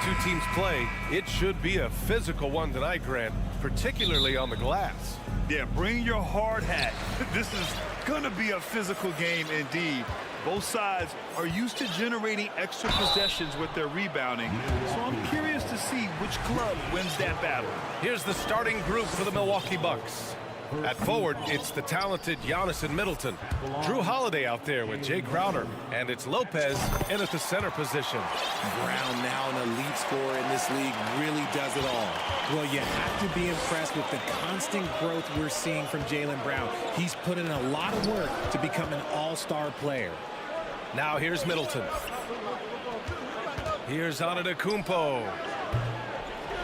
two teams play, it should be a physical one tonight, Grant, particularly on the glass. Yeah, bring your hard hat. This is going to be a physical game indeed. Both sides are used to generating extra possessions with their rebounding, so I'm curious to see which club wins that battle. Here's the starting group for the Milwaukee Bucks. At forward, it's the talented Giannis and Middleton. Drew Holiday out there with Jay Crowder. And it's Lopez in at the center position. Brown, now an elite scorer in this league, really does it all. Well, you have to be impressed with the constant growth we're seeing from Jaylen Brown. He's put in a lot of work to become an all-star player. Now here's Middleton. Here's Antetokounmpo.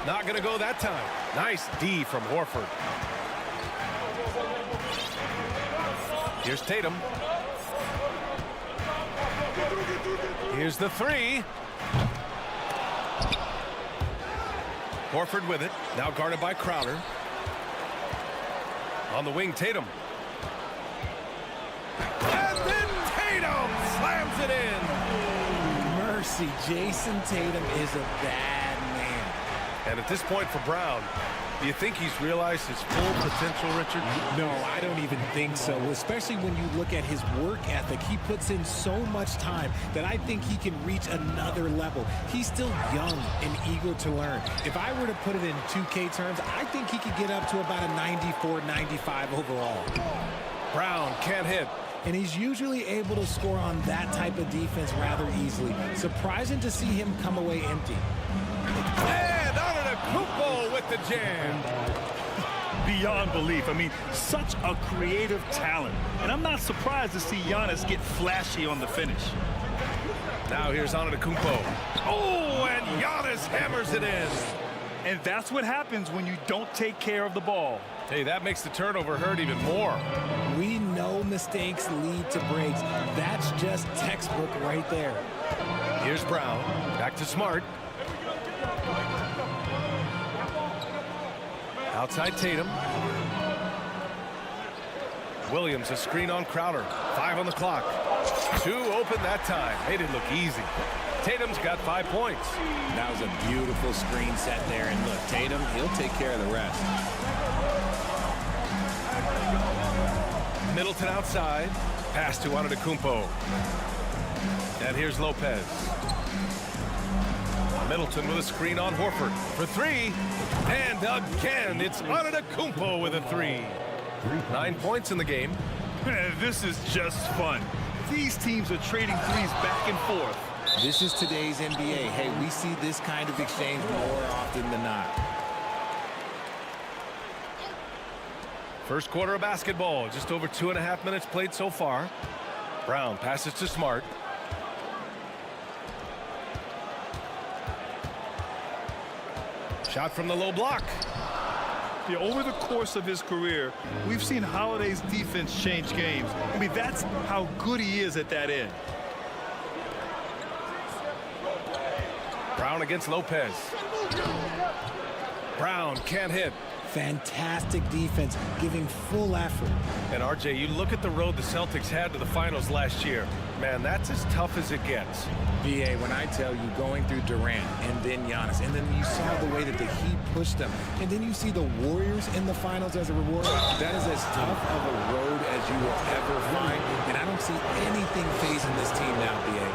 Not going to go that time. Nice D from Horford. Here's Tatum. Here's the three. Horford with it. Now guarded by Crowder. On the wing, Tatum. And then Tatum slams it in. Mercy, Jason Tatum is a bad man. And at this point for Brown, do you think he's realized his full potential, Richard? No, I don't even think so, especially when you look at his work ethic. He puts in so much time that I think he can reach another level. He's still young and eager to learn. If I were to put it in 2K terms, I think he could get up to about a 94, 95 overall. Brown can't hit. And he's usually able to score on that type of defense rather easily. Surprising to see him come away empty. And Antetokounmpo with the jam. Beyond belief. I mean, such a creative talent. And I'm not surprised to see Giannis get flashy on the finish. Now here's Antetokounmpo. Oh, and Giannis hammers it in. And that's what happens when you don't take care of the ball. Hey, that makes the turnover hurt even more. We know mistakes lead to breaks. That's just textbook right there. Here's Brown. Back to Smart. Outside Tatum. Williams, a screen on Crowder. 5 on the clock. 2 open that time. Made it look easy. Tatum's got 5 points. That was a beautiful screen set there. And look, Tatum, he'll take care of the rest. Middleton outside. Pass to Antetokounmpo. And here's Lopez. Middleton with a screen on Horford for 3. And again, it's Antetokounmpo with a 3. 9 points in the game. This is just fun. These teams are trading threes back and forth. This is today's NBA. Hey, we see this kind of exchange more often than not. First quarter of basketball. Just over 2.5 minutes played so far. Brown passes to Smart. Shot from the low block. Yeah, over the course of his career, we've seen Holiday's defense change games. I mean, that's how good he is at that end. Brown against Lopez. Brown can't hit. Fantastic defense, giving full effort. And RJ, you look at the road the Celtics had to the finals last year. Man, that's as tough as it gets. BA, when I tell you going through Durant and then Giannis, and then you saw the way that the Heat pushed them, and then you see the Warriors in the finals as a reward, that is as tough of a road as you will ever find, and I don't see anything phasing this team now, BA.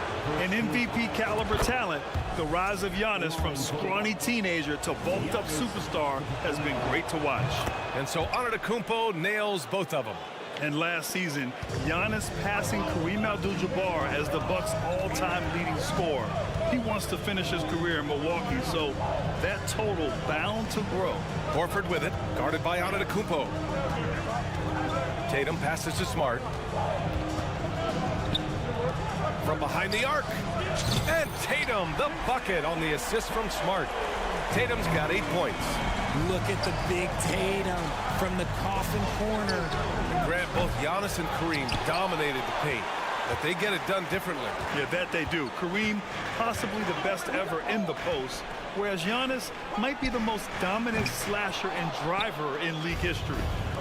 An MVP caliber talent, the rise of Giannis from scrawny teenager to bulked up superstar has been great to watch. And so Antetokounmpo nails both of them. And last season, Giannis passing Kareem Abdul-Jabbar as the Bucks' all-time leading scorer. He wants to finish his career in Milwaukee, so that total bound to grow. Horford with it, guarded by Antetokounmpo. Tatum passes to Smart. From behind the arc. And Tatum, the bucket on the assist from Smart. Tatum's got 8 points. Look at the big Tatum from the coffin corner. Grant, both Giannis and Kareem dominated the paint, but they get it done differently. Yeah, that they do. Kareem, possibly the best ever in the post, whereas Giannis might be the most dominant slasher and driver in league history.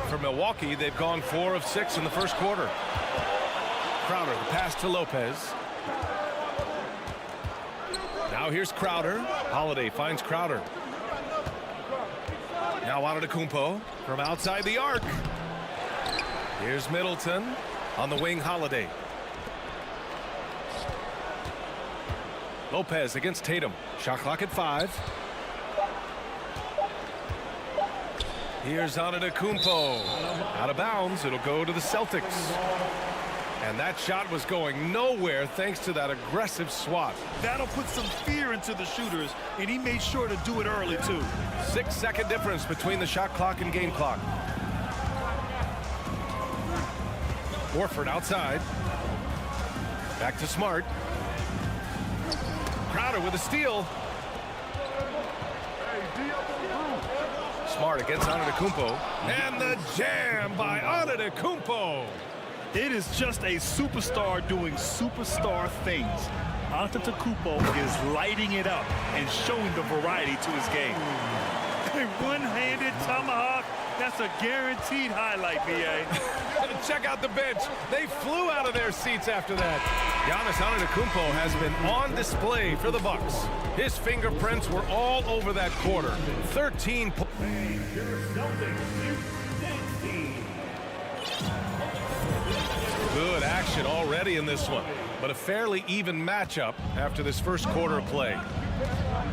For Milwaukee, they've gone 4 of 6 in the first quarter. Crowder, the pass to Lopez. Now Now here's Crowder. Holiday finds Crowder. Now Antetokounmpo from outside the arc. Here's Middleton on the wing. Holiday. Lopez against Tatum. Shot clock at 5. Here's Antetokounmpo. Out of bounds. It'll go to the Celtics. And that shot was going nowhere thanks to that aggressive swat. That'll put some fear into the shooters, and he made sure to do it early, too. 6-second difference between the shot clock and game clock. Horford outside. Back to Smart. Crowder with a steal. Smart against Antetokounmpo. And the jam by Antetokounmpo. It is just a superstar doing superstar things. Antetokounmpo is lighting it up and showing the variety to his game. A one-handed tomahawk, that's a guaranteed highlight, B.A. Check out the bench. They flew out of their seats after that. Giannis Antetokounmpo has been on display for the Bucks. His fingerprints were all over that quarter. 13 points. Good action already in this one, but a fairly even matchup after this first quarter of play.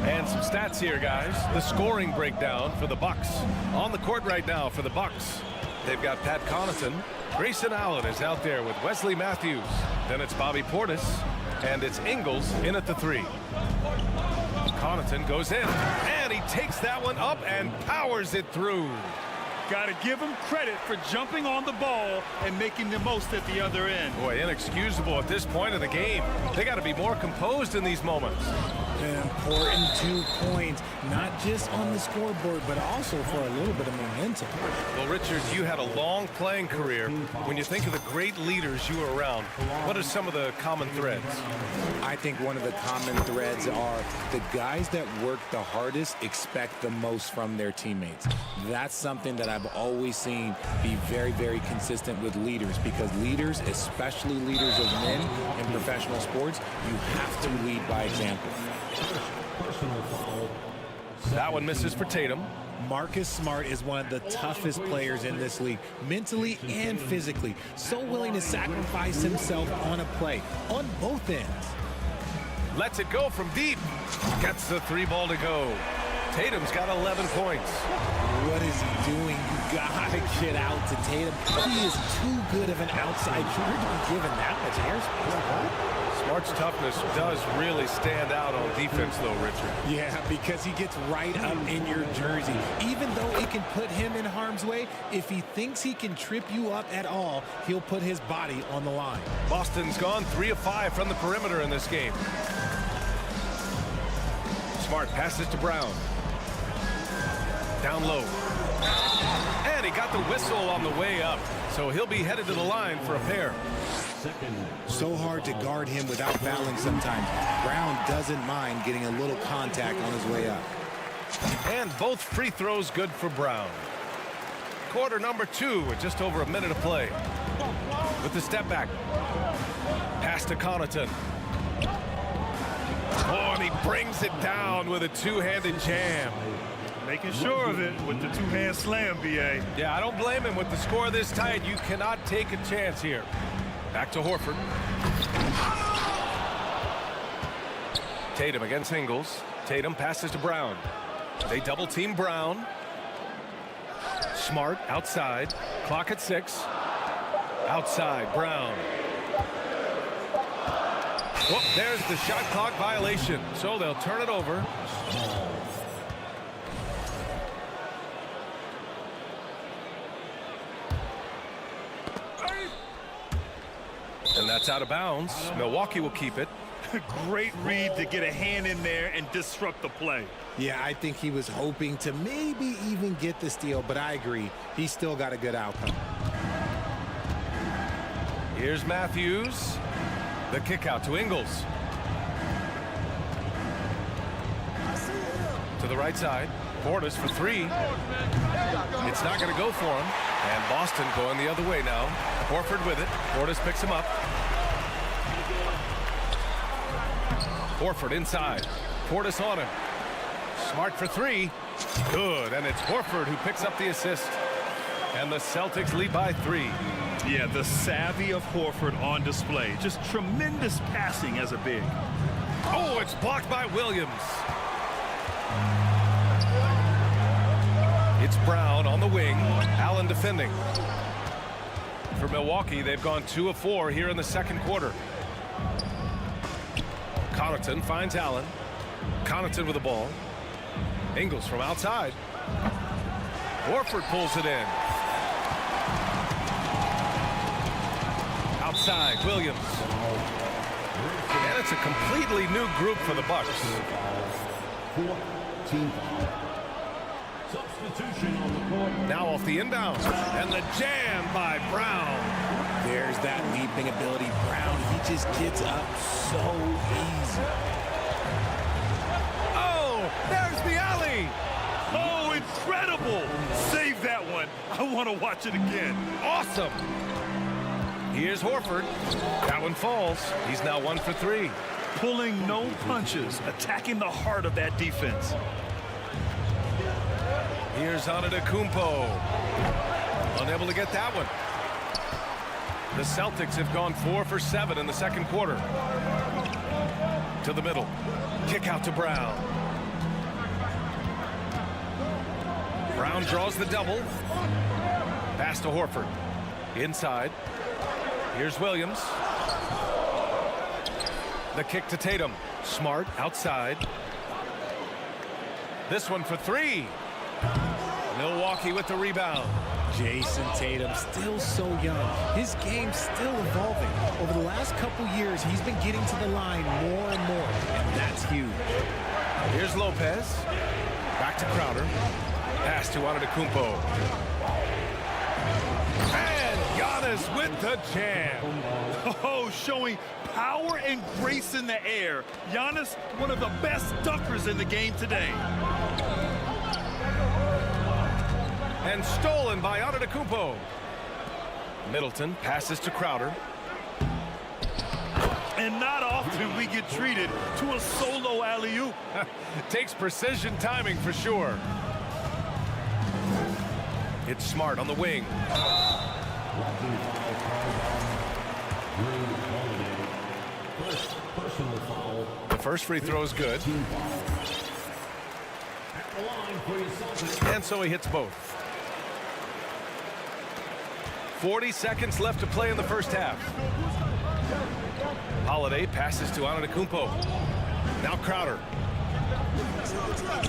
And some stats here, guys. The scoring breakdown for the Bucks. On the court right now for the Bucks, they've got Pat Connaughton. Grayson Allen is out there with Wesley Matthews. Then it's Bobby Portis, and it's Ingles in at the 3. Connaughton goes in, and he takes that one up and powers it through. Got to give him credit for jumping on the ball and making the most at the other end. Boy, inexcusable at this point of the game. They got to be more composed in these moments. An important 2 points, not just on the scoreboard, but also for a little bit of momentum. Well, Richard, you had a long playing career. When you think of the great leaders you were around, what are some of the common threads? I think one of the common threads are the guys that work the hardest expect the most from their teammates. That's something that I've always seen be very, very consistent with leaders, because leaders, especially leaders of men in professional sports, you have to lead by example. That one misses for Tatum. Marcus Smart is one of the toughest players in this league, mentally and physically. So willing to sacrifice himself on a play, on both ends. Lets it go from deep. Gets the 3 ball to go. Tatum's got 11 points. What is he doing? You gotta get out to Tatum. He is too good of an outside shooter to be given that much airspace. Smart's toughness does really stand out on defense, though, Richard. Yeah, because he gets right up in your jersey. Even though it can put him in harm's way, if he thinks he can trip you up at all, he'll put his body on the line. Boston's gone 3 of 5 from the perimeter in this game. Smart passes to Brown. Down low. And he got the whistle on the way up, so he'll be headed to the line for a pair. So hard to guard him without fouling sometimes. Brown doesn't mind getting a little contact on his way up. And both free throws good for Brown. Quarter number 2 with just over a minute of play. With the step back. Pass to Connaughton. Oh, and he brings it down with a two-handed jam. Making sure of it with the two-hand slam, B.A. Yeah, I don't blame him. With the score this tight, you cannot take a chance here. Back to Horford. Tatum against Ingles. Tatum passes to Brown. They double-team Brown. Smart outside. Clock at 6. Outside, Brown. Whoop, there's the shot clock violation. So they'll turn it over. And that's out of bounds. Milwaukee will keep it. Great read to get a hand in there and disrupt the play. Yeah, I think he was hoping to maybe even get the steal, but I agree. He still got a good outcome. Here's Matthews. The kick out to Ingles. To the right side. Portis for 3. It's not going to go for him. And Boston going the other way now. Horford with it. Portis picks him up. Horford inside. Portis on him. Smart for three. Good, and it's Horford who picks up the assist. And the Celtics lead by 3. Yeah, the savvy of Horford on display. Just tremendous passing as a big. Oh, it's blocked by Williams. It's Brown on the wing. Allen defending. For Milwaukee, they've gone 2 of 4 here in the second quarter. Connaughton finds Allen. Connaughton with the ball. Ingles from outside. Horford pulls it in. Outside, Williams. And it's a completely new group for the Bucks. Now off the inbound. And the jam by Brown. There's that leaping ability. Brown, he just gets up so easy. Oh, there's the alley. Oh, incredible. Save that one. I want to watch it again. Awesome. Here's Horford. That one falls. He's now 1 for 3. Pulling no punches, attacking the heart of that defense. Here's Antetokounmpo. Unable to get that one. The Celtics have gone 4 for 7 in the second quarter. To the middle. Kick out to Brown. Brown draws the double. Pass to Horford. Inside. Here's Williams. The kick to Tatum. Smart outside. This one for 3. Milwaukee with the rebound. Jason Tatum, still so young. His game's still evolving. Over the last couple years, he's been getting to the line more and more, and that's huge. Here's Lopez. Back to Crowder. Pass to Antetokounmpo. And Giannis with the jam. Oh, showing power and grace in the air. Giannis, one of the best dunkers in the game today. And stolen by Antetokounmpo. Middleton passes to Crowder. And not often we get treated to a solo alley-oop. Takes precision timing for sure. It's Smart on the wing. The first free throw is good. And so he hits both. 40 seconds left to play in the first half. Holiday passes to Antetokounmpo. Now Crowder.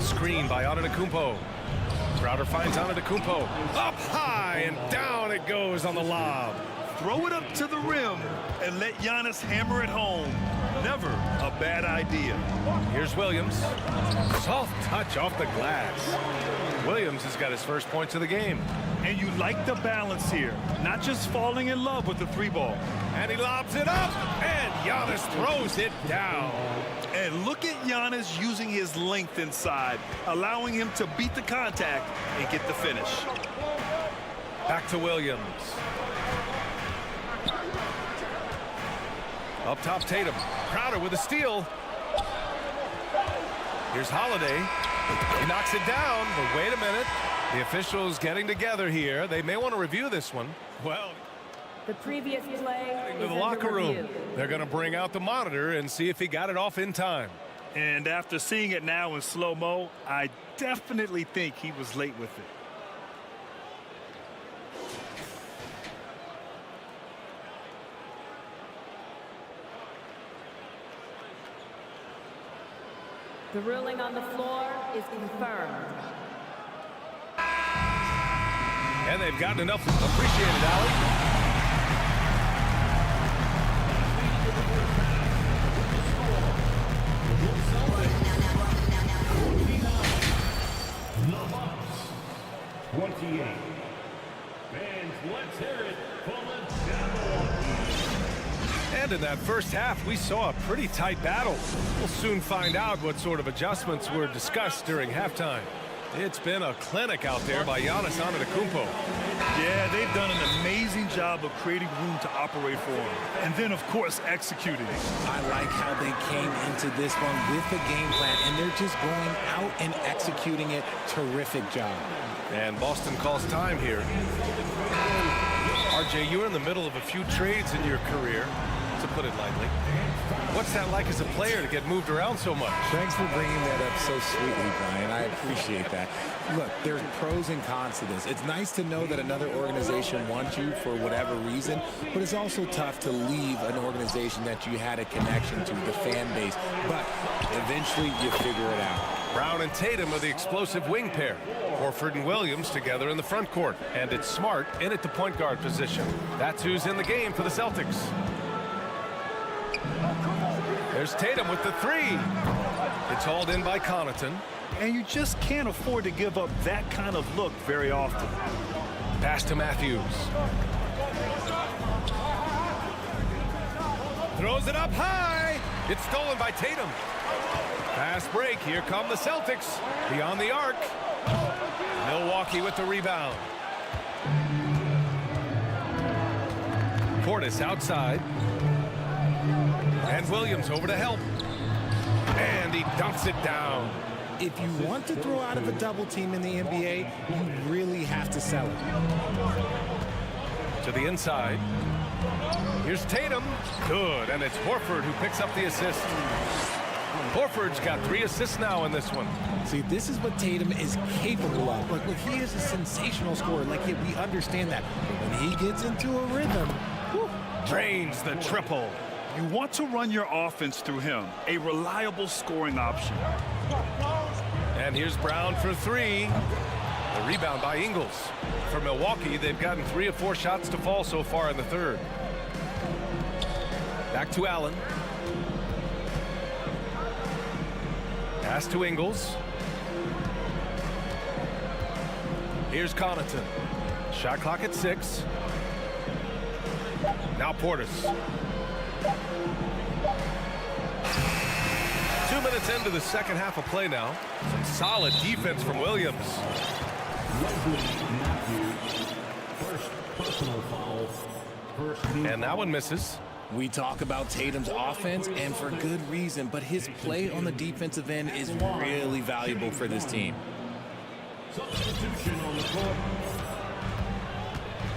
Screen by Antetokounmpo. Crowder finds Antetokounmpo. Up high and down it goes on the lob. Throw it up to the rim and let Giannis hammer it home. Never a bad idea. Here's Williams. Soft touch off the glass. Williams has got his first points of the game. And you like the balance here. Not just falling in love with the 3-ball. And he lobs it up. And Giannis throws it down. And look at Giannis using his length inside, allowing him to beat the contact and get the finish. Back to Williams. Up top, Tatum. Crowder with a steal. Here's Holiday. He knocks it down, but wait a minute. The officials getting together here. They may want to review this one. Well, the previous play to the locker room. They're going to bring out the monitor and see if he got it off in time. And after seeing it now in slow-mo, I definitely think he was late with it. The ruling on the floor is confirmed. And they've gotten enough. Appreciate it, Allie. The Bucks, 28. Fans, let's hear it for the And in that first half, we saw a pretty tight battle. We'll soon find out what sort of adjustments were discussed during halftime. It's been a clinic out there by Giannis Antetokounmpo. Yeah, they've done an amazing job of creating room to operate for him. And then, of course, executing. I like how they came into this one with the game plan, and they're just going out and executing it. Terrific job. And Boston calls time here. RJ, you're in the middle of a few trades in your career, to put it lightly. What's that like as a player to get moved around so much? Thanks for bringing that up so sweetly, Brian. I appreciate that. Look, there's pros and cons to this. It's nice to know that another organization wants you for whatever reason, but it's also tough to leave an organization that you had a connection to, the fan base. But eventually you figure it out. Brown and Tatum are the explosive wing pair. Horford and Williams together in the front court. And it's Smart in at the point guard position. That's who's in the game for the Celtics. There's Tatum with the three. It's hauled in by Connaughton. And you just can't afford to give up that kind of look very often. Pass to Matthews. Throws it up high. It's stolen by Tatum. Fast break. Here come the Celtics. Beyond the arc. Milwaukee with the rebound. Portis outside. And Williams over to help. And he dumps it down. If you want to throw out of a double team in the NBA, you really have to sell it. To the inside. Here's Tatum. Good. And it's Horford who picks up the assist. Horford's got 3 assists now in this one. See, this is what Tatum is capable of. Look, he is a sensational scorer. Like, we understand that. But when he gets into a rhythm, whew, drains the triple. You want to run your offense through him, a reliable scoring option. And here's Brown for 3. The rebound by Ingles. For Milwaukee, they've gotten 3 of 4 shots to fall so far in the third. Back to Allen. Pass to Ingles. Here's Connaughton. Shot clock at 6. Now Portis. 2 minutes into the second half of play now. Some solid defense from Williams. And that one misses. we talk about Tatum's offense, and for good reason, but his play on the defensive end is really valuable for this team. Substitution on the court.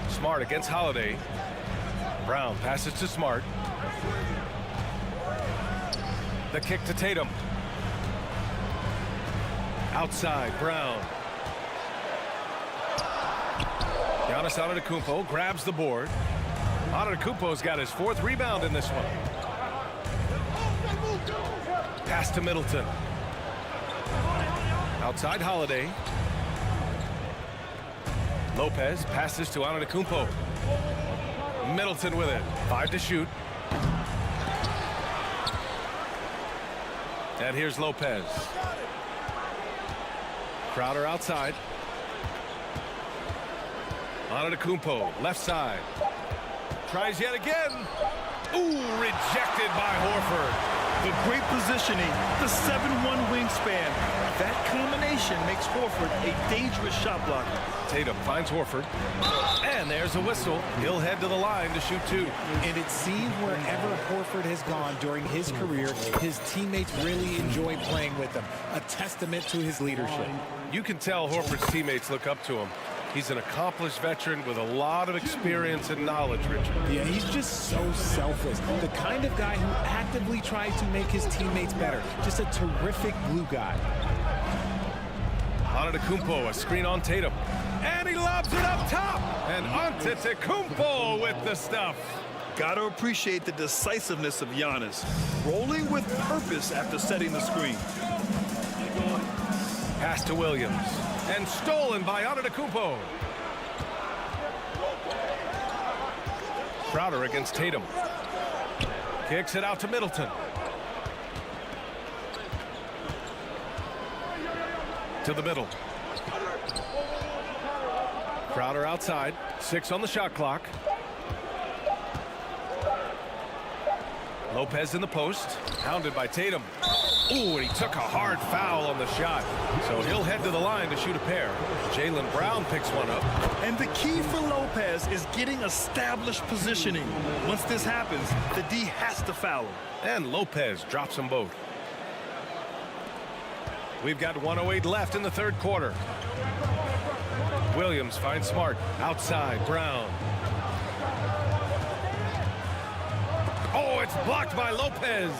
Smart against Holiday. Brown passes to Smart. The kick to Tatum. Outside, Brown. Giannis Antetokounmpo grabs the board. Antetokounmpo's got his 4th rebound in this one. Pass to Middleton. Outside Holiday. Lopez passes to Antetokounmpo. Middleton with it. 5 to shoot. And here's Lopez. Crowder outside. Antetokounmpo, left side. Tries yet again. Ooh, rejected by Horford. The great positioning, the 7'1" wingspan. That combination makes Horford a dangerous shot blocker. Tatum finds Horford. And there's a whistle. He'll head to the line to shoot 2. And it seems wherever Horford has gone during his career, his teammates really enjoy playing with him. A testament to his leadership. You can tell Horford's teammates look up to him. He's an accomplished veteran with a lot of experience and knowledge, Richard. Yeah, he's just so selfless. The kind of guy who actively tries to make his teammates better. Just a terrific glue guy. Antetokounmpo, a screen on Tatum. And he lobs it up top. And Antetokounmpo with the stuff. Got to appreciate the decisiveness of Giannis. Rolling with purpose after setting the screen. Pass to Williams. And stolen by Antetokounmpo. Crowder against Tatum. Kicks it out to Middleton. To the middle. Crowder outside. 6 on the shot clock. Lopez in the post. Hounded by Tatum. Ooh, and he took a hard foul on the shot. So he'll head to the line to shoot a pair. Jaylen Brown picks one up. And the key for Lopez is getting established positioning. Once this happens, the D has to foul him. And Lopez drops them both. We've got 1:08 left in the third quarter. Williams finds Smart. Outside, Brown. Oh, it's blocked by Lopez.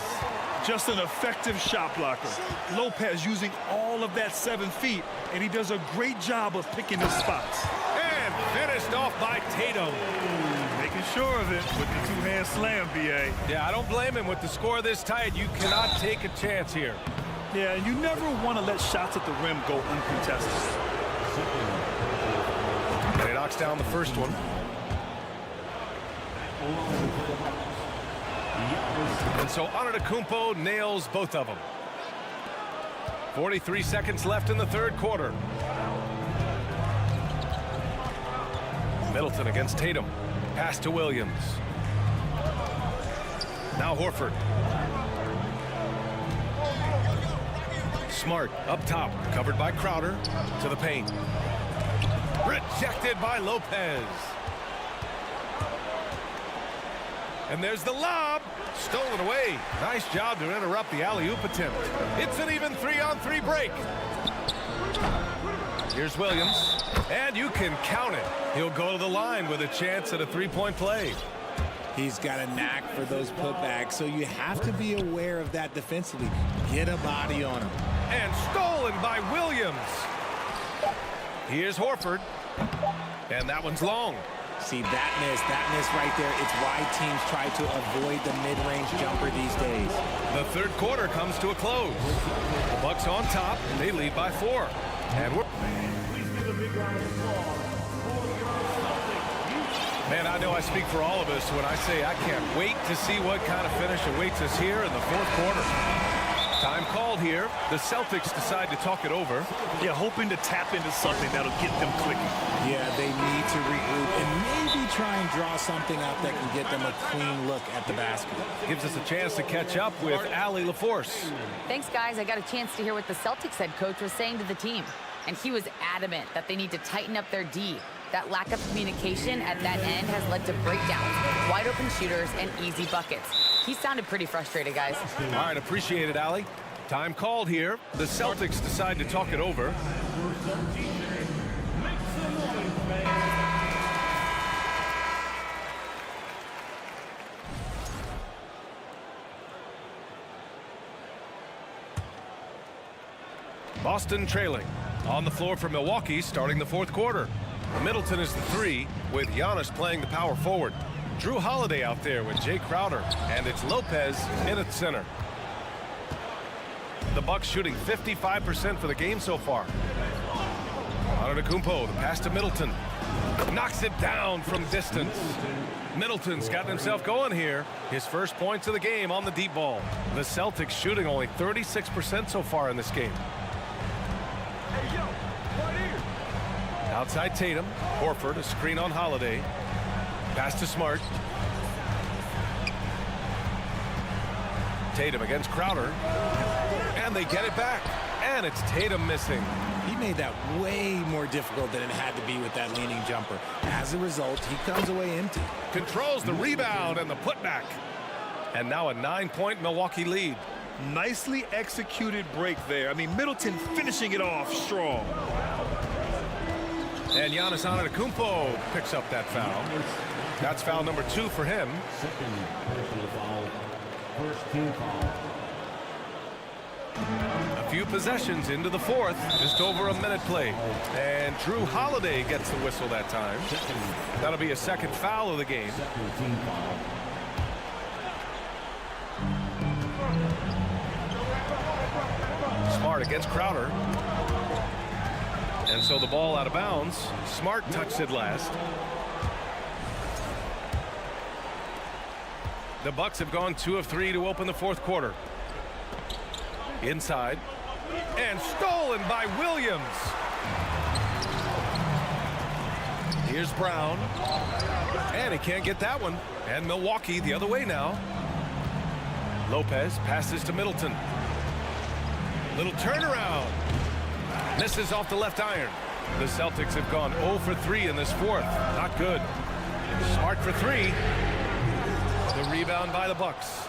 Just an effective shot blocker. Lopez using all of that 7 feet, and he does a great job of picking his spots. And finished off by Tatum. Making sure of it with the two-hand slam, B.A. Yeah, I don't blame him. With the score this tight, you cannot take a chance here. Yeah, and you never want to let shots at the rim go uncontested. And he knocks down the first one. And so Antetokounmpo nails both of them. 43 seconds left in the third quarter. Middleton against Tatum. Pass to Williams. Now Horford. Smart up top, covered by Crowder, to the paint. Rejected by Lopez. And there's the lob. Stolen away. Nice job to interrupt the alley-oop attempt. It's an even 3-on-3 break. Here's Williams. And you can count it. He'll go to the line with a chance at a three-point play. He's got a knack for those putbacks, so you have to be aware of that defensively. Get a body on him. And stolen by Williams. Here's Horford. And that one's long. See, that miss right there. It's why teams try to avoid the mid-range jumper these days. The third quarter comes to a close. The Bucks on top. They lead by 4. And we're... Man, I know I speak for all of us when I say I can't wait to see what kind of finish awaits us here in the fourth quarter. Time called here. The Celtics decide to talk it over. Yeah, hoping to tap into something that'll get them clicking. Yeah, they need to regroup and maybe try and draw something up that can get them a clean look at the basket. Gives us a chance to catch up with Allie LaForce. Thanks, guys. I got a chance to hear what the Celtics head coach was saying to the team. And he was adamant that they need to tighten up their D. That lack of communication at that end has led to breakdowns, wide open shooters, and easy buckets. He sounded pretty frustrated, guys. All right, appreciate it, Allie. Time called here. The Celtics decide to talk it over. Boston trailing. On the floor for Milwaukee, starting the fourth quarter. Middleton is the 3, with Giannis playing the power forward. Drew Holiday out there with Jay Crowder, and it's Lopez in at center. The Bucks shooting 55% for the game so far. Antetokounmpo, the pass to Middleton. Knocks it down from distance. Middleton's gotten himself going here. His first points of the game on the deep ball. The Celtics shooting only 36% so far in this game. Outside Tatum. Horford, a screen on Holiday. Pass to Smart. Tatum against Crowder. And they get it back. And it's Tatum missing. He made that way more difficult than it had to be with that leaning jumper. As a result, he comes away empty. Controls the rebound and the putback. And now a 9-point Milwaukee lead. Nicely executed break there. I mean, Middleton finishing it off strong. And Giannis Antetokounmpo picks up that foul. That's foul number 2 for him. Second personal foul. First team foul. A few possessions into the fourth. Just over a minute played. And Drew Holiday gets the whistle that time. That'll be a second foul of the game. Second team foul. Smart against Crowder. And so the ball out of bounds. Smart touched it last. The Bucks have gone 2 of 3 to open the fourth quarter. Inside. And stolen by Williams. Here's Brown. And he can't get that one. And Milwaukee the other way now. Lopez passes to Middleton. Little turnaround. Misses off the left iron. The Celtics have gone 0 for 3 in this fourth. Not good. Smart for 3. The rebound by the Bucks.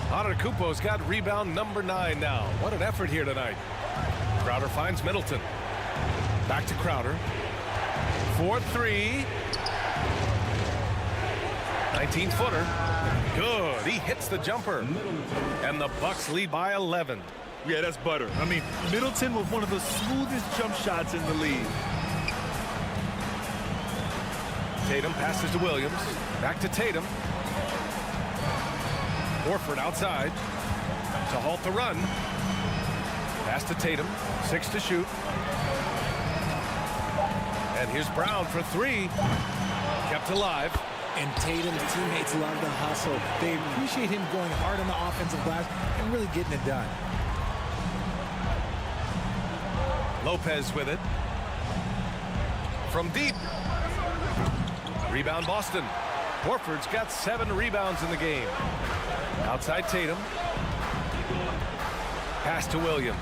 Antetokounmpo's got rebound number 9 now. What an effort here tonight. Crowder finds Middleton. Back to Crowder. 4-3. 19-footer. Good. He hits the jumper. And the Bucks lead by 11. Yeah, that's butter. I mean, Middleton with one of the smoothest jump shots in the league. Tatum passes to Williams. Back to Tatum. Horford outside to halt the run. Pass to Tatum. 6 to shoot. And here's Brown for 3. Kept alive. And Tatum's teammates love the hustle. They appreciate him going hard on the offensive glass and really getting it done. Lopez with it. From deep. Rebound Boston. Horford's got 7 rebounds in the game. Outside Tatum. Pass to Williams.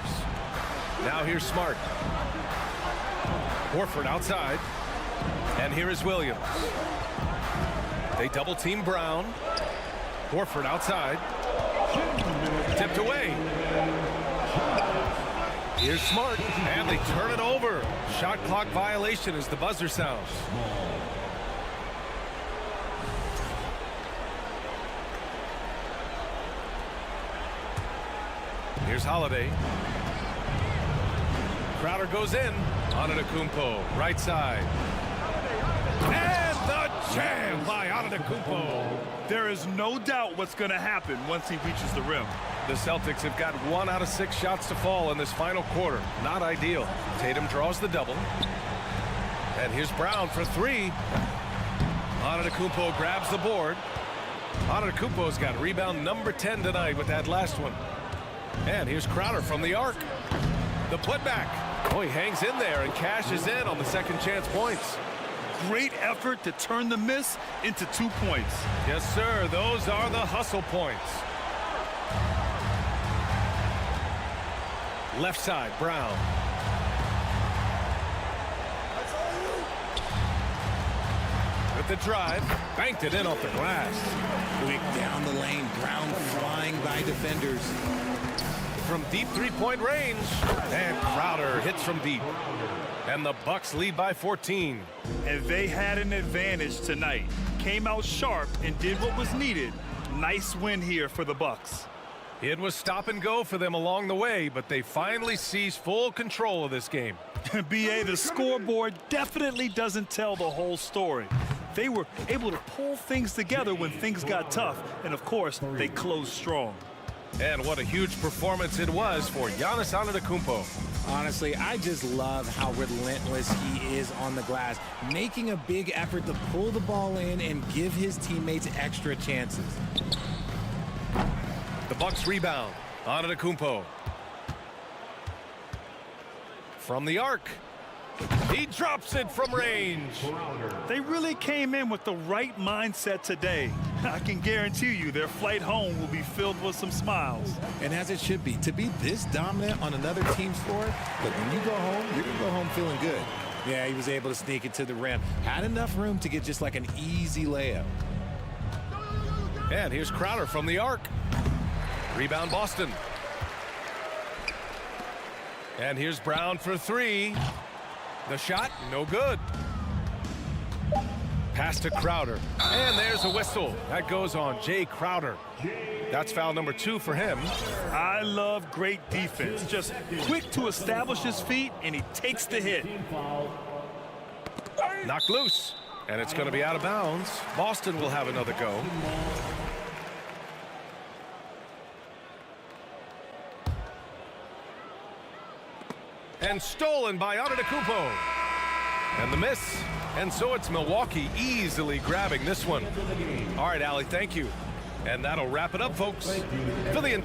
Now here's Smart. Horford outside. And here is Williams. They double team Brown. Horford outside. Tipped away. Here's Smart. And they turn it over. Shot clock violation as the buzzer sounds. Here's Holiday. Crowder goes in. Antetokounmpo, right side. And the jam by Antetokounmpo. There is no doubt what's going to happen once he reaches the rim. The Celtics have got 1 out of 6 shots to fall in this final quarter. Not ideal. Tatum draws the double. And here's Brown for 3. Antetokounmpo grabs the board. Antetokounmpo's got rebound number 10 tonight with that last one. And here's Crowder from the arc. The putback. Oh, he hangs in there and cashes in on the second chance points. Great effort to turn the miss into 2 points. Yes, sir. Those are the hustle points. Left side, Brown. With the drive, banked it in off the glass. Quick down the lane, Brown flying by defenders. From deep three-point range, and Crowder hits from deep. And the Bucks lead by 14. And they had an advantage tonight. Came out sharp and did what was needed. Nice win here for the Bucks. It was stop and go for them along the way, but they finally seized full control of this game. BA, the scoreboard definitely doesn't tell the whole story. They were able to pull things together when things got tough, and of course, they closed strong. And what a huge performance it was for Giannis Antetokounmpo. Honestly, I just love how relentless he is on the glass, making a big effort to pull the ball in and give his teammates extra chances. The Bucks rebound. Antetokounmpo. From the arc. He drops it from range. They really came in with the right mindset today. I can guarantee you their flight home will be filled with some smiles. And as it should be, to be this dominant on another team's floor, look, when you go home, you're going to go home feeling good. Yeah, he was able to sneak it to the rim. Had enough room to get just like an easy layup. And here's Crowder from the arc. Rebound Boston. And here's Brown for 3. The shot, no good. Pass to Crowder. And there's a whistle. That goes on Jay Crowder. That's foul number 2 for him. I love great defense. Just quick to establish his feet, and he takes the hit. Knocked loose. And it's going to be out of bounds. Boston will have another go. And stolen by Antetokounmpo. And the miss. And so it's Milwaukee easily grabbing this one. All right, Allie, thank you. And that'll wrap it up, folks. For the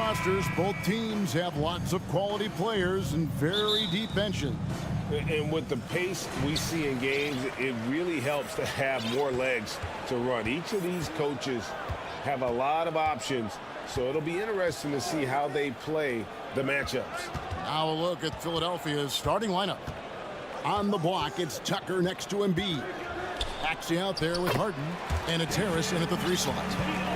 rosters, both teams have lots of quality players and very deep benches. And with the pace we see in games, it really helps to have more legs to run. Each of these coaches have a lot of options, so it'll be interesting to see how they play the matchups. Now a look at Philadelphia's starting lineup. On the block, it's Tucker next to Embiid. Maxey out there with Harden, and it's Harris in at the 3 slot.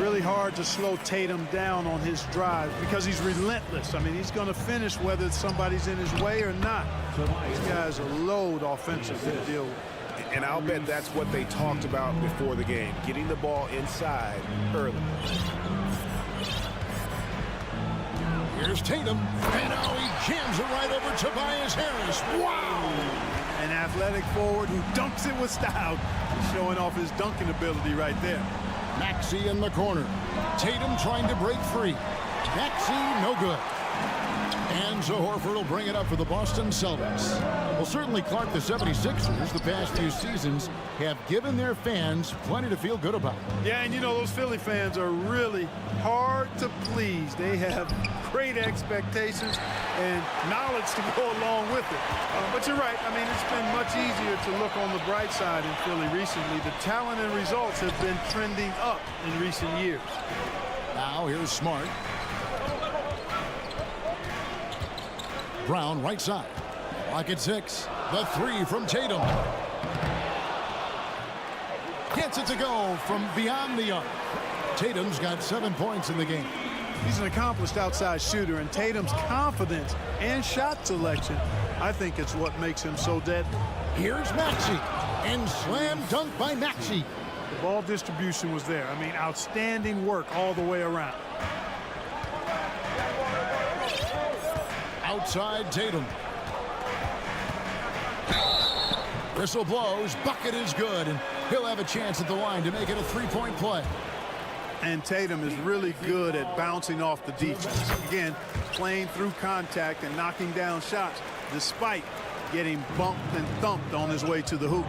Really hard to slow Tatum down on his drive because he's relentless. I mean, he's going to finish whether somebody's in his way or not. These guys are load offensively to deal with. And I'll bet that's what they talked about before the game, getting the ball inside early. Here's Tatum, and now he jams it right over Tobias Harris. Wow! An athletic forward who dunks it with style. He's showing off his dunking ability right there. Maxey in the corner. Tatum trying to break free. Maxey, no good. And so Horford will bring it up for the Boston Celtics. Well, certainly, Clark, the 76ers, the past few seasons, have given their fans plenty to feel good about. Yeah, and you know, those Philly fans are really hard to please. They have great expectations and knowledge to go along with it. But you're right. I mean, it's been much easier to look on the bright side in Philly recently. The talent and results have been trending up in recent years. Now here's Smart. Brown right side. Lock at 6. The 3 from Tatum. Gets it to go from beyond the arc. Tatum's got 7 points in the game. He's an accomplished outside shooter, and Tatum's confidence and shot selection, I think it's what makes him so deadly. Here's Maxey. And slam dunk by Maxey. The ball distribution was there. I mean, outstanding work all the way around. Outside Tatum. Whistle blows. Bucket is good, and he'll have a chance at the line to make it a 3-point play. And Tatum is really good at bouncing off the defense. Again, playing through contact and knocking down shots despite getting bumped and thumped on his way to the hoop.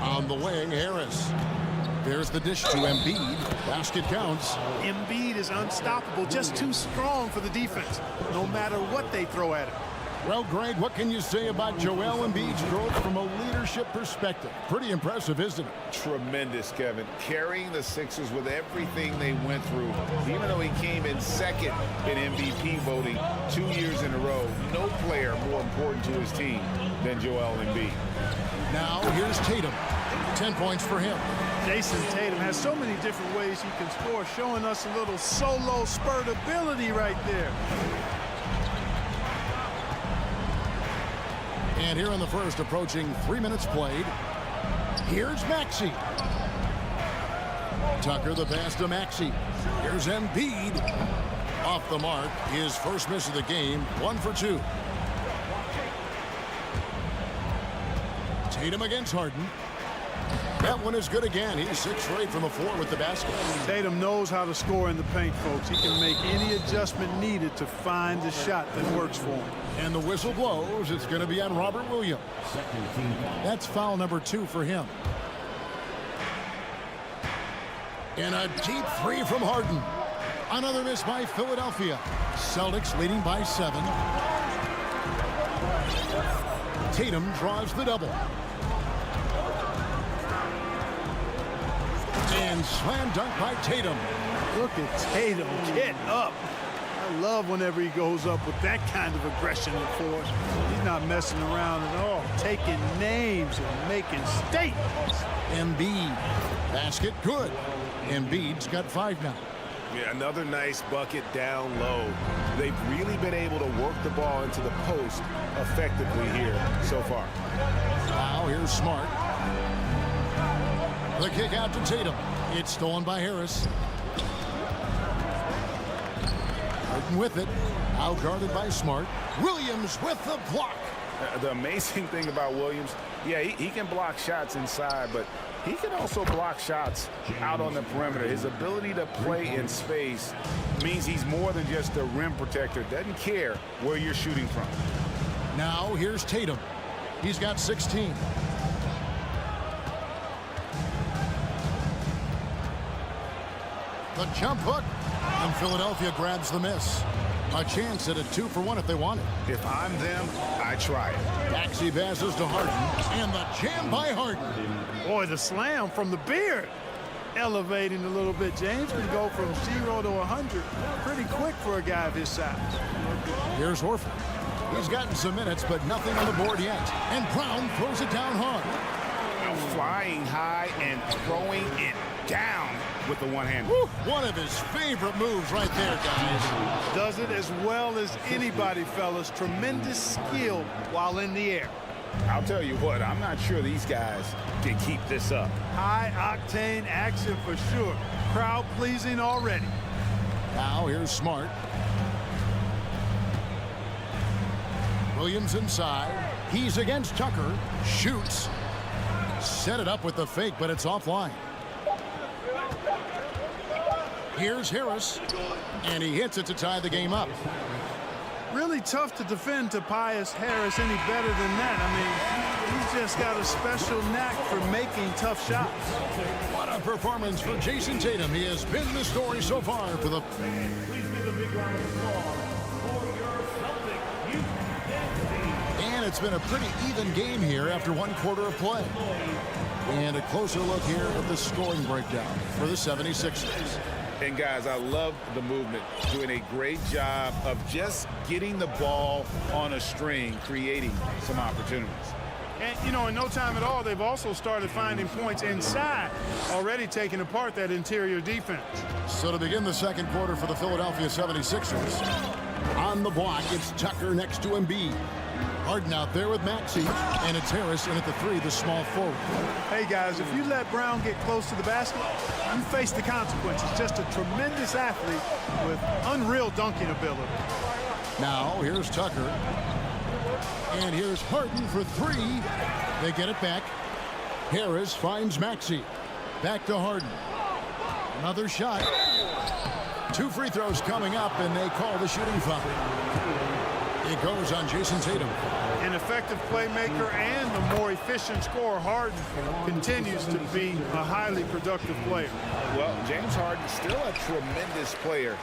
On the wing, Harris. There's the dish to Embiid. Basket counts. Embiid is unstoppable, just too strong for the defense, no matter what they throw at him. Well, Greg, what can you say about Joel Embiid's growth from a leadership perspective? Pretty impressive, isn't it? Tremendous, Kevin. Carrying the Sixers with everything they went through. Even though he came in second in MVP voting 2 years in a row, no player more important to his team than Joel Embiid. Now, here's Tatum. 10 points for him. Jason Tatum has so many different ways he can score, showing us a little solo spurt ability right there. And here in the first, approaching 3 minutes played, here's Maxey. Tucker the pass to Maxey. Here's Embiid. Off the mark, his first miss of the game, 1 for 2. Tatum against Harden. That one is good again. He's 6 for 8 from the floor with the basket. Tatum knows how to score in the paint, folks. He can make any adjustment needed to find the shot that works for him. And the whistle blows. It's going to be on Robert Williams. That's foul number 2 for him. And a deep 3 from Harden. Another miss by Philadelphia. Celtics leading by 7. Tatum draws the double. And slam dunk by Tatum. Look at Tatum get up. I love whenever he goes up with that kind of aggression and force. He's not messing around at all. Taking names and making statements. Embiid. Basket good. Embiid's got 5 now. Yeah, another nice bucket down low. They've really been able to work the ball into the post effectively here so far. Now here's Smart. The kick out to Tatum. It's stolen by Harris. Harden with it. Out guarded by Smart. Williams with the block. The amazing thing about Williams, yeah, he can block shots inside, but he can also block shots out on the perimeter. His ability to play in space means he's more than just a rim protector. Doesn't care where you're shooting from. Now here's Tatum. He's got 16. The jump hook. And Philadelphia grabs the miss. A chance at a 2-for-1 if they want it. If I'm them, I try it. Maxey passes to Harden. And the jam by Harden. Boy, the slam from the beard. Elevating a little bit. James can go from 0 to 100 pretty quick for a guy of his size. Here's Horford. He's gotten some minutes, but nothing on the board yet. And Brown throws it down hard. Flying high and throwing it down with the one-hand. One of his favorite moves right there, guys. Does it as well as anybody, fellas. Tremendous skill while in the air. I'll tell you what, I'm not sure these guys can keep this up. High-octane action for sure. Crowd-pleasing already. Now here's Smart. Williams inside. He's against Tucker. Shoots. Set it up with the fake, but it's offline. Here's Harris. And he hits it to tie the game up. Really tough to defend Tobias Harris any better than that. I mean, he's just got a special knack for making tough shots. What a performance for Jason Tatum. He has been the story so far for the... Please give a big round of applause for your Celtics youth team. And it's been a pretty even game here after one quarter of play. And a closer look here at the scoring breakdown for the 76ers. And guys, I love the movement, doing a great job of just getting the ball on a string, creating some opportunities. And, you know, in no time at all, they've also started finding points inside, already taking apart that interior defense. So to begin the second quarter for the Philadelphia 76ers, on the block, it's Tucker next to Embiid. Harden out there with Maxey, and it's Harris in at the 3, the small forward. Hey, guys, if you let Brown get close to the basket, you face the consequences. Just a tremendous athlete with unreal dunking ability. Now, here's Tucker. And here's Harden for 3. They get it back. Harris finds Maxey. Back to Harden. Another shot. 2 free throws coming up, and they call the shooting foul. It goes on Jason Tatum. An effective playmaker and the more efficient scorer, Harden continues to be a highly productive player. Well, James Harden still a tremendous player,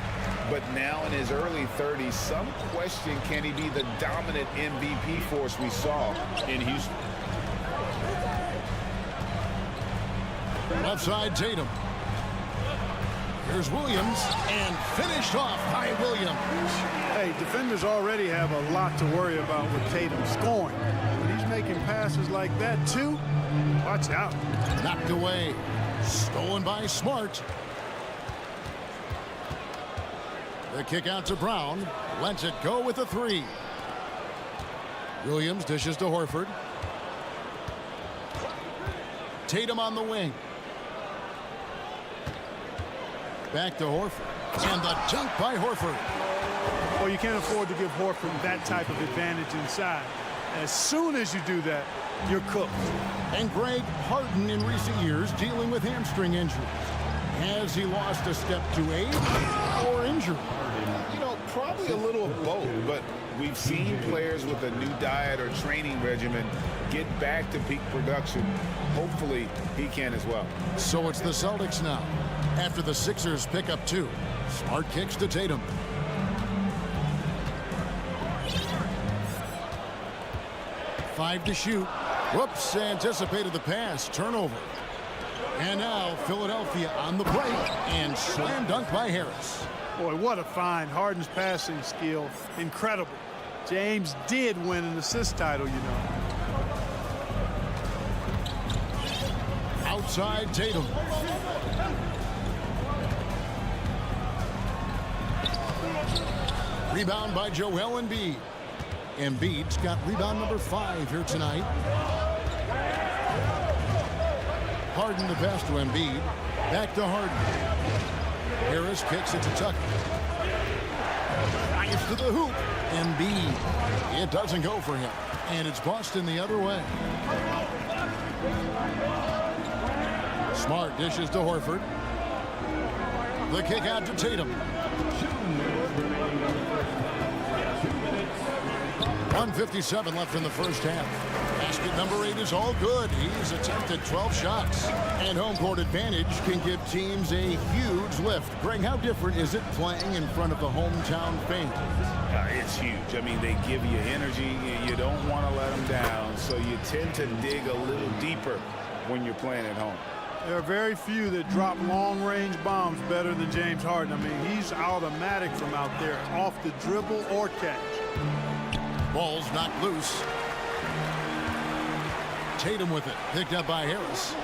but now in his early 30s, some question, can he be the dominant MVP force we saw in Houston? Left side, Tatum. Here's Williams, and finished off by Williams. Hey, defenders already have a lot to worry about with Tatum scoring. When he's making passes like that, too, watch out. Knocked away. Stolen by Smart. The kick out to Brown. Lets it go with a 3. Williams dishes to Horford. Tatum on the wing. Back to Horford. And the dunk by Horford. Well, you can't afford to give Horford that type of advantage inside. As soon as you do that, you're cooked. And Greg, Harden in recent years dealing with hamstring injuries. Has he lost a step to age or injury? You know, probably a little of both, but we've seen players with a new diet or training regimen get back to peak production. Hopefully, he can as well. So it's the Celtics now. After the Sixers pick up 2. Smart kicks to Tatum. Five to shoot. Whoops, anticipated the pass. Turnover. And now Philadelphia on the break, and slam dunk by Harris. Boy, what a find. Harden's passing skill, incredible. James did win an assist title, you know. Outside Tatum. Rebound by Joel Embiid. Embiid's got rebound number 5 here tonight. Harden the pass to Embiid. Back to Harden. Harris kicks it to Tucker. Drives to the hoop. Embiid. It doesn't go for him. And it's Boston the other way. Smart dishes to Horford. The kick out to Tatum. 1:57 left in the first half. Basket number 8 is all good. He's attempted 12 shots. And home court advantage can give teams a huge lift. Greg, how different is it playing in front of the hometown fans? It's huge. I mean, they give you energy. You don't want to let them down, so you tend to dig a little deeper when you're playing at home. There are very few that drop long-range bombs better than James Harden. I mean, he's automatic from out there, off the dribble or catch. Ball's knocked loose. Tatum with it, picked up by Harris.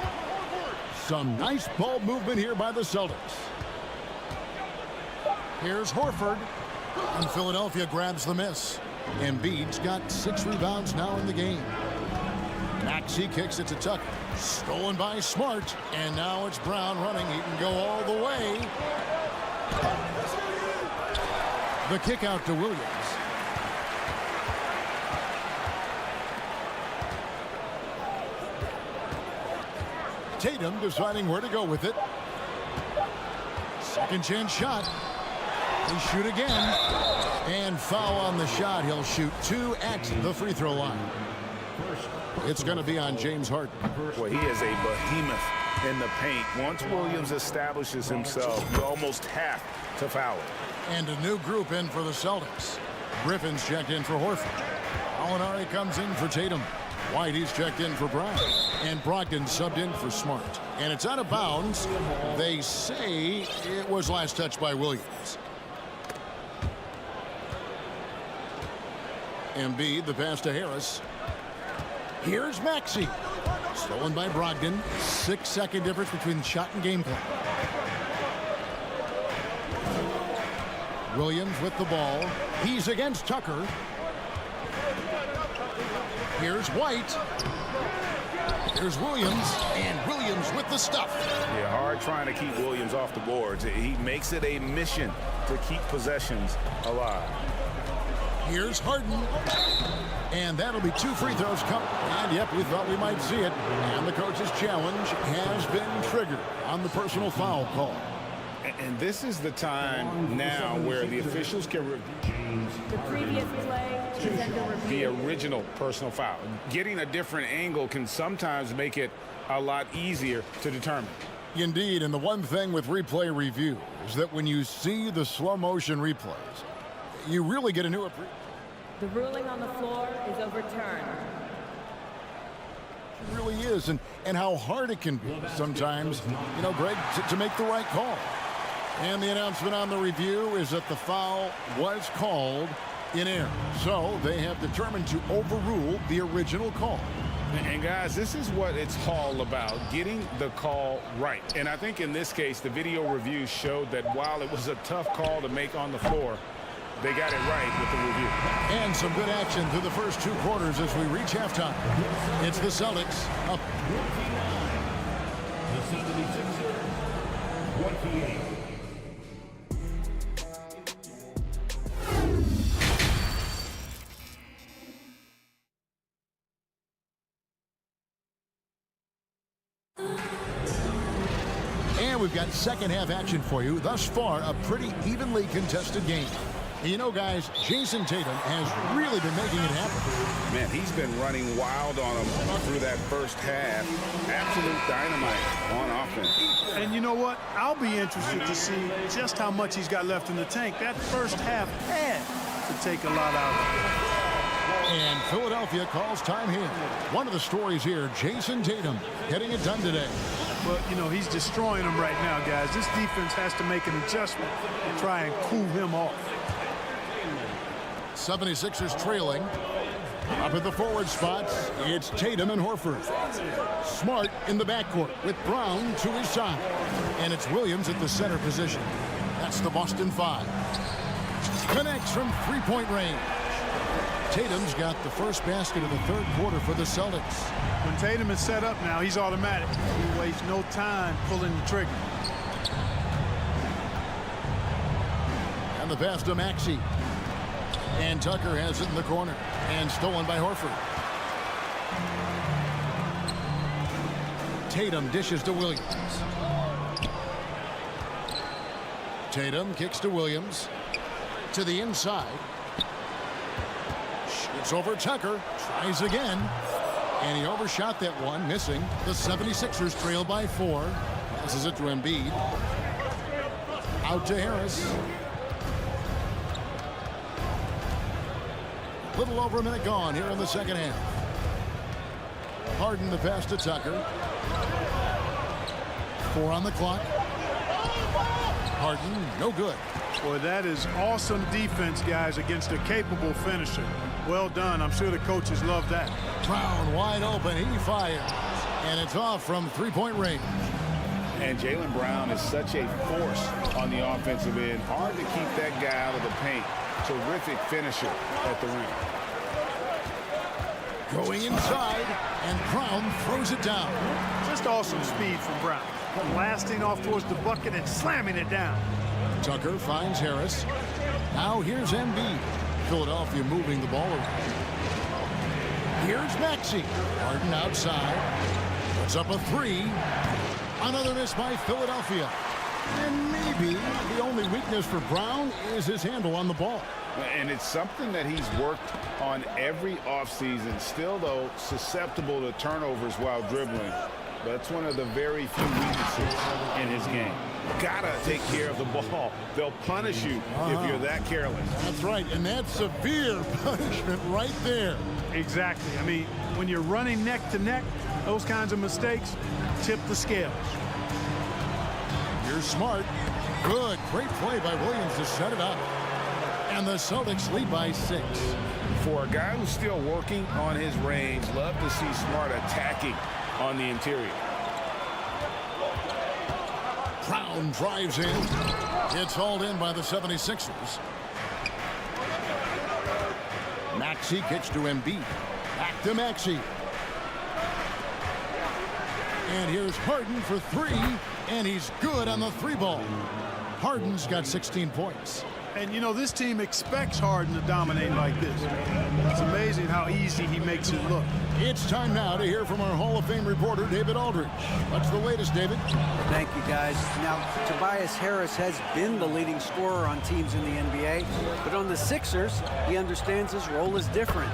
Some nice ball movement here by the Celtics. Here's Horford, and Philadelphia grabs the miss. Embiid's got 6 rebounds now in the game. Maxey kicks it to Tucker. Stolen by Smart, and now it's Brown running. He can go all the way. The kick out to Williams. Tatum deciding where to go with it. Second chance shot. They shoot again. And foul on the shot. He'll shoot 2 at the free throw line. It's going to be on James Harden. Well, he is a behemoth in the paint. Once Williams establishes himself, you almost have to foul it. And a new group in for the Celtics. Griffin's checked in for Horford. Alinari comes in for Tatum. Whitey's checked in for Brown. And Brogdon subbed in for Smart. And it's out of bounds. They say it was last touched by Williams. Embiid, the pass to Harris. Here's Maxey. Stolen by Brogdon. 6-second difference between shot and game clock. Williams with the ball. He's against Tucker. Here's White. Here's Williams. And Williams with the stuff. Yeah, hard trying to keep Williams off the boards. He makes it a mission to keep possessions alive. Here's Harden. And that'll be 2 free throws coming. And yep, we thought we might see it. And the coach's challenge has been triggered on the personal foul call. And this is the time now where the officials can review The previous play is under review. the original personal foul. Getting a different angle can sometimes make it a lot easier to determine. Indeed, and the one thing with replay review is that when you see the slow motion replays, you really get a new appreciation. The ruling on the floor is overturned. It really is, and how hard it can be sometimes, you know, Greg, to make the right call. And the announcement on the review is that the foul was called in error. So they have determined to overrule the original call. And guys, this is what it's all about, getting the call right. And I think in this case, the video review showed that while it was a tough call to make on the floor, they got it right with the review. And some good action through the first 2 quarters as we reach halftime. It's the Celtics up. The 76ers, 28. And we've got second half action for you. Thus far, a pretty evenly contested game. You know, guys, Jason Tatum has really been making it happen. Man, he's been running wild on them through that first half. Absolute dynamite on offense. And you know what? I'll be interested to see just how much he's got left in the tank. That first half had to take a lot out of it. And Philadelphia calls time here. One of the stories here, Jason Tatum getting it done today. But, you know, he's destroying them right now, guys. This defense has to make an adjustment and try and cool him off. 76ers trailing. Up at the forward spots, it's Tatum and Horford. Smart in the backcourt with Brown to his side. And it's Williams at the center position. That's the Boston 5. Connects from 3-point range. Tatum's got the first basket of the third quarter for the Celtics. When Tatum is set up now, he's automatic. He wastes no time pulling the trigger. And the pass to Maxey. And Tucker has it in the corner. And stolen by Horford. Tatum dishes to Williams. Tatum kicks to Williams. To the inside. Shoots over Tucker. Tries again. And he overshot that one, missing. The 76ers trail by 4. Passes it to Embiid. Out to Harris. Little over a minute gone here in the second half. Harden the pass to Tucker. 4 on the clock. Harden, no good. Boy, that is awesome defense, guys, against a capable finisher. Well done. I'm sure the coaches love that. Brown wide open. He fires. And it's off from three-point range. And Jaylen Brown is such a force on the offensive end. Hard to keep that guy out of the paint. Terrific finisher at the rim. Going inside, and Brown throws it down. Just awesome speed from Brown. Blasting off towards the bucket and slamming it down. Tucker finds Harris. Now here's Embiid. Philadelphia moving the ball around. Here's Maxey. Harden outside. Puts up a 3. Another miss by Philadelphia. And maybe the only weakness for Brown is his handle on the ball. And it's something that he's worked on every offseason. Still, though, susceptible to turnovers while dribbling. That's one of the very few weaknesses in his game. Gotta take care of the ball. They'll punish you if you're that careless. That's right, and that's severe punishment right there. Exactly. I mean, when you're running neck to neck, those kinds of mistakes tip the scales. Here's Smart. Good, great play by Williams to set it up. And the Celtics lead by 6. For a guy who's still working on his range, love to see Smart attacking on the interior. Brown drives in. It's hauled in by the 76ers. Maxey kicks to Embiid. Back to Maxey. And here's Harden for 3. And he's good on the 3-ball. Harden's got 16 points. And, you know, this team expects Harden to dominate like this. It's amazing how easy he makes it look. It's time now to hear from our Hall of Fame reporter, David Aldridge. What's the latest, David? Thank you, guys. Now, Tobias Harris has been the leading scorer on teams in the NBA, but on the Sixers, he understands his role is different.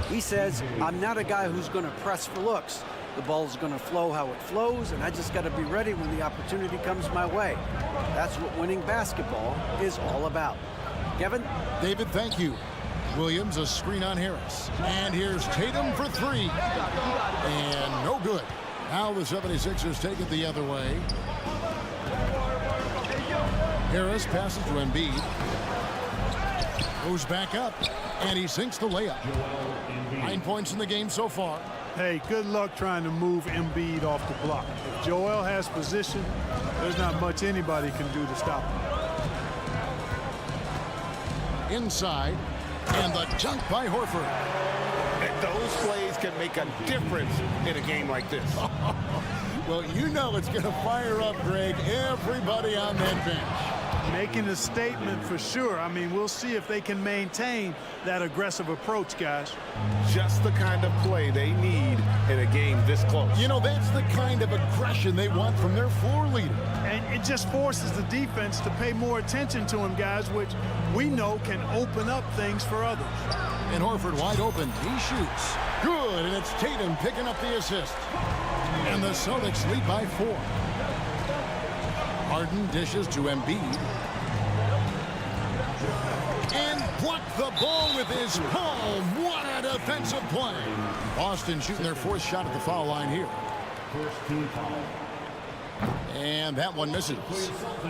He says, I'm not a guy who's going to press for looks. The ball's going to flow how it flows, and I just got to be ready when the opportunity comes my way. That's what winning basketball is all about. Kevin? David, thank you. Williams, a screen on Harris. And here's Tatum for 3. And no good. Now the 76ers take it the other way. Harris passes to Embiid. Goes back up. And he sinks the layup. 9 points in the game so far. Hey, good luck trying to move Embiid off the block. If Joel has position, there's not much anybody can do to stop him. Inside, and the dunk by Horford. And those plays can make a difference in a game like this. Well, you know it's going to fire up, Greg, everybody on that bench. Making a statement for sure. I mean, we'll see if they can maintain that aggressive approach, guys. Just the kind of play they need in a game this close. You know, that's the kind of aggression they want from their floor leader. And it just forces the defense to pay more attention to him, guys, which we know can open up things for others. And Horford wide open. He shoots. Good, and it's Tatum picking up the assist. And the Celtics lead by 4. Harden dishes to Embiid. And blocked the ball with his palm. What a defensive play. Boston shooting their 4th shot at the foul line here. First team foul. And that one misses.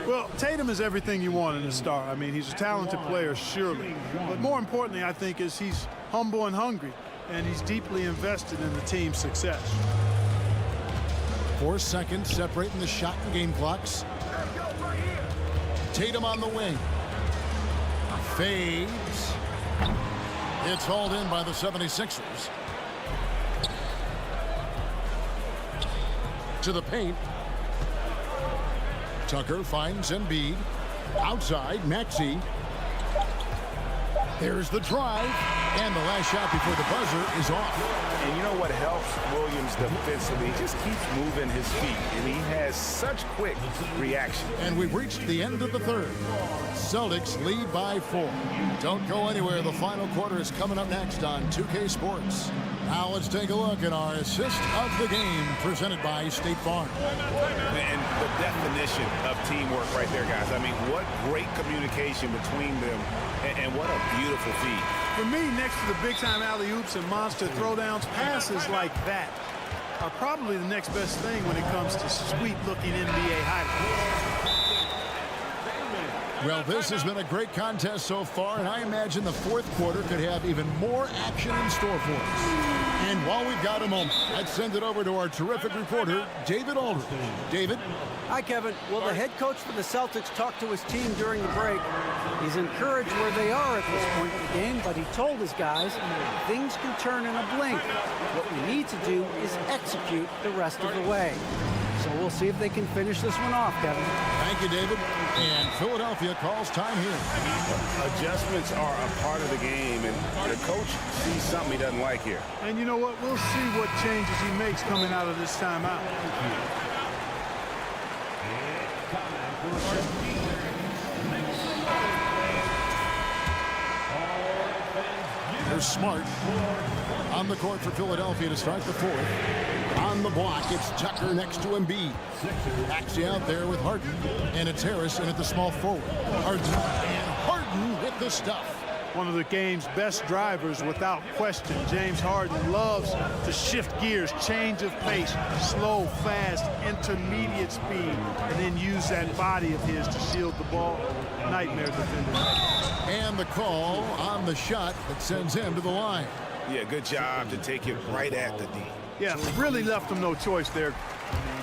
Well, Tatum is everything you want in a star. I mean, he's a talented player, surely. But more importantly, I think, is he's humble and hungry, and he's deeply invested in the team's success. 4 seconds separating the shot and game clocks. Tatum on the wing. Fades. It's hauled in by the 76ers. To the paint. Tucker finds Embiid. Outside, Maxey. There's the drive, and the last shot before the buzzer is off. And you know what helps Williams defensively? He just keeps moving his feet, and he has such quick reaction. And we've reached the end of the third. Celtics lead by 4. Don't go anywhere. The final quarter is coming up next on 2K Sports. Now let's take a look at our assist of the game presented by State Farm. And the definition of teamwork right there, guys. I mean, what great communication between them, and what a beautiful feed. For me, next to the big-time alley-oops and monster throwdowns, passes like that are probably the next best thing when it comes to sweet-looking NBA highlights. Well, this has been a great contest so far, and I imagine the fourth quarter could have even more action in store for us. And while we've got a moment, let's send it over to our terrific reporter, David Aldridge. David? Hi, Kevin. Well, the head coach for the Celtics talked to his team during the break. He's encouraged where they are at this point in the game, but he told his guys things can turn in a blink. What we need to do is execute the rest of the way. So we'll see if they can finish this one off, Kevin. Thank you, David. And Philadelphia calls time here. Adjustments are a part of the game, and the coach sees something he doesn't like here. And you know what? We'll see what changes he makes coming out of this timeout. Here's Smart on the court for Philadelphia to start the fourth. On the block, it's Tucker next to Embiid. Maxey out there with Harden, and it's Harris in at the small forward. Harden with the stuff. One of the game's best drivers without question. James Harden loves to shift gears, change of pace, slow, fast, intermediate speed, and then use that body of his to shield the ball. Nightmare defender. And the call on the shot that sends him to the line. Yeah, good job to take it right at the D. Yeah, really left him no choice there.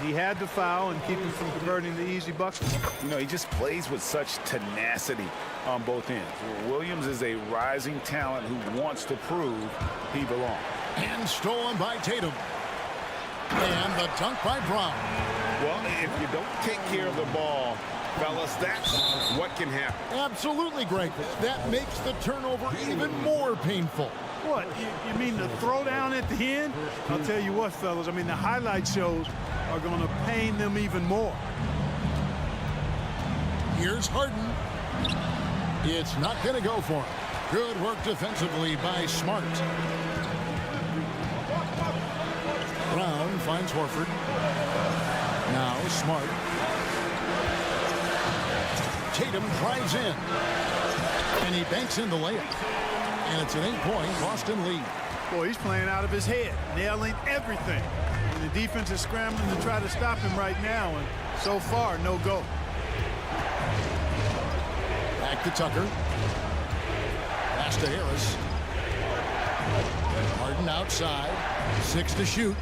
He had to foul and keep him from converting the easy buckets. You know, he just plays with such tenacity on both ends. Williams is a rising talent who wants to prove he belongs. And stolen by Tatum. And the dunk by Brown. Well, if you don't take care of the ball, fellas, that's what can happen. Absolutely, Greg. That makes the turnover even more painful. What, you mean the throwdown at the end? I'll tell you what, fellas, I mean, the highlight shows are going to pain them even more. Here's Harden. It's not going to go for him. Good work defensively by Smart. Brown finds Horford. Now Smart. Tatum drives in. And he banks in the layup. And it's an 8-point Boston lead. Boy, he's playing out of his head, nailing everything. And the defense is scrambling to try to stop him right now, and so far, no go. Back to Tucker. Pass to Harris. Harden outside. 6 to shoot.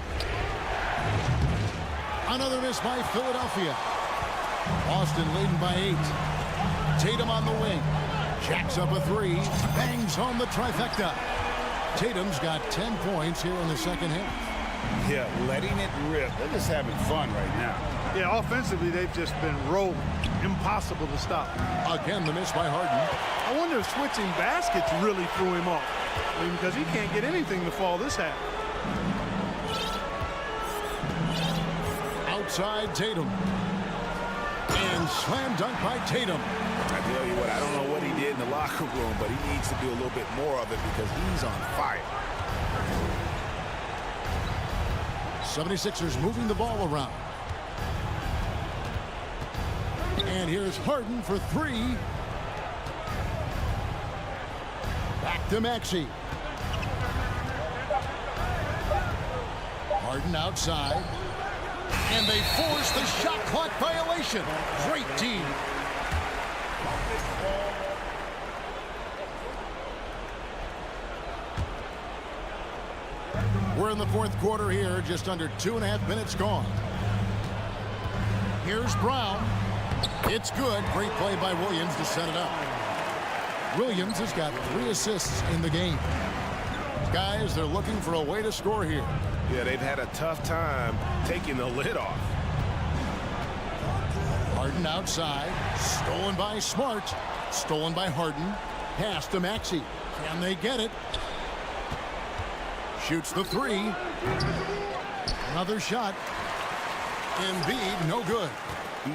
Another miss by Philadelphia. Boston leading by 8. Tatum on the wing. Jacks up a 3. Bangs home the trifecta. Tatum's got 10 points here in the second half. Yeah, letting it rip. They're just having fun right now. Yeah, offensively, they've just been rolling. Impossible to stop. Again, the miss by Harden. I wonder if switching baskets really threw him off. I mean, because he can't get anything to fall this half. Outside Tatum. And slam dunk by Tatum. I tell you what, I don't know what he did in the locker room, but he needs to do a little bit more of it because he's on fire. 76ers moving the ball around. And here's Harden for 3. Back to Maxey. Harden outside. And they force the shot clock violation. Great team. We're in the fourth quarter here, just under 2.5 minutes gone. Here's Brown. It's good. Great play by Williams to set it up. Williams has got 3 assists in the game. Guys, they're looking for a way to score here. Yeah, they've had a tough time taking the lid off. Harden outside. Stolen by Smart. Stolen by Harden. Pass to Maxey. Can they get it? Shoots the three. Another shot. Embiid, no good.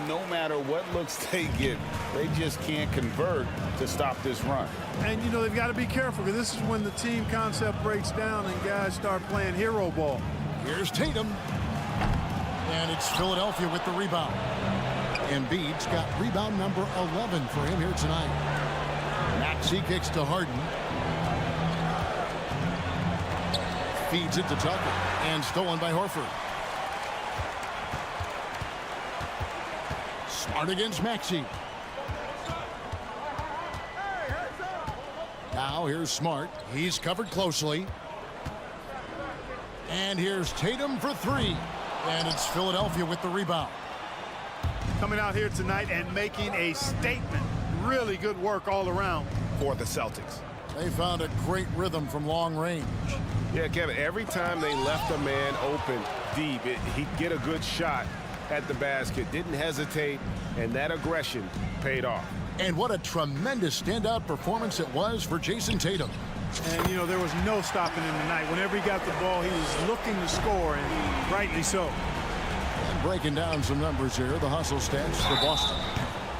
No matter what looks they get, they just can't convert to stop this run. And, you know, they've got to be careful because this is when the team concept breaks down and guys start playing hero ball. Here's Tatum. And it's Philadelphia with the rebound. Embiid's got rebound number 11 for him here tonight. Maxey kicks to Harden. Feeds it to Tucker. And stolen by Horford. Smart against Maxey. Now here's Smart. He's covered closely. And here's Tatum for three. And it's Philadelphia with the rebound. Coming out here tonight and making a statement. Really good work all around for the Celtics. They found a great rhythm from long range. Yeah, Kevin, every time they left a man open deep, he'd get a good shot at the basket. Didn't hesitate, and that aggression paid off. And what a tremendous standout performance it was for Jason Tatum. And, you know, there was no stopping him tonight. Whenever he got the ball, he was looking to score, and rightly so. And breaking down some numbers here, the hustle stats for Boston.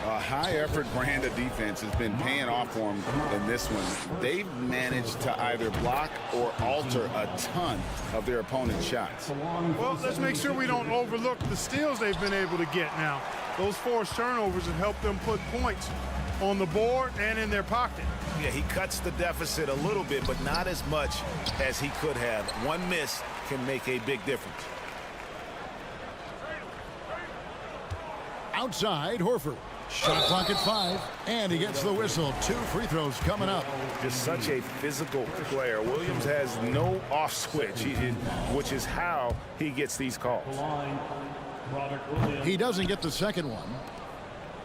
A high-effort brand of defense has been paying off for them in this one. They've managed to either block or alter a ton of their opponent's shots. Well, let's make sure we don't overlook the steals they've been able to get now. Those forced turnovers have helped them put points on the board and in their pocket. Yeah, he cuts the deficit a little bit, but not as much as he could have. One miss can make a big difference. Outside, Horford. Shot clock at 5, and he gets the whistle. 2 free throws coming up. Just such a physical player. Williams has no off switch, which is how he gets these calls. He doesn't get the second one.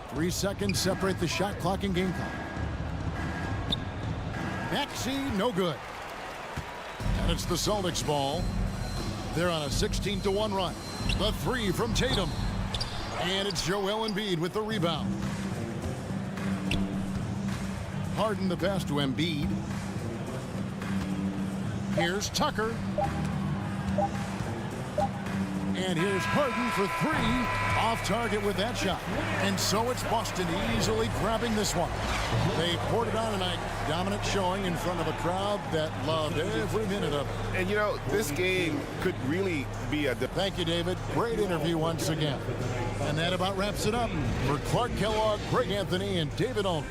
3 seconds separate the shot clock and game clock. Maxey, no good. And it's the Celtics ball. They're on a 16-1 run. The three from Tatum. And it's Joel Embiid with the rebound. Harden the pass to Embiid. Here's Tucker. And here's Harden for three. Off target with that shot. And so it's Boston easily grabbing this one. They poured it on tonight. Dominant showing in front of a crowd that loved every minute of it. And, you know, this game could really be a... Thank you, David. Great interview once again. And that about wraps it up. For Clark Kellogg, Greg Anthony, and David Olney.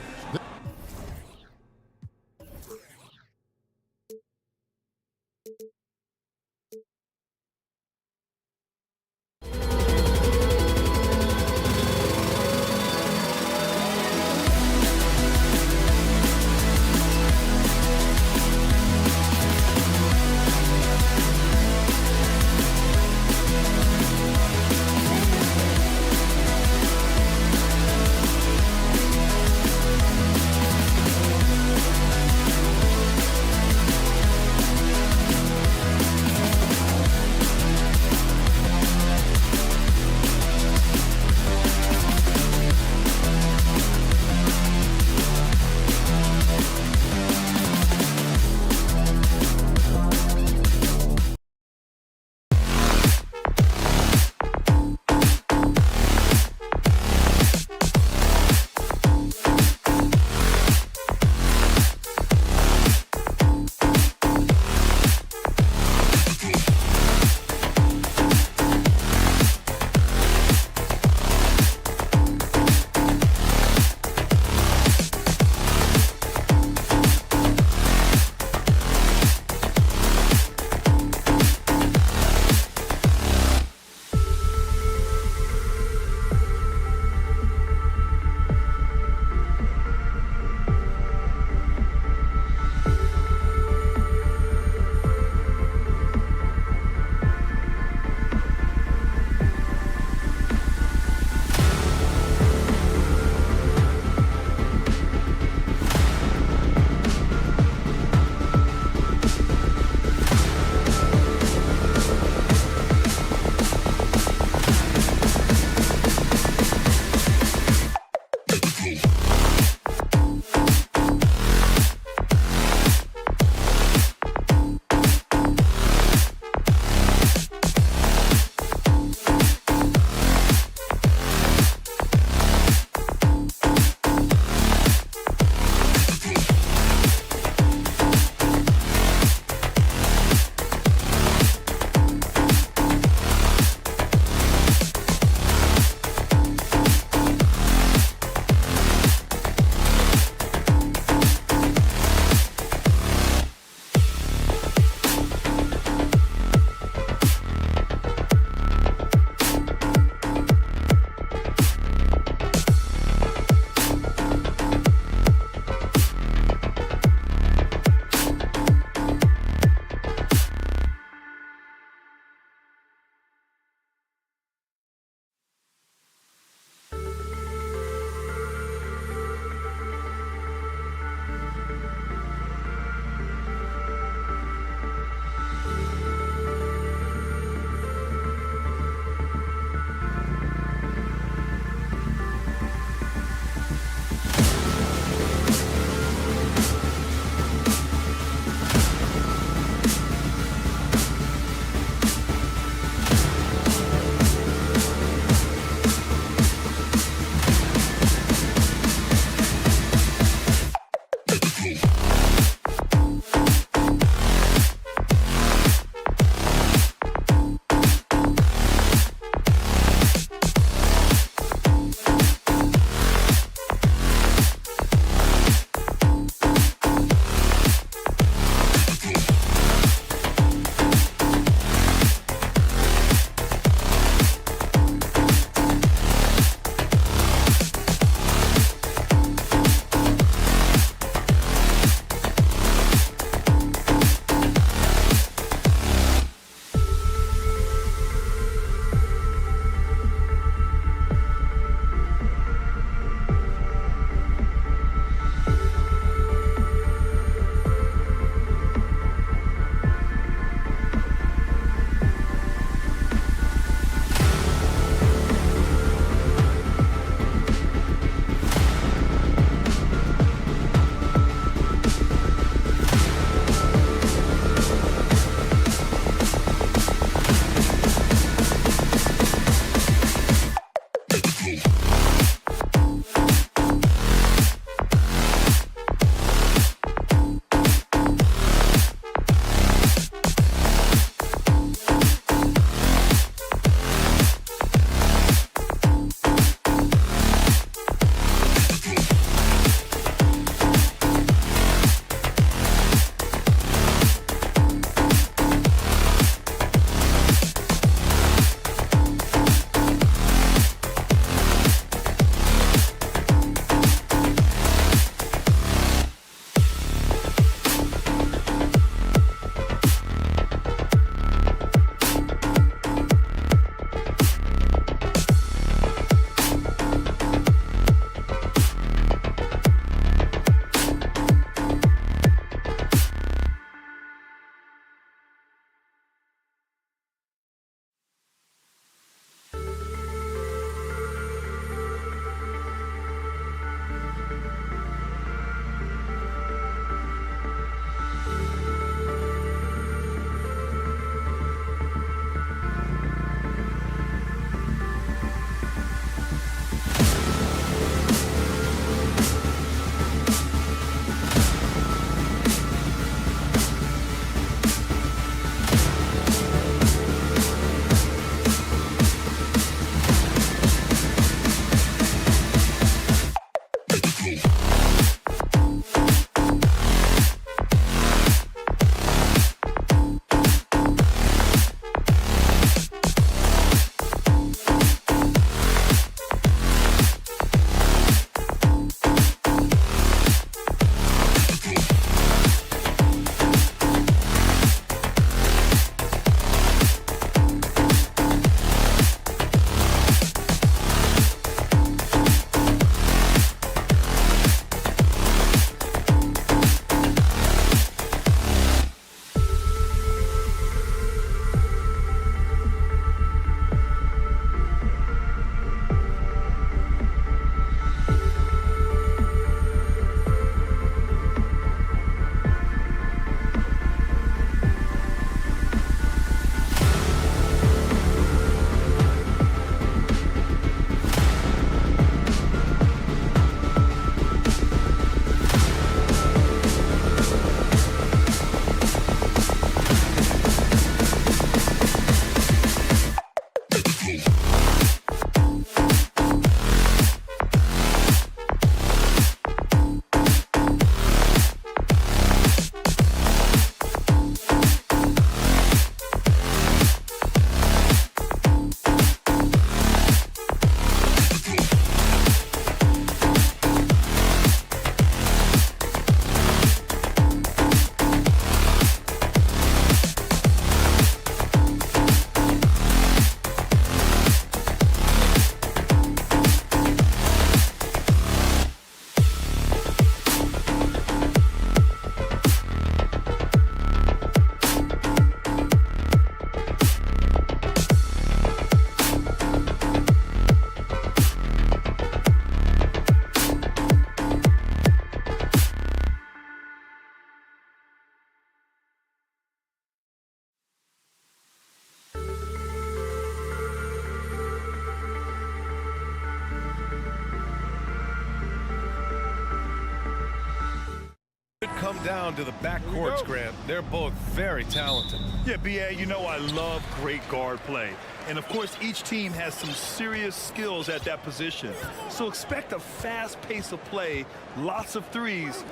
come down to the backcourts, Grant. They're both very talented. Yeah, B.A., you know I love great guard play. And, of course, each team has some serious skills at that position. So expect a fast pace of play, lots of threes.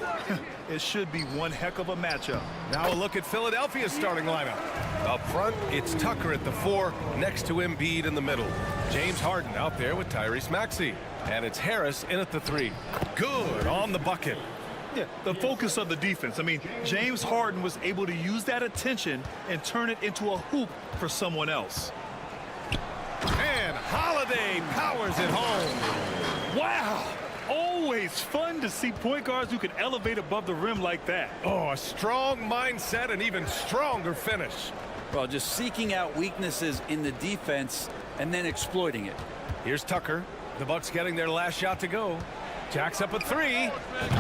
It should be one heck of a matchup. Now a look at Philadelphia's starting lineup. Up front, it's Tucker at the 4, next to Embiid in the middle. James Harden out there with Tyrese Maxey. And it's Harris in at the 3. Good on the bucket. Yeah, the focus of the defense. I mean, James Harden was able to use that attention and turn it into a hoop for someone else. And Holiday powers it home. Wow! Always fun to see point guards who can elevate above the rim like that. Oh, a strong mindset and even stronger finish. Well, just seeking out weaknesses in the defense and then exploiting it. Here's Tucker. The Bucks getting their last shot to go. Jacks up a 3.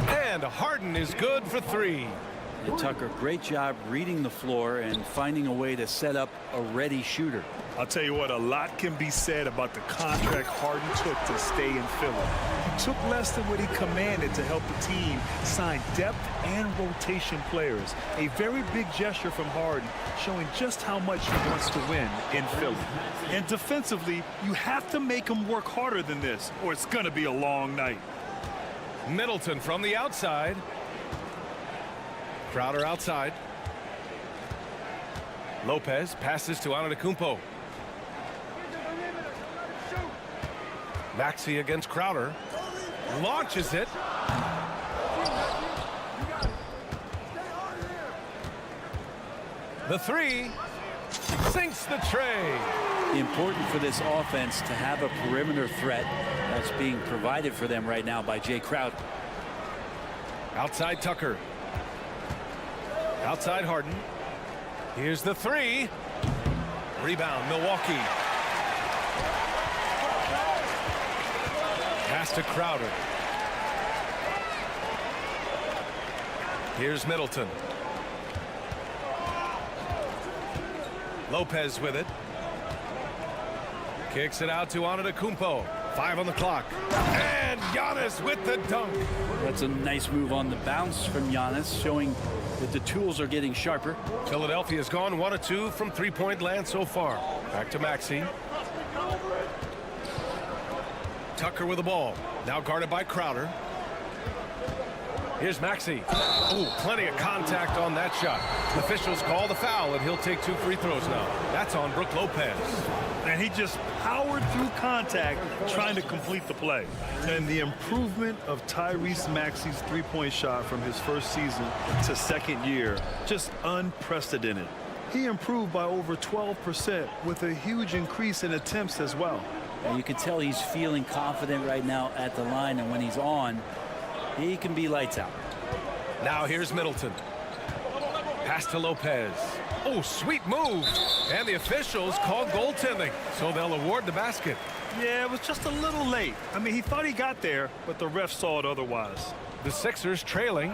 And Harden is good for 3. And Tucker, great job reading the floor and finding a way to set up a ready shooter. I'll tell you what, a lot can be said about the contract Harden took to stay in Philly. He took less than what he commanded to help the team sign depth and rotation players. A very big gesture from Harden, showing just how much he wants to win in Philly. And defensively, you have to make him work harder than this, or it's going to be a long night. Middleton from the outside. Crowder outside. Lopez passes to Antetokounmpo. Maxey against Crowder. Launches it. The 3 sinks the tray. Important for this offense to have a perimeter threat that's being provided for them right now by Jay Crowder. Outside Tucker. Outside Harden. Here's the 3. Rebound Milwaukee. Pass to Crowder. Here's Middleton. Lopez with it. Kicks it out to Antetokounmpo. 5 on the clock. And Giannis with the dunk. That's a nice move on the bounce from Giannis, showing that the tools are getting sharper. Philadelphia's gone 1 of 2 from three-point land so far. Back to Maxey. Tucker with the ball. Now guarded by Crowder. Here's Maxey. Ooh, plenty of contact on that shot. Officials call the foul, and he'll take 2 free throws now. That's on Brook Lopez. And he just powered through contact trying to complete the play. And the improvement of Tyrese Maxey's three-point shot from his first season to second year, just unprecedented. He improved by over 12% with a huge increase in attempts as well. And you can tell he's feeling confident right now at the line, and when he's on, he can be lights out. Now here's Middleton. Pass to Lopez. Oh, sweet move. And the officials call goaltending, so they'll award the basket. Yeah, it was just a little late. I mean, he thought he got there, but the ref saw it otherwise. The Sixers trailing.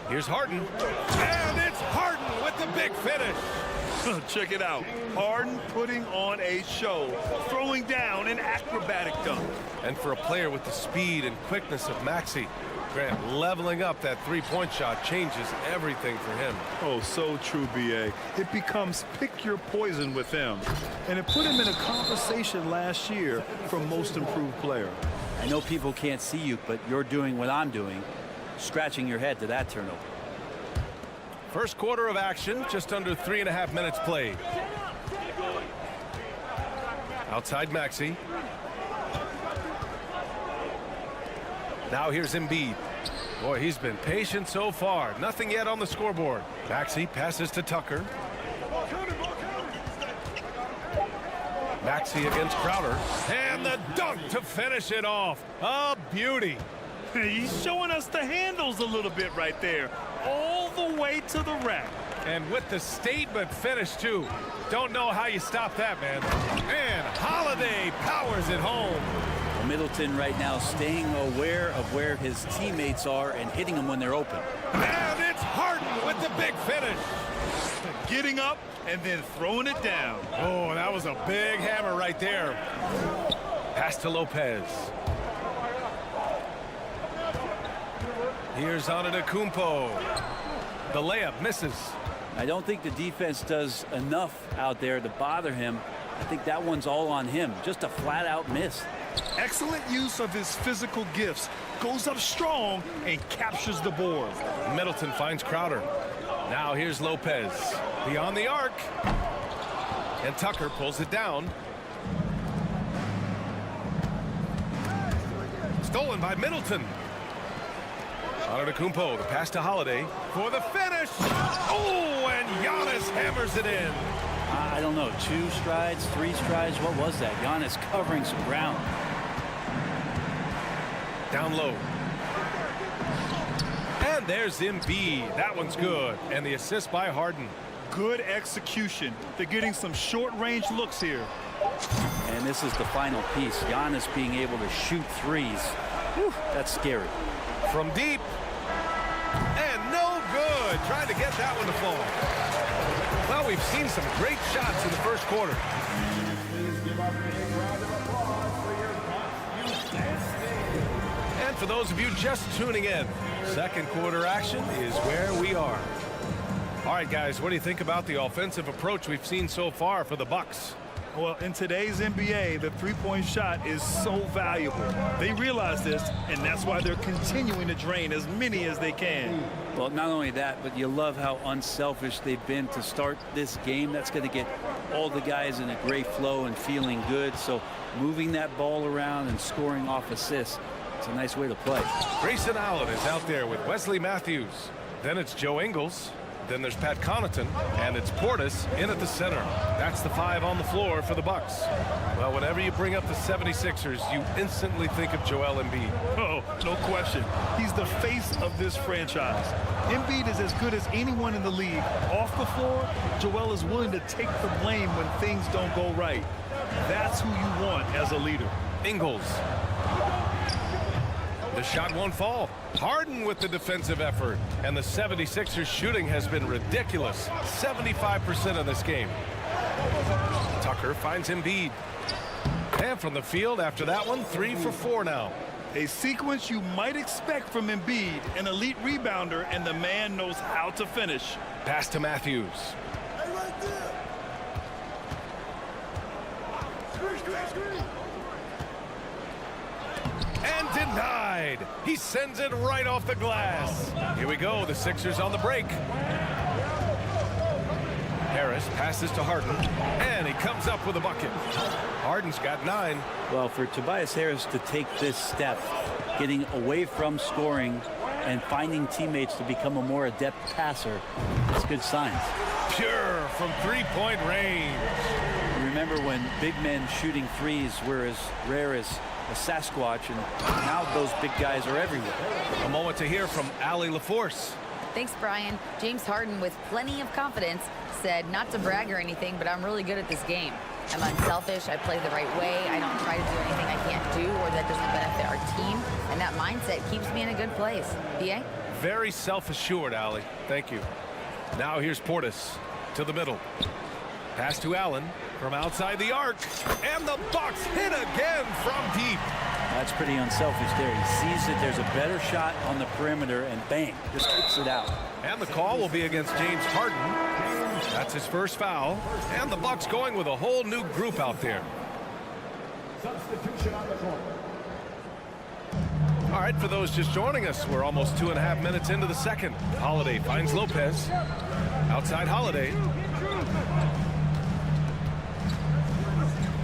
Here's Harden. And it's Harden with the big finish. Check it out. Harden putting on a show, throwing down an acrobatic dunk. And for a player with the speed and quickness of Maxey, Grant, leveling up that three-point shot changes everything for him. Oh, so true, B.A. It becomes pick your poison with him. And it put him in a conversation last year for most improved player. I know people can't see you, but you're doing what I'm doing, scratching your head to that turnover. First quarter of action, just under 3.5 minutes played. Outside Maxey. Now here's Embiid. Boy, he's been patient so far. Nothing yet on the scoreboard. Maxey passes to Tucker. Maxey against Crowder. And the dunk to finish it off. A beauty. He's showing us the handles a little bit right there. All the way to the rack. And with the statement finish, too. Don't know how you stop that, man. And Holiday powers it home. Middleton right now staying aware of where his teammates are and hitting them when they're open. And it's Harden with the big finish. Getting up and then throwing it down. Oh, that was a big hammer right there. Pass to Lopez. Here's Antetokounmpo. The layup misses. I don't think the defense does enough out there to bother him. I think that one's all on him. Just a flat-out miss. Excellent use of his physical gifts. Goes up strong and captures the board. Middleton finds Crowder. Now here's Lopez. Beyond the arc. And Tucker pulls it down. Stolen by Middleton. Antetokounmpo, the pass to Holiday for the finish. Oh, and Giannis hammers it in. I don't know, 2 strides, 3 strides. What was that? Giannis covering some ground. Down low. And there's Embiid. That one's good. And the assist by Harden. Good execution. They're getting some short-range looks here. And this is the final piece. Giannis being able to shoot threes. Whew, that's scary. From deep. And no good. Trying to get that one to fall. Well, we've seen some great shots in the first quarter. And for those of you just tuning in, second quarter action is where we are. All right, guys, what do you think about the offensive approach we've seen so far for the Bucks? Well, in today's NBA, the three-point shot is so valuable. They realize this, and that's why they're continuing to drain as many as they can. Well, not only that, but you love how unselfish they've been to start this game. That's going to get all the guys in a great flow and feeling good. So moving that ball around and scoring off assists, it's a nice way to play. Grayson Allen is out there with Wesley Matthews. Then it's Joe Ingles. Then there's Pat Connaughton, and it's Portis in at the center. That's the 5 on the floor for the Bucks. Well, whenever you bring up the 76ers, you instantly think of Joel Embiid. Oh, no question. He's the face of this franchise. Embiid is as good as anyone in the league. Off the floor, Joel is willing to take the blame when things don't go right. That's who you want as a leader. Ingles. The shot won't fall. Harden with the defensive effort. And the 76ers shooting has been ridiculous. 75% of this game. Tucker finds Embiid. And from the field after that one, 3 for 4 now. A sequence you might expect from Embiid, an elite rebounder, and the man knows how to finish. Pass to Matthews. Hey, right there. And denied. He sends it right off the glass. Here we go. The Sixers on the break. Harris passes to Harden, and he comes up with a bucket. Harden's got 9. Well, for Tobias Harris to take this step, getting away from scoring and finding teammates to become a more adept passer, it's good signs. Pure from three-point range. Remember when big men shooting threes were as rare as a Sasquatch, and now those big guys are everywhere. A moment to hear from Allie LaForce. Thanks, Brian. James Harden, with plenty of confidence, said not to brag or anything, but I'm really good at this game. I'm unselfish. I play the right way. I don't try to do anything I can't do or that doesn't benefit our team. And that mindset keeps me in a good place. BA? Very self-assured, Allie. Thank you. Now here's Portis to the middle. Pass to Allen from outside the arc. And the Bucks hit again from deep. That's pretty unselfish there. He sees that there's a better shot on the perimeter, and bang, just kicks it out. And the call will be against James Harden. That's his first foul. And the Bucks going with a whole new group out there. Substitution on the court. All right, for those just joining us, we're almost 2.5 minutes into the second. Holiday finds Lopez. Outside Holiday.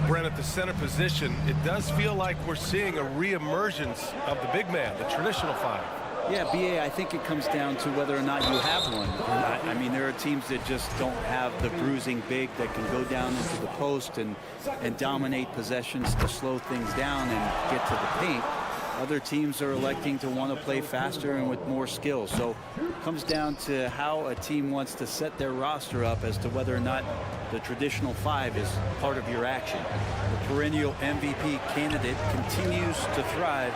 Brent at the center position. It does feel like we're seeing a reemergence of the big man, the traditional 5. Yeah, BA, I think it comes down to whether or not you have one. I mean, there are teams that just don't have the bruising big that can go down into the post and dominate possessions to slow things down and get to the paint. Other teams are electing to want to play faster and with more skill. So it comes down to how a team wants to set their roster up as to whether or not the traditional 5 is part of your action. The perennial MVP candidate continues to thrive,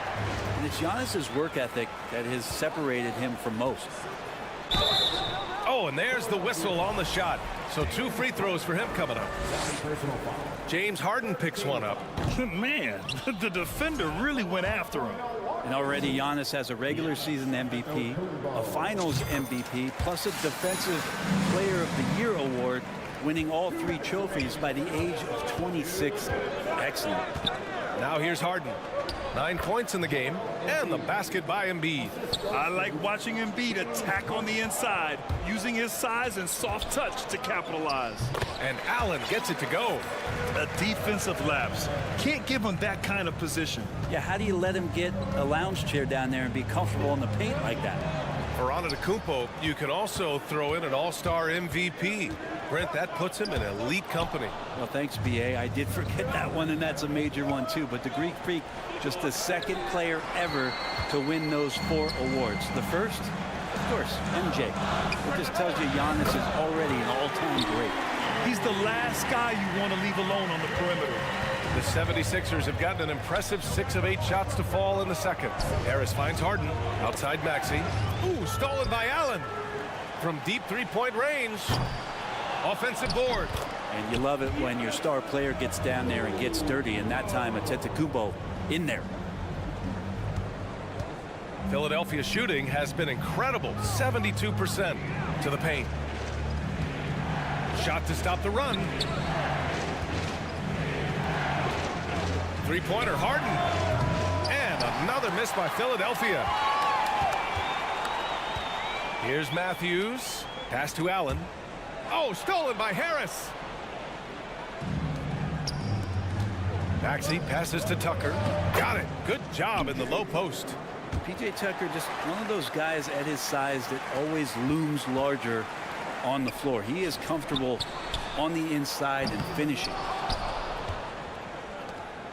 and it's Giannis's work ethic that has separated him from most. Oh, and there's the whistle on the shot. So 2 free throws for him coming up. James Harden picks one up. Man, the defender really went after him. And already Giannis has a regular season MVP, a finals MVP, plus a defensive player of the year award, winning all 3 trophies by the age of 26. Excellent. Now here's Harden. 9 points in the game, and the basket by Embiid. I like watching Embiid attack on the inside, using his size and soft touch to capitalize. And Allen gets it to go. A defensive lapse. Can't give him that kind of position. Yeah, how do you let him get a lounge chair down there and be comfortable in the paint like that? For Antetokounmpo, you can also throw in an all-star MVP. Brent, that puts him in elite company. Well, thanks, BA. I did forget that one, and that's a major one, too. But the Greek Freak, just the second player ever to win those 4 awards. The first, of course, MJ. It just tells you Giannis is already an all-time great. He's the last guy you want to leave alone on the perimeter. The 76ers have gotten an impressive 6 of 8 shots to fall in the second. Harris finds Harden. Outside Maxey. Ooh, stolen by Allen. From deep 3-point range. Offensive board. And you love it when your star player gets down there and gets dirty, and that time Antetokounmpo in there. Philadelphia shooting has been incredible. 72% to the paint. Shot to stop the run. 3-pointer, Harden. And another miss by Philadelphia. Here's Matthews. Pass to Allen. Oh, stolen by Harris. Maxey passes to Tucker. Got it. Good job in the low post. P.J. Tucker, just one of those guys at his size that always looms larger on the floor. He is comfortable on the inside and finishing.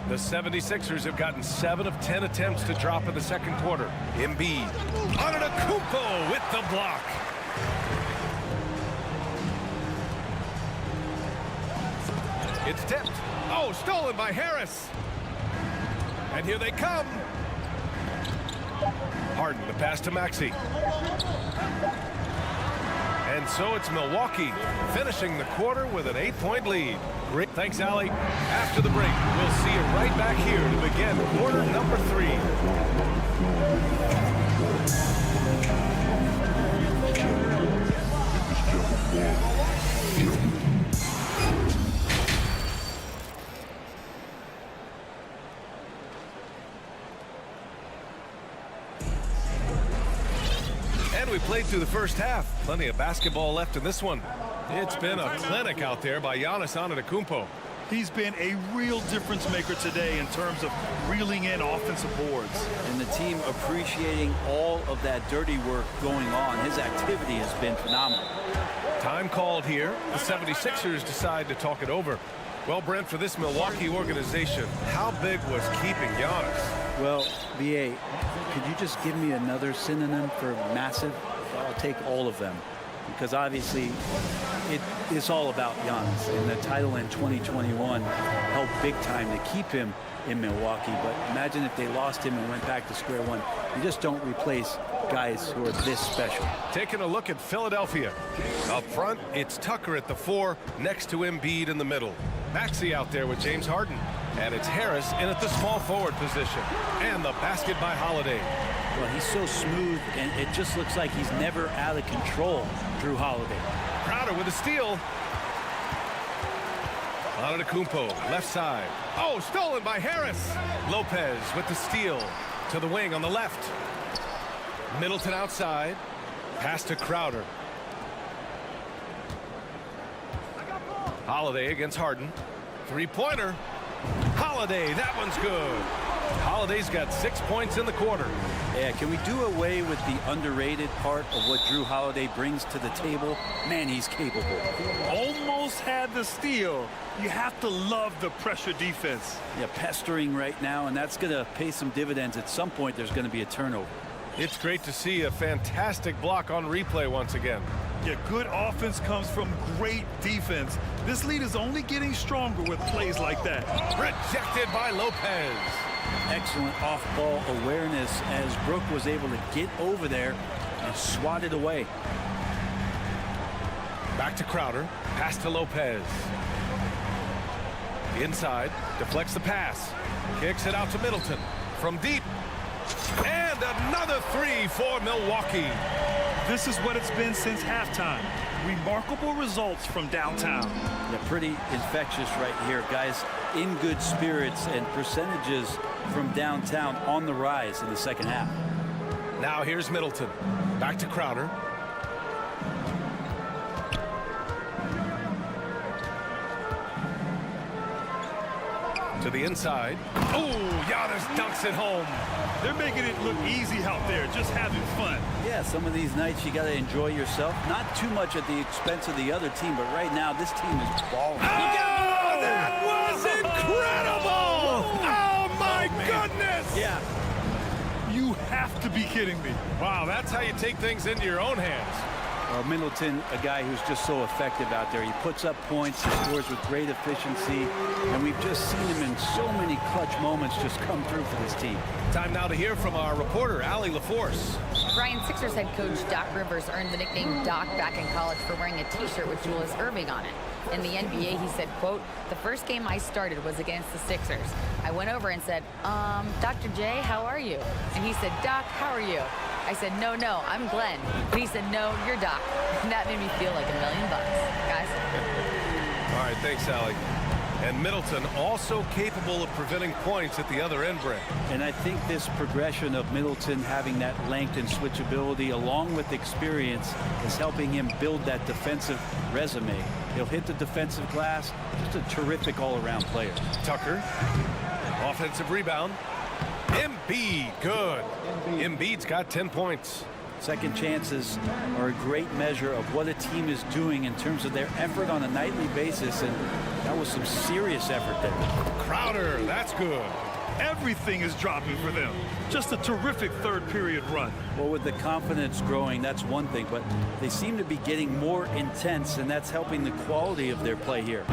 The 76ers have gotten 7 of 10 attempts to drop in the second quarter. Embiid. Antetokounmpo with the block. It's tipped. Oh, stolen by Harris. And here they come. Harden, the pass to Maxey. And so it's Milwaukee finishing the quarter with an 8-point lead. Great. Thanks, Allie. After the break, we'll see you right back here to begin quarter number 3. And we played through the first half. Plenty of basketball left in this one. It's been a clinic out there by Giannis Antetokounmpo. He's been a real difference maker today in terms of reeling in offensive boards. And the team appreciating all of that dirty work going on. His activity has been phenomenal. Time called here. The 76ers decide to talk it over. Well, Brent, for this Milwaukee organization, how big was keeping Giannis? Well, BA, could you just give me another synonym for massive? I'll take all of them. Because obviously it's all about Giannis, and the title in 2021 helped big time to keep him in Milwaukee. But imagine if they lost him and went back to square one. You just don't replace guys who are this special. Taking a look at Philadelphia. Up front, it's Tucker at the 4, next to Embiid in the middle. Maxey out there with James Harden. And it's Harris in at the small forward position. And the basket by Holiday. Well, he's so smooth, and it just looks like he's never out of control, Drew Holiday. Crowder with a steal. Antetokounmpo, left side. Oh, stolen by Harris. Lopez with the steal to the wing on the left. Middleton outside. Pass to Crowder. Holiday against Harden. 3-pointer. Holiday, that one's good. Holiday's got 6 points in the quarter. Yeah, can we do away with the underrated part of what Drew Holiday brings to the table? Man, he's capable. Almost had the steal. You have to love the pressure defense. Yeah, pestering right now, and that's going to pay some dividends. At some point, there's going to be a turnover. It's great to see a fantastic block on replay once again. Yeah, good offense comes from great defense. This lead is only getting stronger with plays like that. Rejected by Lopez. Excellent off-ball awareness as Brook was able to get over there and swat it away. Back to Crowder. Pass to Lopez. Inside. Deflects the pass. Kicks it out to Middleton. From deep. And another three for Milwaukee. This is what it's been since halftime. Remarkable results from downtown. Yeah, pretty infectious right here, guys. In good spirits and percentages from downtown on the rise in the second half. Now here's Middleton. Back to Crowder. To the inside. Oh, Giannis dunks it home. They're making it look easy out there, just having fun. Yeah, some of these nights you got to enjoy yourself. Not too much at the expense of the other team, but right now this team is balling. Oh, that was incredible! Oh, my goodness! Yeah. You have to be kidding me. Wow, that's how you take things into your own hands. Middleton, a guy who's just so effective out there. He puts up points, he scores with great efficiency, and we've just seen him in so many clutch moments just come through for this team. Time now to hear from our reporter, Allie LaForce. Brian, Sixers head coach Doc Rivers earned the nickname Doc back in college for wearing a T-shirt with Julius Erving on it. In the NBA, he said, quote, "The first game I started was against the Sixers. I went over and said, Dr. J, how are you?" And he said, "Doc, how are you?" I said, no, I'm Glenn. But he said, "No, you're Doc." And that made me feel like $1 million, guys. All right, thanks, Allie. And Middleton also capable of preventing points at the other end, Brent. And I think this progression of Middleton having that length and switchability along with experience is helping him build that defensive resume. He'll hit the defensive glass. Just a terrific all-around player. Tucker, offensive rebound. Embiid, good. Embiid's got 10 points. Second chances are a great measure of what a team is doing in terms of their effort on a nightly basis, and that was some serious effort there. Crowder, that's good. Everything is dropping for them. Just a terrific third period run. Well, with the confidence growing, that's one thing, but they seem to be getting more intense, and that's helping the quality of their play here.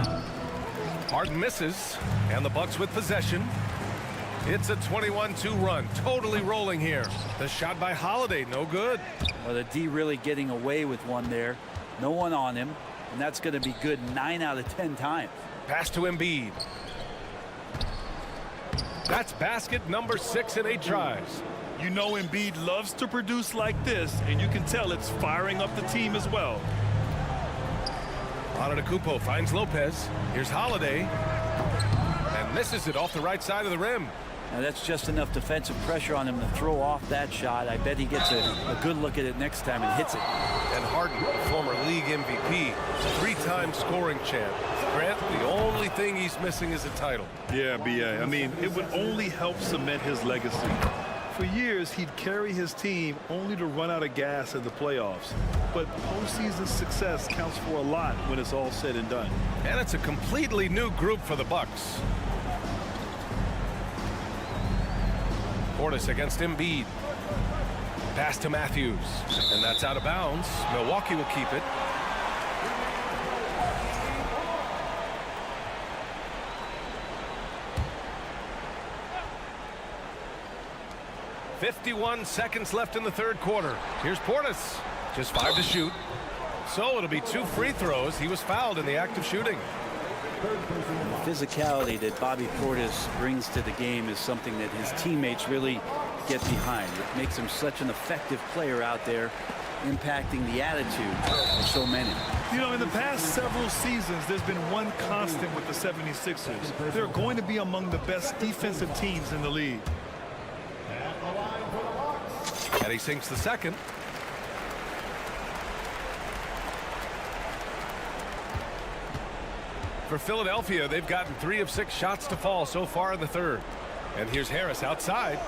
Harden misses, and the Bucks with possession. It's a 21-2 run, totally rolling here. The shot by Holiday, no good. Well, the D really getting away with one there. No one on him, and that's going to be good 9 out of 10 times. Pass to Embiid. That's basket number 6 in 8 tries. You know Embiid loves to produce like this, and you can tell it's firing up the team as well. Antetokounmpo finds Lopez. Here's Holiday. And misses it off the right side of the rim. Now that's just enough defensive pressure on him to throw off that shot. I bet he gets a good look at it next time and hits it. And Harden, former league MVP, 3-time scoring champ. Grant, the only thing he's missing is a title. Yeah, B.A. I mean, it would only help cement his legacy. For years, he'd carry his team only to run out of gas in the playoffs. But postseason success counts for a lot when it's all said and done. And it's a completely new group for the Bucks. Portis against Embiid. Pass to Matthews. And that's out of bounds. Milwaukee will keep it. .51 seconds left in the third quarter. Here's Portis. Just 5 to shoot. So it'll be 2 free throws. He was fouled in the act of shooting. The physicality that Bobby Portis brings to the game is something that his teammates really get behind. It makes him such an effective player out there, impacting the attitude of so many. You know, in the past several seasons, there's been one constant with the 76ers. They're going to be among the best defensive teams in the league. And he sinks the second. For Philadelphia, they've gotten 3 of 6 shots to fall so far in the third. And here's Harris outside.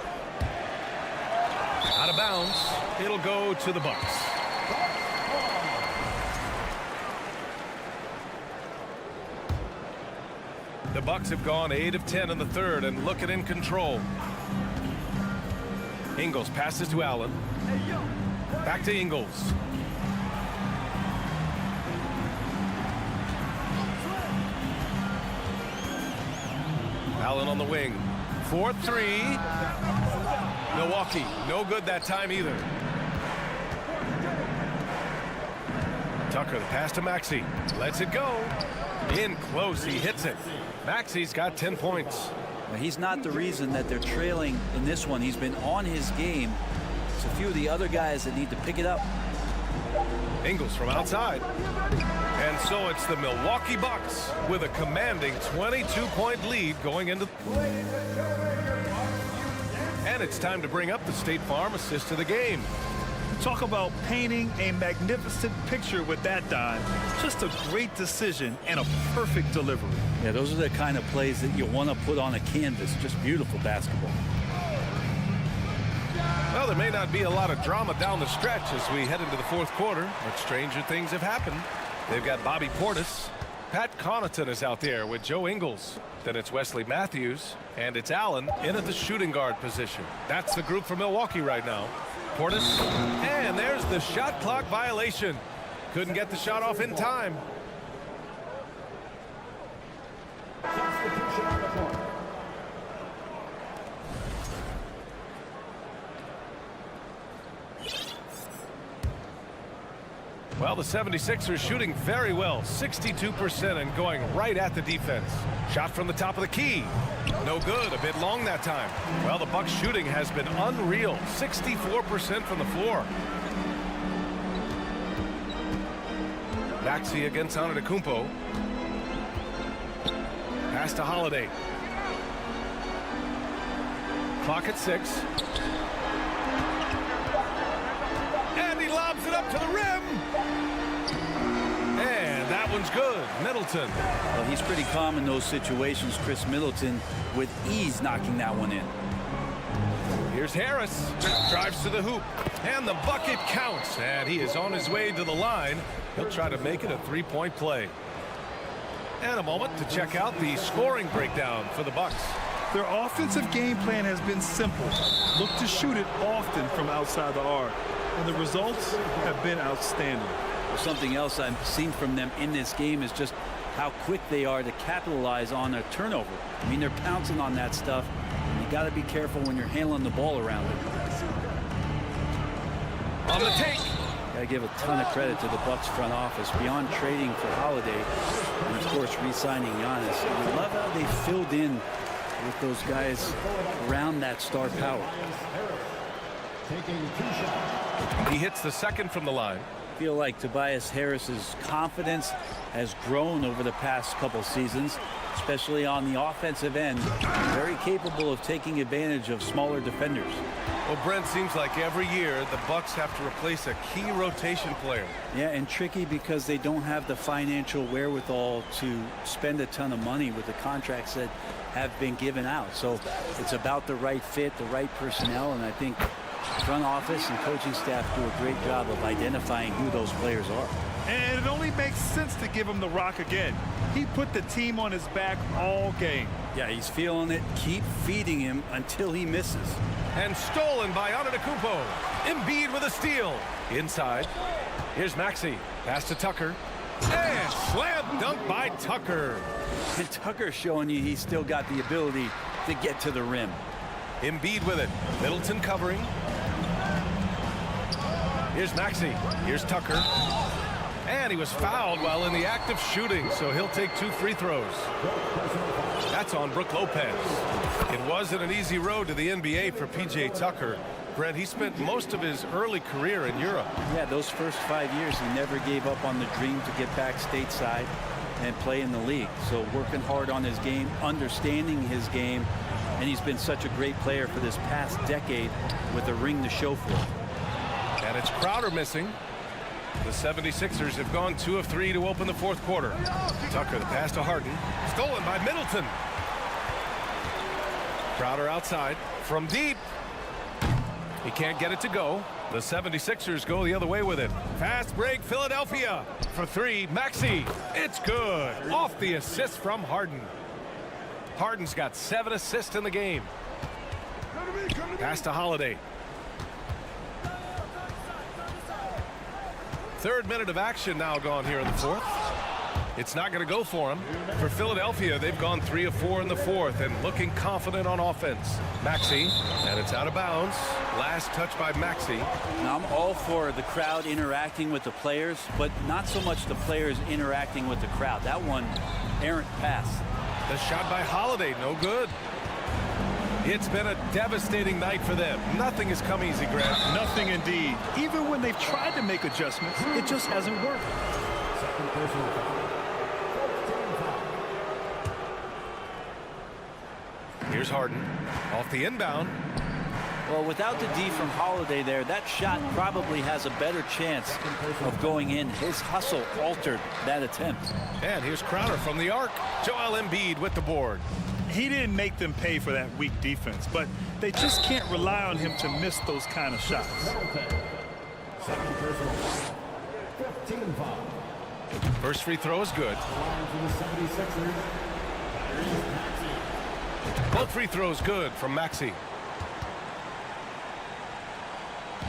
Out of bounds. It'll go to the Bucks. The Bucks have gone 8 of 10 in the third and looking in control. Ingles passes to Allen. Back to Ingles. Allen on the wing. 4-3. Milwaukee, no good that time either. Tucker, the pass to Maxey. Lets it go. In close, he hits it. Maxey's got 10 points. He's not the reason that they're trailing in this one. He's been on his game. It's a few of the other guys that need to pick it up. Ingles from outside. And so it's the Milwaukee Bucks with a commanding 22-point lead going into. And it's time to bring up the State Farm assist of the game. Talk about painting a magnificent picture with that dive. Just a great decision and a perfect delivery. Yeah, those are the kind of plays that you want to put on a canvas. Just beautiful basketball. Well, there may not be a lot of drama down the stretch as we head into the fourth quarter, but stranger things have happened. They've got Bobby Portis. Pat Connaughton is out there with Joe Ingles. Then it's Wesley Matthews, and it's Allen in at the shooting guard position. That's the group for Milwaukee right now. Portis, and there's the shot clock violation. Couldn't get the shot off in time. Well, the 76ers shooting very well, 62% and going right at the defense. Shot from the top of the key. No good, a bit long that time. Well, the Bucks shooting has been unreal, 64% from the floor. Maxey against Antetokounmpo. Pass to Holiday. Clock at 6. And he lobs it up to the rim. And that one's good. Middleton. Well, he's pretty calm in those situations. Chris Middleton with ease knocking that one in. Here's Harris. Drives to the hoop. And the bucket counts. And he is on his way to the line. He'll try to make it a three-point play. And a moment to check out the scoring breakdown for the Bucks. Their offensive game plan has been simple. Look to shoot it often from outside the arc. And the results have been outstanding. Well, something else I've seen from them in this game is just how quick they are to capitalize on a turnover. I mean, they're pouncing on that stuff. And you got to be careful when you're handling the ball around it. On the take. Got to give a ton of credit to the Bucks front office beyond trading for Holiday and, of course, re-signing Giannis. I love how they filled in with those guys around that star power. He hits the second from the line. I feel like Tobias Harris's confidence has grown over the past couple seasons, especially on the offensive end. Very capable of taking advantage of smaller defenders. Well, Brent, seems like every year the Bucks have to replace a key rotation player. Yeah, and tricky because they don't have the financial wherewithal to spend a ton of money with the contracts that have been given out. So it's about the right fit, the right personnel, and I think front office and coaching staff do a great job of identifying who those players are. And it only makes sense to give him the rock again. He put the team on his back all game. Yeah, he's feeling it. Keep feeding him until he misses. And stolen by Antetokounmpo. Embiid with a steal. Inside. Here's Maxey. Pass to Tucker. And slam dunk by Tucker. And Tucker showing you he's still got the ability to get to the rim. Embiid with it. Middleton covering. Here's Maxey. Here's Tucker. And he was fouled while in the act of shooting, so he'll take 2 free throws. That's on Brook Lopez. It wasn't an easy road to the NBA for P.J. Tucker. Brent, he spent most of his early career in Europe. Yeah, those first 5 years, he never gave up on the dream to get back stateside and play in the league. So working hard on his game, understanding his game, and he's been such a great player for this past decade with a ring to show for it. And it's Crowder missing. The 76ers have gone 2 of 3 to open the fourth quarter. Tucker, the pass to Harden. Stolen by Middleton. Crowder outside from deep. He can't get it to go. The 76ers go the other way with it. Fast break, Philadelphia. For 3, Maxey. It's good. Off the assist from Harden. Harden's got 7 assists in the game. Pass to Holiday. 3rd minute of action now gone here in the fourth. It's not going to go for him. For Philadelphia, they've gone 3 of 4 in the fourth and looking confident on offense. Maxey, and it's out of bounds. Last touch by Maxey. Now, I'm all for the crowd interacting with the players, but not so much the players interacting with the crowd. That one, errant pass. The shot by Holiday, no good. It's been a devastating night for them. Nothing has come easy, Grant. Nothing indeed. Even when they've tried to make adjustments, it just hasn't worked. Second personal foul. Here's Harden off the inbound. Well, without the D from Holiday there, that shot probably has a better chance of going in. His hustle altered that attempt. And here's Crowder from the arc. Joel Embiid with the board. He didn't make them pay for that weak defense, but they just can't rely on him to miss those kind of shots. Second personal foul. 15 foul. First free throw is good. Line for the 76ers. Both free throws good from Maxey.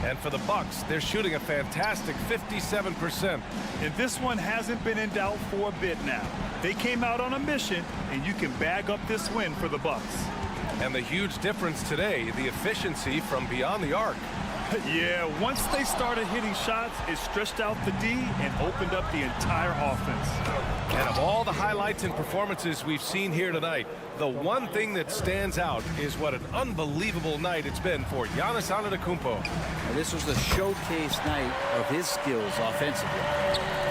And for the Bucks, they're shooting a fantastic 57%. And this one hasn't been in doubt for a bit now. They came out on a mission, and you can bag up this win for the Bucks. And the huge difference today, the efficiency from beyond the arc. Yeah, once they started hitting shots, it stretched out the D and opened up the entire offense. And of all the highlights and performances we've seen here tonight, the one thing that stands out is what an unbelievable night it's been for Giannis Antetokounmpo. This was the showcase night of his skills offensively.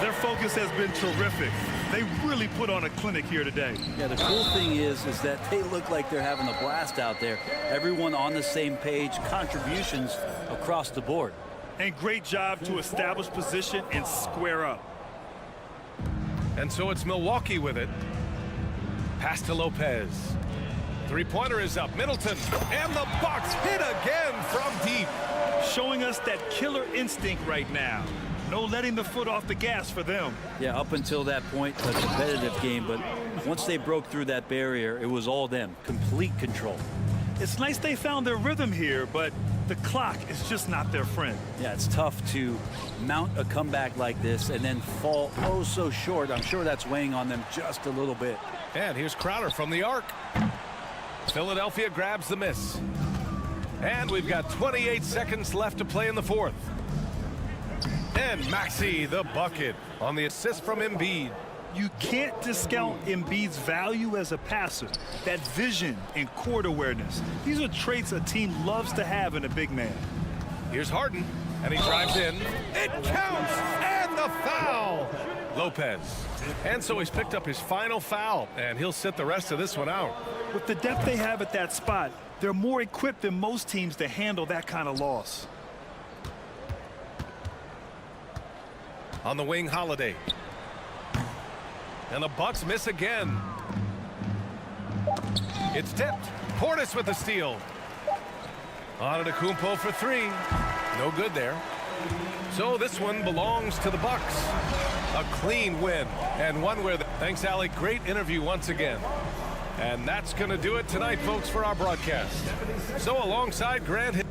Their focus has been terrific. They really put on a clinic here today. Yeah, the cool thing is that they look like they're having a blast out there. Everyone on the same page, contributions across the board. And great job to establish position and square up. And so it's Milwaukee with it. Pass to Lopez. Three-pointer is up. Middleton. And the Bucks hit again from deep. Showing us that killer instinct right now. No letting the foot off the gas for them. Yeah, up until that point, a competitive game. But once they broke through that barrier, it was all them. Complete control. It's nice they found their rhythm here, but the clock is just not their friend. Yeah, it's tough to mount a comeback like this and then fall oh so short. I'm sure that's weighing on them just a little bit. And here's Crowder from the arc. Philadelphia grabs the miss. And we've got 28 seconds left to play in the fourth. And Maxey, the bucket on the assist from Embiid. You can't discount Embiid's value as a passer. That vision and court awareness. These are traits a team loves to have in a big man. Here's Harden, and he drives in. It counts, and the foul. Lopez. And so he's picked up his final foul, and he'll sit the rest of this one out. With the depth they have at that spot, they're more equipped than most teams to handle that kind of loss. On the wing, Holiday. And the Bucks miss again. It's tipped. Portis with the steal. Antetokounmpo for three. No good there. So this one belongs to the Bucks. A clean win, and one where thanks, Alec. Great interview once again. And that's going to do it tonight, folks, for our broadcast. So alongside Grant.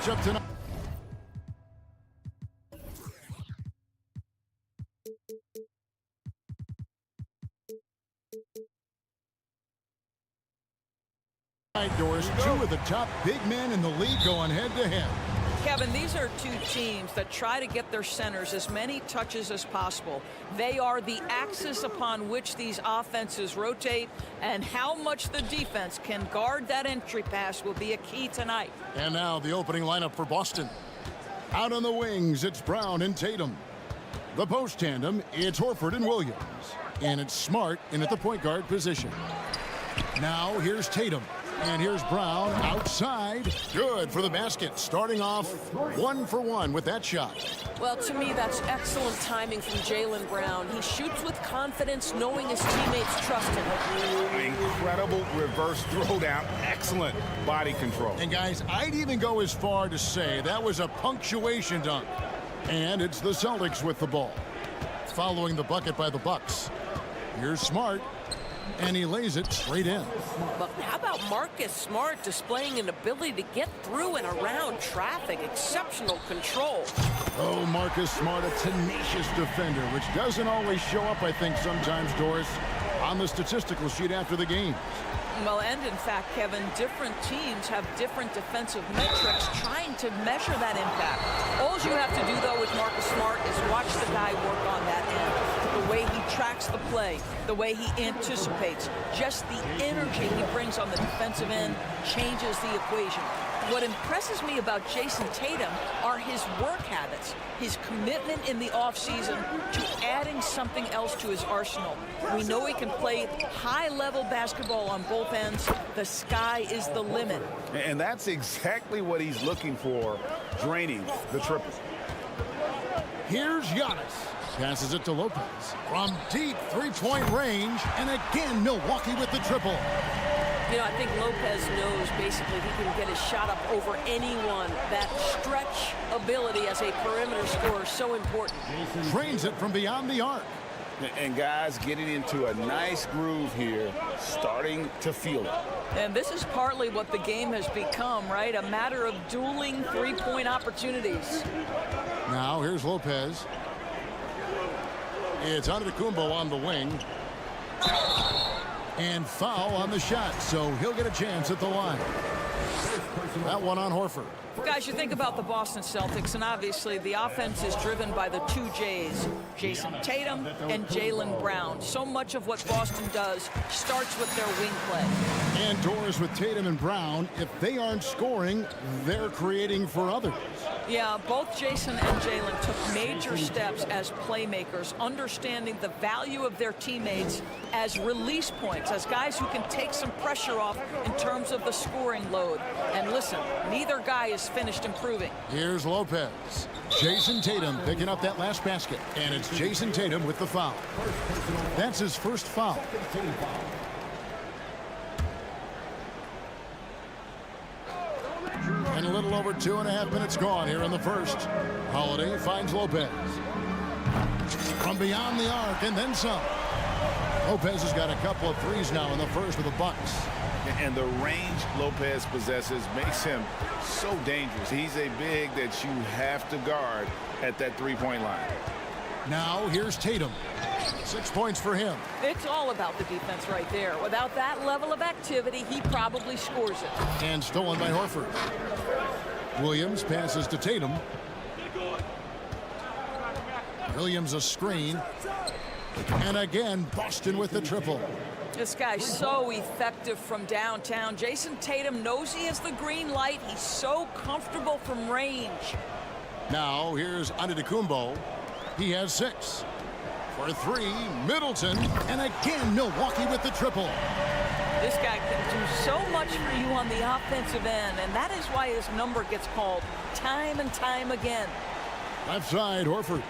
matchup tonight. Doris, two of the top big men in the league going head-to-head. Kevin, these are two teams that try to get their centers as many touches as possible. They are the axis upon which these offenses rotate, and how much the defense can guard that entry pass will be a key tonight. And now the opening lineup for Boston. Out on the wings, it's Brown and Tatum. The post tandem, it's Horford and Williams. And it's Smart in at the point guard position. Now here's Tatum. And here's Brown outside. Good for the basket. Starting off 1 for 1 with that shot. Well, to me, that's excellent timing from Jaylen Brown. He shoots with confidence, knowing his teammates trust him. Incredible reverse throwdown. Excellent body control. And guys, I'd even go as far to say that was a punctuation dunk. And it's the Celtics with the ball. Following the bucket by the Bucks. Here's Smart. And he lays it straight in. But how about Marcus Smart displaying an ability to get through and around traffic? Exceptional control. Oh, Marcus Smart, a tenacious defender, which doesn't always show up, I think, sometimes, Doris, on the statistical sheet after the game. Well, and in fact, Kevin, different teams have different defensive metrics trying to measure that impact. All you have to do, though, with Marcus Smart is watch the guy work on that end. The way he tracks the play, the way he anticipates, just the energy he brings on the defensive end changes the equation. What impresses me about Jason Tatum are his work habits, his commitment in the offseason to adding something else to his arsenal. We know he can play high-level basketball on both ends. The sky is the limit. And that's exactly what he's looking for, draining the triple. Here's Giannis. Passes it to Lopez. From deep three-point range, and again, Milwaukee with the triple. You know, I think Lopez knows basically he can get his shot up over anyone. That stretch ability as a perimeter scorer is so important. Trains it from beyond the arc. And guys getting into a nice groove here, starting to feel it. And this is partly what the game has become, right? A matter of dueling three-point opportunities. Now, here's Lopez. It's Antetokounmpo on the wing. And foul on the shot, so he'll get a chance at the line. That one on Horford. Guys, you think about the Boston Celtics, and obviously the offense is driven by the two J's, Jason Tatum and Jaylen Brown. So much of what Boston does starts with their wing play. And Doris, with Tatum and Brown, if they aren't scoring, they're creating for others. Yeah, both Jason and Jaylen took major steps as playmakers, understanding the value of their teammates as release points, as guys who can take some pressure off in terms of the scoring load. And listen, neither guy is finished improving. Here's Lopez. Jason Tatum picking up that last basket. And it's Jason Tatum with the foul. That's his first foul. And a little over 2.5 minutes gone here in the first. Holiday finds Lopez. From beyond the arc and then some. Lopez has got a couple of threes now in the first for the Bucks. And the range Lopez possesses makes him so dangerous. He's a big that you have to guard at that three-point line. Now here's Tatum. 6 points for him. It's all about the defense right there. Without that level of activity, he probably scores it. And stolen by Horford. Williams passes to Tatum. Williams a screen. And again, Boston with the triple. This guy's so effective from downtown. Jason Tatum knows he has the green light. He's so comfortable from range. Now here's Antetokounmpo. He has 6. For 3, Middleton. And again, Milwaukee with the triple. This guy can do so much for you on the offensive end, and that is why his number gets called time and time again. Left side, Horford.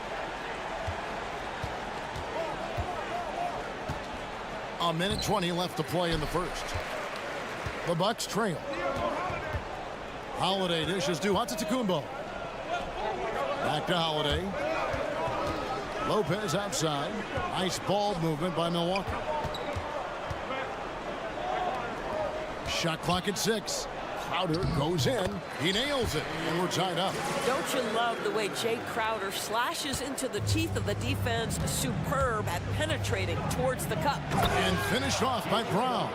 A minute 20 left to play in the first. The Bucks trail. Holiday dishes to Antetokounmpo. Back to Holiday. Lopez outside. Nice ball movement by Milwaukee. Shot clock at 6. Crowder goes in. He nails it, and we're tied up. Don't you love the way Jay Crowder slashes into the teeth of the defense? Superb at penetrating towards the cup. And finished off by Brown.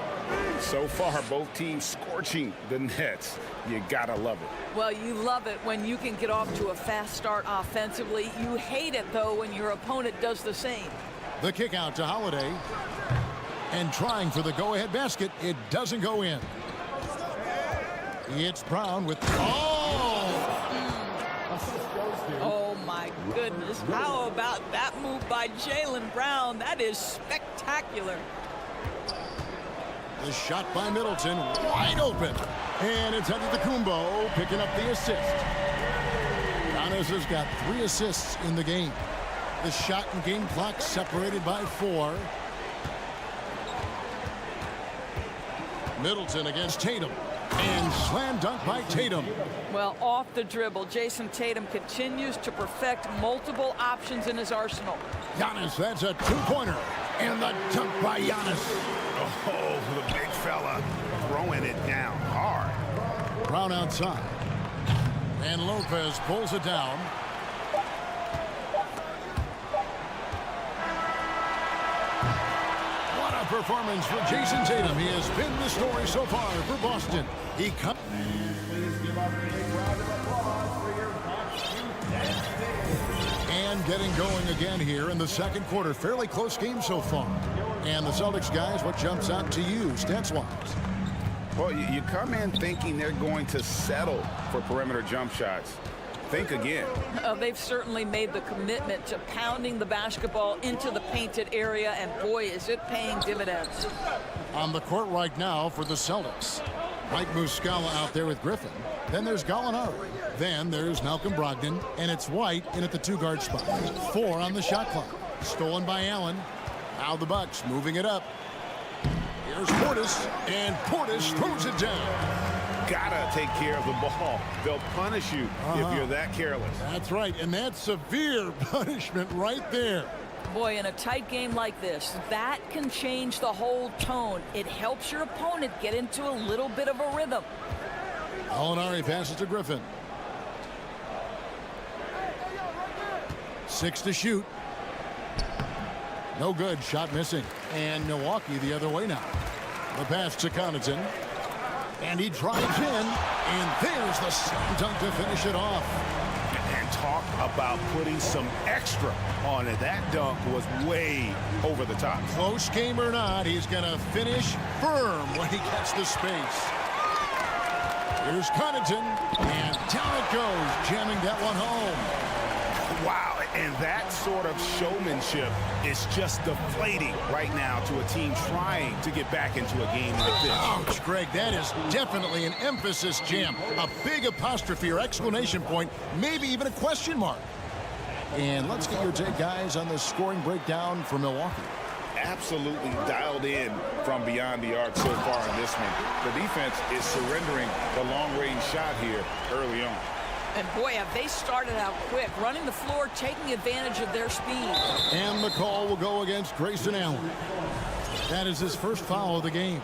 So far, both teams scorching the nets. You gotta love it. Well, you love it when you can get off to a fast start offensively. You hate it, though, when your opponent does the same. The kick out to Holiday. And trying for the go-ahead basket. It doesn't go in. It's Brown with... Oh, my goodness. How about that move by Jaylen Brown? That is spectacular. The shot by Middleton, wide open. And it's Antetokounmpo picking up the assist. Giannis has got 3 assists in the game. The shot and game clock separated by 4. Middleton against Tatum. And slam dunk by Tatum. Well, off the dribble, Jason Tatum continues to perfect multiple options in his arsenal. Giannis, that's a 2-pointer. And the dunk by Giannis. Oh, the big fella throwing it down hard. Brown outside. And Lopez pulls it down. What a performance for Jason Tatum. He has been the story so far for Boston. He comes. And getting going again here in the second quarter. Fairly close game so far. And the Celtics guys, what jumps out to you stats-wise? Well, you come in thinking they're going to settle for perimeter jump shots. Think again. They've certainly made the commitment to pounding the basketball into the painted area, and boy, is it paying dividends. On the court right now for the Celtics. Mike Muscala out there with Griffin. Then there's Gallinari. Then there's Malcolm Brogdon, and it's White in at the 2-guard spot. 4 on the shot clock. Stolen by Allen. Now the Bucks moving it up. Here's Portis, and Portis throws it down. Gotta take care of the ball. They'll punish you if you're that careless. That's right, and that's severe punishment right there. Boy, in a tight game like this, that can change the whole tone. It helps your opponent get into a little bit of a rhythm. Gallinari passes to Griffin. 6 to shoot. No good. Shot missing. And Milwaukee the other way now. The pass to Connaughton. And he drives in. And there's the slam dunk to finish it off. And talk about putting some extra on it. That dunk was way over the top. Close game or not, he's going to finish firm when he gets the space. Here's Connaughton. And down it goes. Jamming that one home. Wow, and that sort of showmanship is just deflating right now to a team trying to get back into a game like this. Ouch, Greg, that is definitely an emphasis jam. A big apostrophe or exclamation point, maybe even a question mark. And let's get your take, guys, on the scoring breakdown for Milwaukee. Absolutely dialed in from beyond the arc so far in this one. The defense is surrendering the long-range shot here early on. And boy, have they started out quick, running the floor, taking advantage of their speed. And the call will go against Grayson Allen. That is his first foul of the game.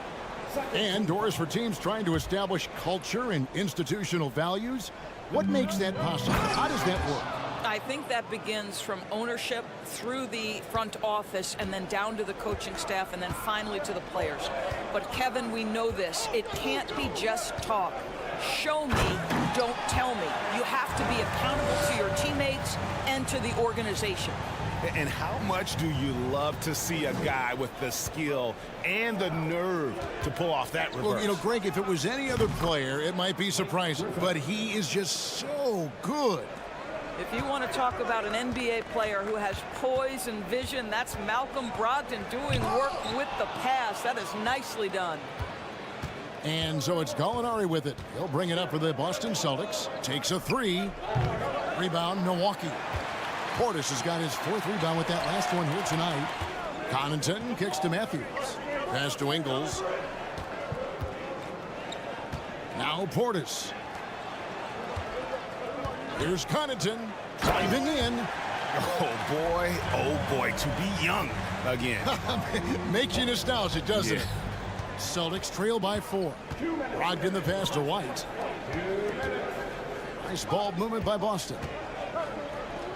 And doors for teams trying to establish culture and institutional values. What makes that possible? How does that work? I think that begins from ownership through the front office and then down to the coaching staff and then finally to the players. But Kevin, we know this. It can't be just talk. Show me, don't tell me. You have to be accountable to your teammates and to the organization. And how much do you love to see a guy with the skill and the nerve to pull off that reverse? Well, you know, Greg, if it was any other player, it might be surprising. But he is just so good. If you want to talk about an NBA player who has poise and vision, that's Malcolm Brogdon doing work with the pass. That is nicely done. And so it's Gallinari with it. He'll bring it up for the Boston Celtics. Takes a 3. Rebound, Milwaukee. Portis has got his 4th rebound with that last one here tonight. Connaughton kicks to Matthews. Pass to Ingles. Now Portis. Here's Connaughton driving in. Oh boy, to be young again. Makes you nostalgic, doesn't it? Celtics trail by 4. Brogdon the pass to White. Nice ball movement by Boston.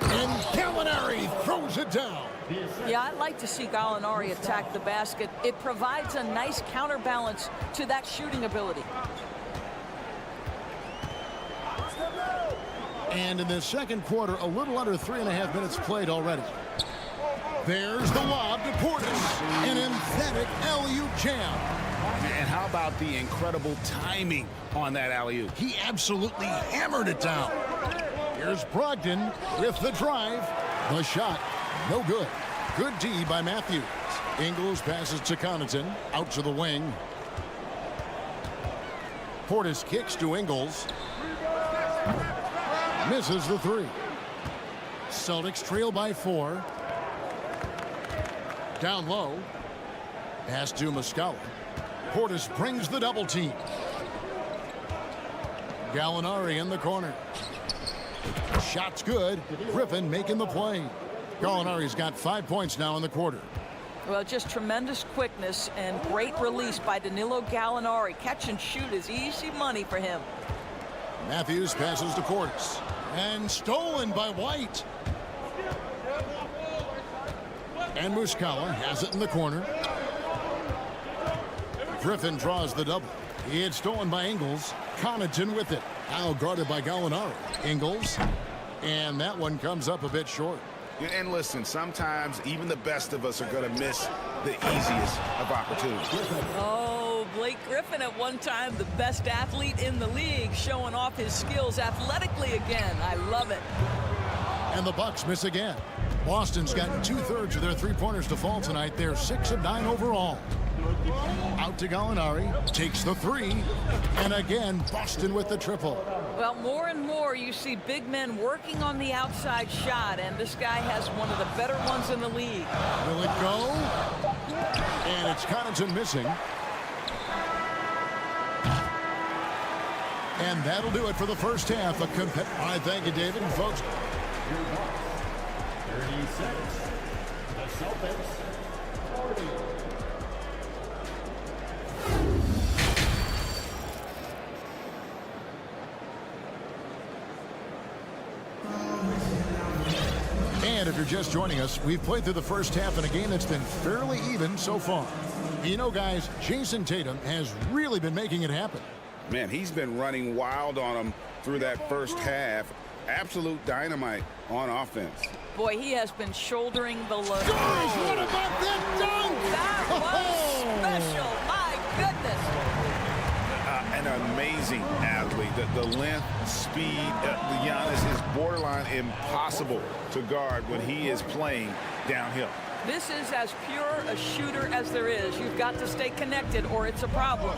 And Gallinari throws it down. Yeah, I'd like to see Gallinari attack the basket. It provides a nice counterbalance to that shooting ability. And in the second quarter, a little under 3.5 minutes played already. There's the lob to Portis. An emphatic alley-oop jam. And how about the incredible timing on that alley-oop? He absolutely hammered it down. Here's Brogdon with the drive. The shot, no good. Good D by Matthews. Ingles passes to Connaughton. Out to the wing. Portis kicks to Ingles. Misses the 3. Celtics trail by 4. Down low. Pass to Skwara. Portis brings the double team. Gallinari in the corner. Shot's good. Griffin making the play. Gallinari's got 5 points now in the quarter. Well, just tremendous quickness and great release by Danilo Gallinari. Catch and shoot is easy money for him. Matthews passes to Portis. And stolen by White. And Skwara has it in the corner. Griffin draws the double. It's stolen by Ingles. Connaughton with it. Now guarded by Gallinari. Ingles. And that one comes up a bit short. And listen, sometimes even the best of us are going to miss the easiest of opportunities. Oh, Blake Griffin at one time the best athlete in the league, showing off his skills athletically again. I love it. And the Bucks miss again. Boston's gotten 2/3 of their three-pointers to fall tonight. They're 6 of 9 overall. Out to Gallinari. Takes the 3. And again, Boston with the triple. Well, more and more you see big men working on the outside shot, and this guy has one of the better ones in the league. Will it go? And it's Connaughton missing. And that'll do it for the first half. All right, thank you, David. And folks, 36. The Celtics. 40. and if you're just joining us, we've played through the first half in a game that's been fairly even so far. You know, guys, Jason Tatum has really been making it happen. Man, he's been running wild on them through that first half. Absolute dynamite on offense. Boy, he has been shouldering the load. Guys, what about that dunk? That was special. My goodness. An amazing athlete. The length, speed, Giannis is borderline impossible to guard when he is playing downhill. This is as pure a shooter as there is. You've got to stay connected or it's a problem.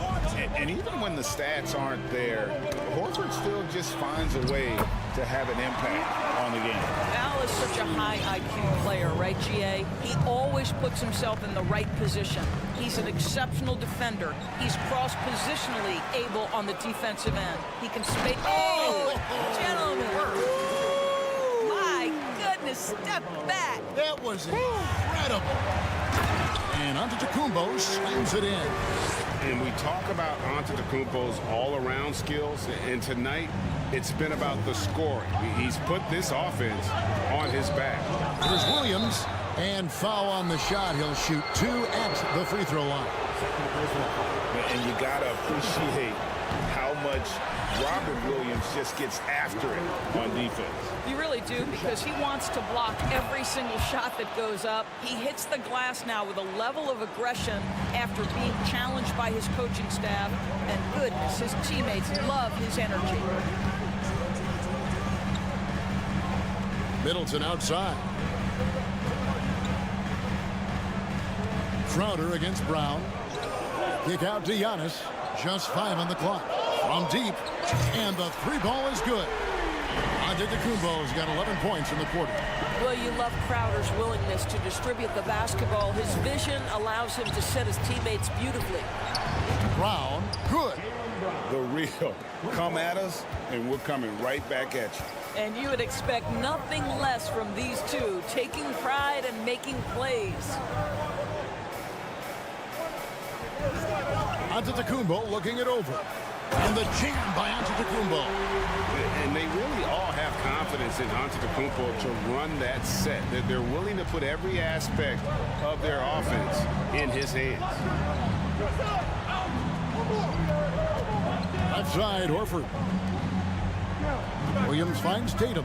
And even when the stats aren't there, Horford still just finds a way to have an impact on the game. Al is such a high IQ player, right, GA? He always puts himself in the right position. He's an exceptional defender. He's cross-positionally able on the defensive end. He can space. Oh, gentlemen. My goodness, step back. That was incredible. And Antetokounmpo slams it in. And we talk about Antetokounmpo's all-around skills, and tonight it's been about the scoring. He's put this offense on his back. Here's Williams, and foul on the shot. He'll shoot 2 at the free throw line. And you got to appreciate how much Robert Williams just gets after it on defense. You really do, because he wants to block every single shot that goes up. He hits the glass now with a level of aggression after being challenged by his coaching staff. And goodness, his teammates love his energy. Middleton outside. Crowder against Brown. Kick out to Giannis. Just 5 on the clock. From deep. And the 3 ball is good. Antetokounmpo's got 11 points in the quarter. Well, you love Crowder's willingness to distribute the basketball. His vision allows him to set his teammates beautifully. Brown, good. The real. Come at us, and we're coming right back at you. And you would expect nothing less from these two, taking pride and making plays. Antetokounmpo looking it over. And the jam by Antetokounmpo. And they really all have confidence in Antetokounmpo to run that set. They're willing to put every aspect of their offense in his hands. Left side, Horford. Williams finds Tatum.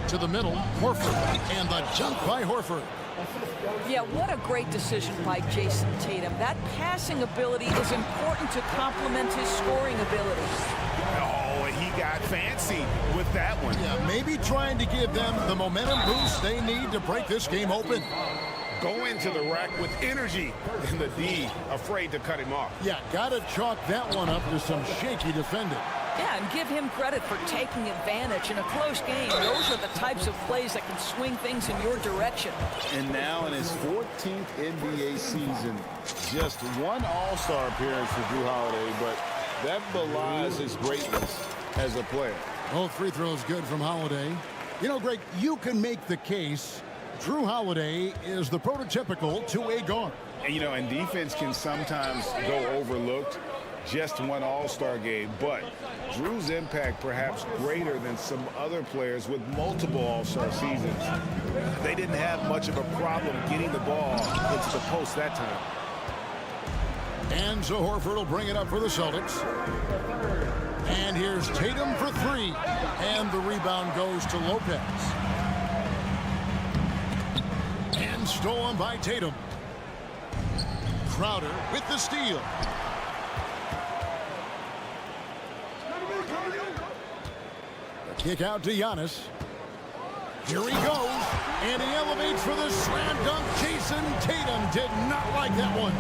To the middle, Horford. And the jump by Horford. Yeah, what a great decision by Jason Tatum. That passing ability is important to complement his scoring ability. Oh, and he got fancy with that one. Yeah, maybe trying to give them the momentum boost they need to break this game open. Go into the rack with energy, and the D afraid to cut him off. Yeah, got to chalk that one up to some shaky defending. Yeah, and give him credit for taking advantage in a close game. Those are the types of plays that can swing things in your direction. And now in his 14th NBA season, just one All-Star appearance for Jrue Holiday, but that belies his greatness as a player. Both free throws good from Holiday. You know, Greg, you can make the case Jrue Holiday is the prototypical two-way guard. And, you know, and defense can sometimes go overlooked. Just one All-Star game, but Jrue's impact perhaps greater than some other players with multiple All-Star seasons. They didn't have much of a problem getting the ball into the post that time. And so Horford will bring it up for the Celtics. And here's Tatum for three. And the rebound goes to Lopez. And stolen by Tatum. Crowder with the steal. Kick out to Giannis. Here he goes. And he elevates for the slam dunk. Jason Tatum did not like that one.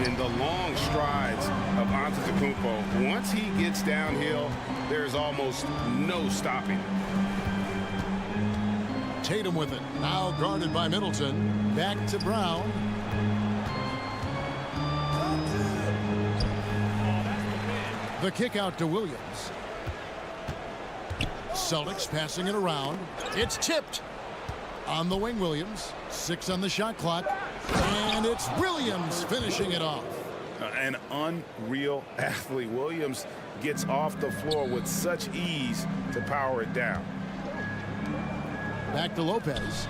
In the long strides of Antetokounmpo, once he gets downhill, there's almost no stopping. Tatum with it. Now guarded by Middleton. Back to Brown. The kick out to Williams. Celtics passing it around. It's tipped. On the wing, Williams. 6 on the shot clock. And it's Williams finishing it off. An unreal athlete. Williams gets off the floor with such ease to power it down. Back to Lopez.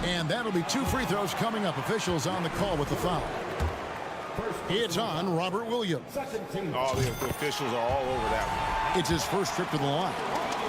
And that'll be 2 free throws coming up. Officials on the call with the foul. It's on Robert Williams. Oh, the officials are all over that one. It's his first trip to the line.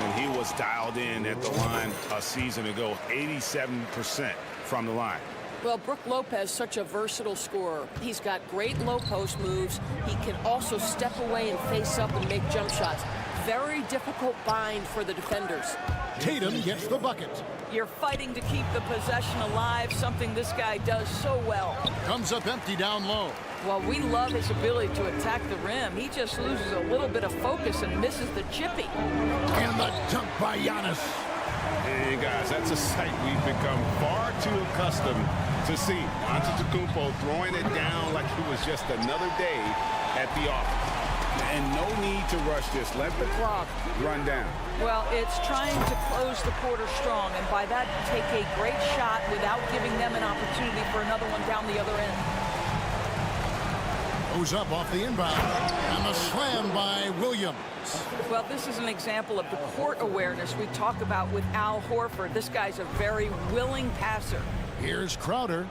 And he was dialed in at the line a season ago, 87% from the line. Well, Brook Lopez, such a versatile scorer. He's got great low post moves. He can also step away and face up and make jump shots. Very difficult bind for the defenders. Tatum gets the bucket. You're fighting to keep the possession alive, something this guy does so well. Comes up empty down low. Well, we love his ability to attack the rim. He just loses a little bit of focus and misses the chippy. And the dunk by Giannis. And guys, that's a sight we've become far too accustomed to see. Antetokounmpo throwing it down like it was just another day at the office. And no need to rush this. Let the clock run down. Well, it's trying to close the quarter strong, and by that, take a great shot without giving them an opportunity for another one down the other end. Goes up off the inbound. And the slam by Williams. Well, this is an example of the court awareness we talk about with Al Horford. This guy's a very willing passer. Here's Crowder.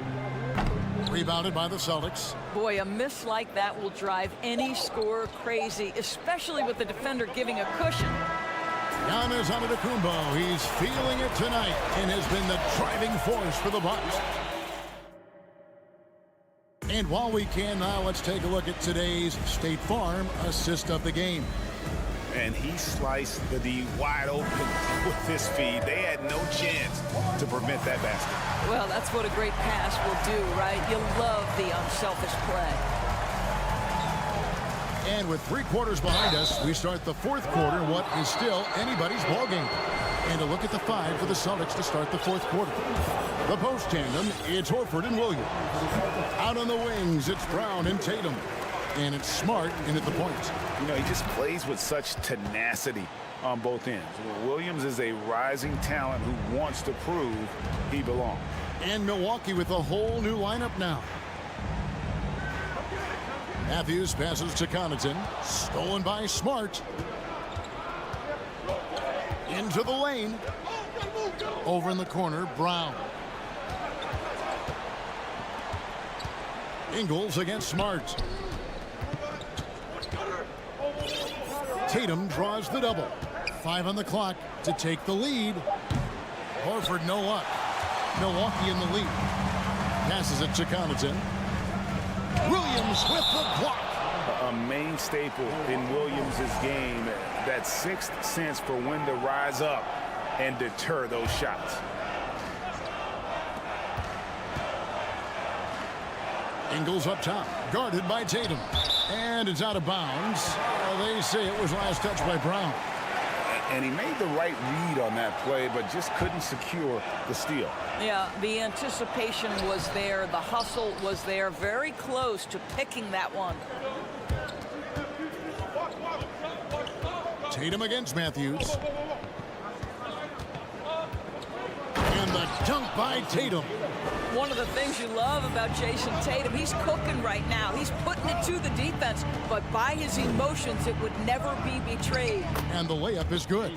Rebounded by the Celtics. Boy, a miss like that will drive any scorer crazy, especially with the defender giving a cushion. Giannis Antetokounmpo, he's feeling it tonight and has been the driving force for the Bucks. And while we can now, let's take a look at today's State Farm assist of the game. And he sliced the D wide open with this feed. They had no chance to prevent that basket. Well, that's what a great pass will do, right? You love the unselfish play. And with 3 quarters behind us, we start the 4th quarter, what is still anybody's ballgame. And a look at the 5 for the Celtics to start the 4th quarter. The post tandem, it's Horford and Williams. Out on the wings, it's Brown and Tatum. And it's Smart in at the point. You know, he just plays with such tenacity on both ends. Williams is a rising talent who wants to prove he belongs. And Milwaukee with a whole new lineup now. Matthews passes to Connaughton. Stolen by Smart. Into the lane. Over in the corner, Brown. Ingles against Smart. Tatum draws the double. 5 on the clock to take the lead. Horford no luck. Milwaukee in the lead. Passes it to Connaughton. Williams with the block. A main staple in Williams' game, that sixth sense for when to rise up and deter those shots. Ingles up top, guarded by Tatum. And it's out of bounds. They say it was last touched by Brown. And he made the right read on that play, but just couldn't secure the steal. Yeah, the anticipation was there. The hustle was there. Very close to picking that one. Tatum against Matthews. And the dunk by Tatum. One of the things you love about Jason Tatum, he's cooking right now. He's putting it to the defense, but by his emotions, it would never be betrayed. And the layup is good.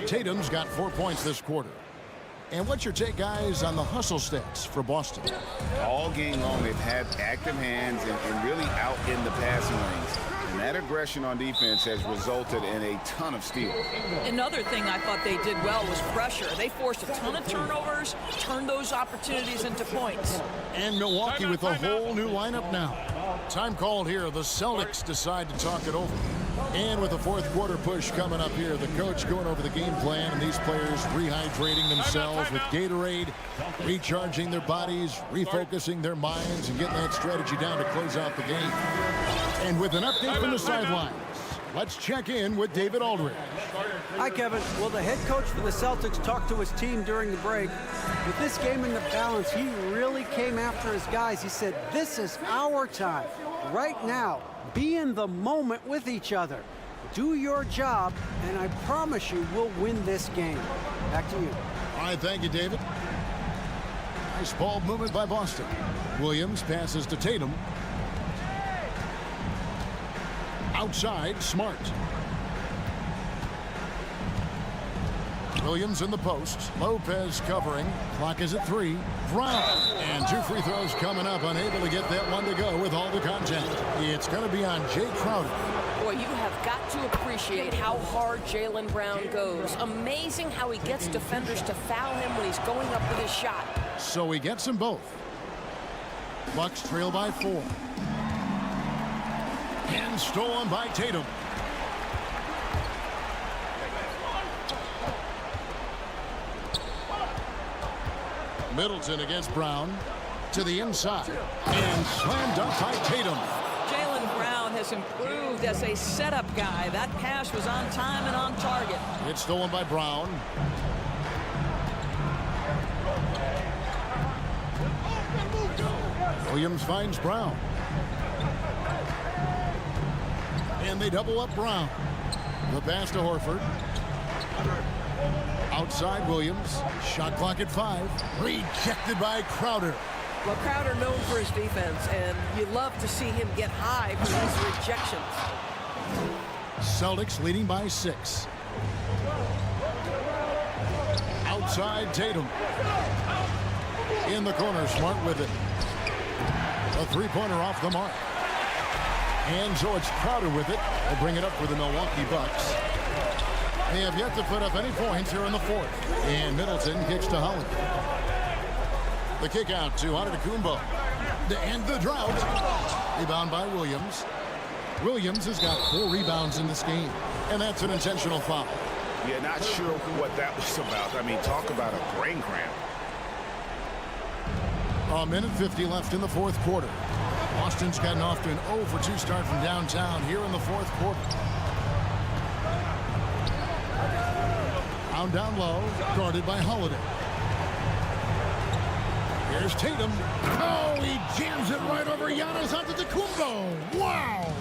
Tatum's got 4 points this quarter. And what's your take, guys, on the hustle stats for Boston? All game long, they've had active hands and really out in the passing lanes. And that aggression on defense has resulted in a ton of steals. Another thing I thought they did well was pressure. They forced a ton of turnovers, turned those opportunities into points. And Milwaukee with a whole new lineup now. Time called here. The Celtics decide to talk it over. And with the fourth quarter push coming up here, the coach going over the game plan, and these players rehydrating themselves with Gatorade, recharging their bodies, refocusing their minds, and getting that strategy down to close out the game. And with an update from the sidelines, let's check in with David Aldridge. Hi, Kevin. Well, the head coach for the Celtics talked to his team during the break. With this game in the balance, he really came after his guys. He said, this is our time. Right now, be in the moment with each other. Do your job, and I promise you we'll win this game. Back to you. All right, thank you, David. Nice ball movement by Boston. Williams passes to Tatum. Outside, Smart. Williams in the post. Lopez covering. Clock is at 3. Brown. And 2 free throws coming up. Unable to get that one to go with all the contact. It's going to be on Jay Crowder. Boy, you have got to appreciate how hard Jaylen Brown goes. Amazing how he gets defenders to foul him when he's going up with his shot. So he gets them both. Bucks trail by 4. And stolen by Tatum. Middleton against Brown. To the inside. And slammed up by Tatum. Jaylen Brown has improved as a setup guy. That pass was on time and on target. It's stolen by Brown. Williams finds Brown. And they double up Brown. The pass to Horford. Outside Williams. Shot clock at 5. Rejected by Crowder. Well, Crowder known for his defense, and you love to see him get high for his rejections. Celtics leading by 6. Outside Tatum. In the corner, Smart with it. A three-pointer off the mark. And so it's Crowder with it. They'll bring it up for the Milwaukee Bucks. They have yet to put up any points here in the fourth. And Middleton kicks to Holiday. The kick out to Antetokounmpo. To end the drought. Rebound by Williams. Williams has got 4 rebounds in this game. And that's an intentional foul. Yeah, not sure what that was about. I mean, talk about a brain cramp. A minute 50 left in the fourth quarter. Boston's gotten off to an 0-for-2 start from downtown here in the fourth quarter. Down low, guarded by Holiday. Here's Tatum. Oh, he jams it right over Giannis Antetokounmpo. Wow!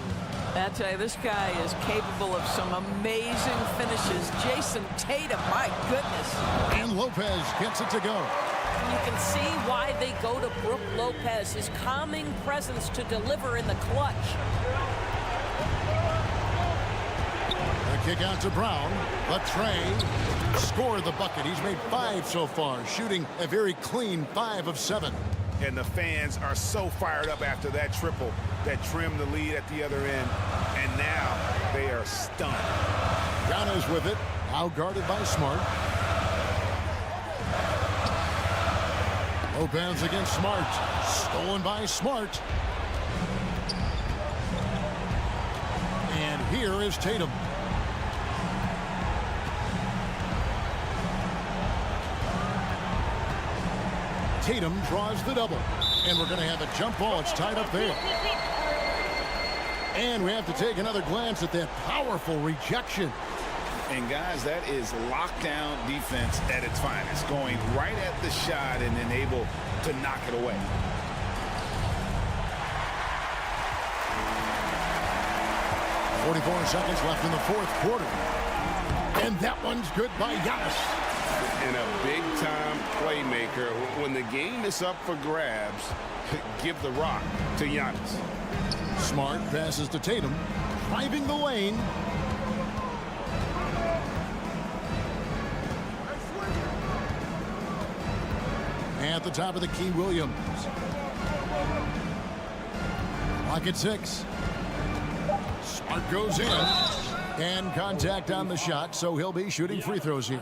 I tell you, this guy is capable of some amazing finishes. Jason Tatum, my goodness. And Lopez gets it to go. You can see why they go to Brook Lopez, his calming presence to deliver in the clutch. The kick out to Brown, but Trey scored the bucket. He's made 5 so far, shooting a very clean 5 of 7. And the fans are so fired up after that triple that trimmed the lead at the other end. And now they are stunned. Giannis with it, now guarded by Smart. Lopez against Smart, stolen by Smart. And here is Tatum. Tatum draws the double. And we're going to have a jump ball. It's tied up there. And we have to take another glance at that powerful rejection. And guys, that is lockdown defense at its finest. Going right at the shot and then able to knock it away. .44 seconds left in the 4th quarter. And that one's good by Giannis. And a big-time playmaker. When the game is up for grabs, give the rock to Giannis. Smart passes to Tatum, driving the lane. At the top of the key, Williams. Clock at 6. Smart goes in. And contact on the shot, so he'll be shooting free throws here.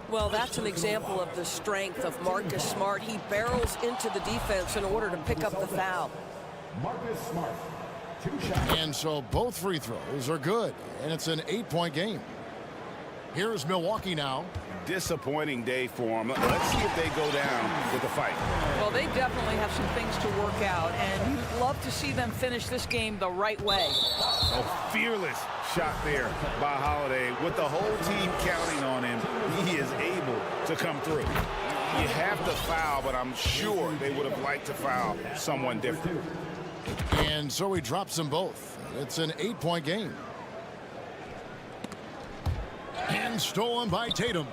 Well, that's an example of the strength of Marcus Smart. He barrels into the defense in order to pick up the foul. Marcus Smart, 2 shots. And so both free throws are good, and it's an 8-point game. Here's Milwaukee now. Disappointing day for them. Let's see if they go down with the fight. Well, they definitely have some things to work out, and you'd love to see them finish this game the right way. A fearless shot there by Holiday. With the whole team counting on him, he is able to come through. You have to foul, but I'm sure they would have liked to foul someone different. And so he drops them both. It's an 8-point game. And stolen by Tatum.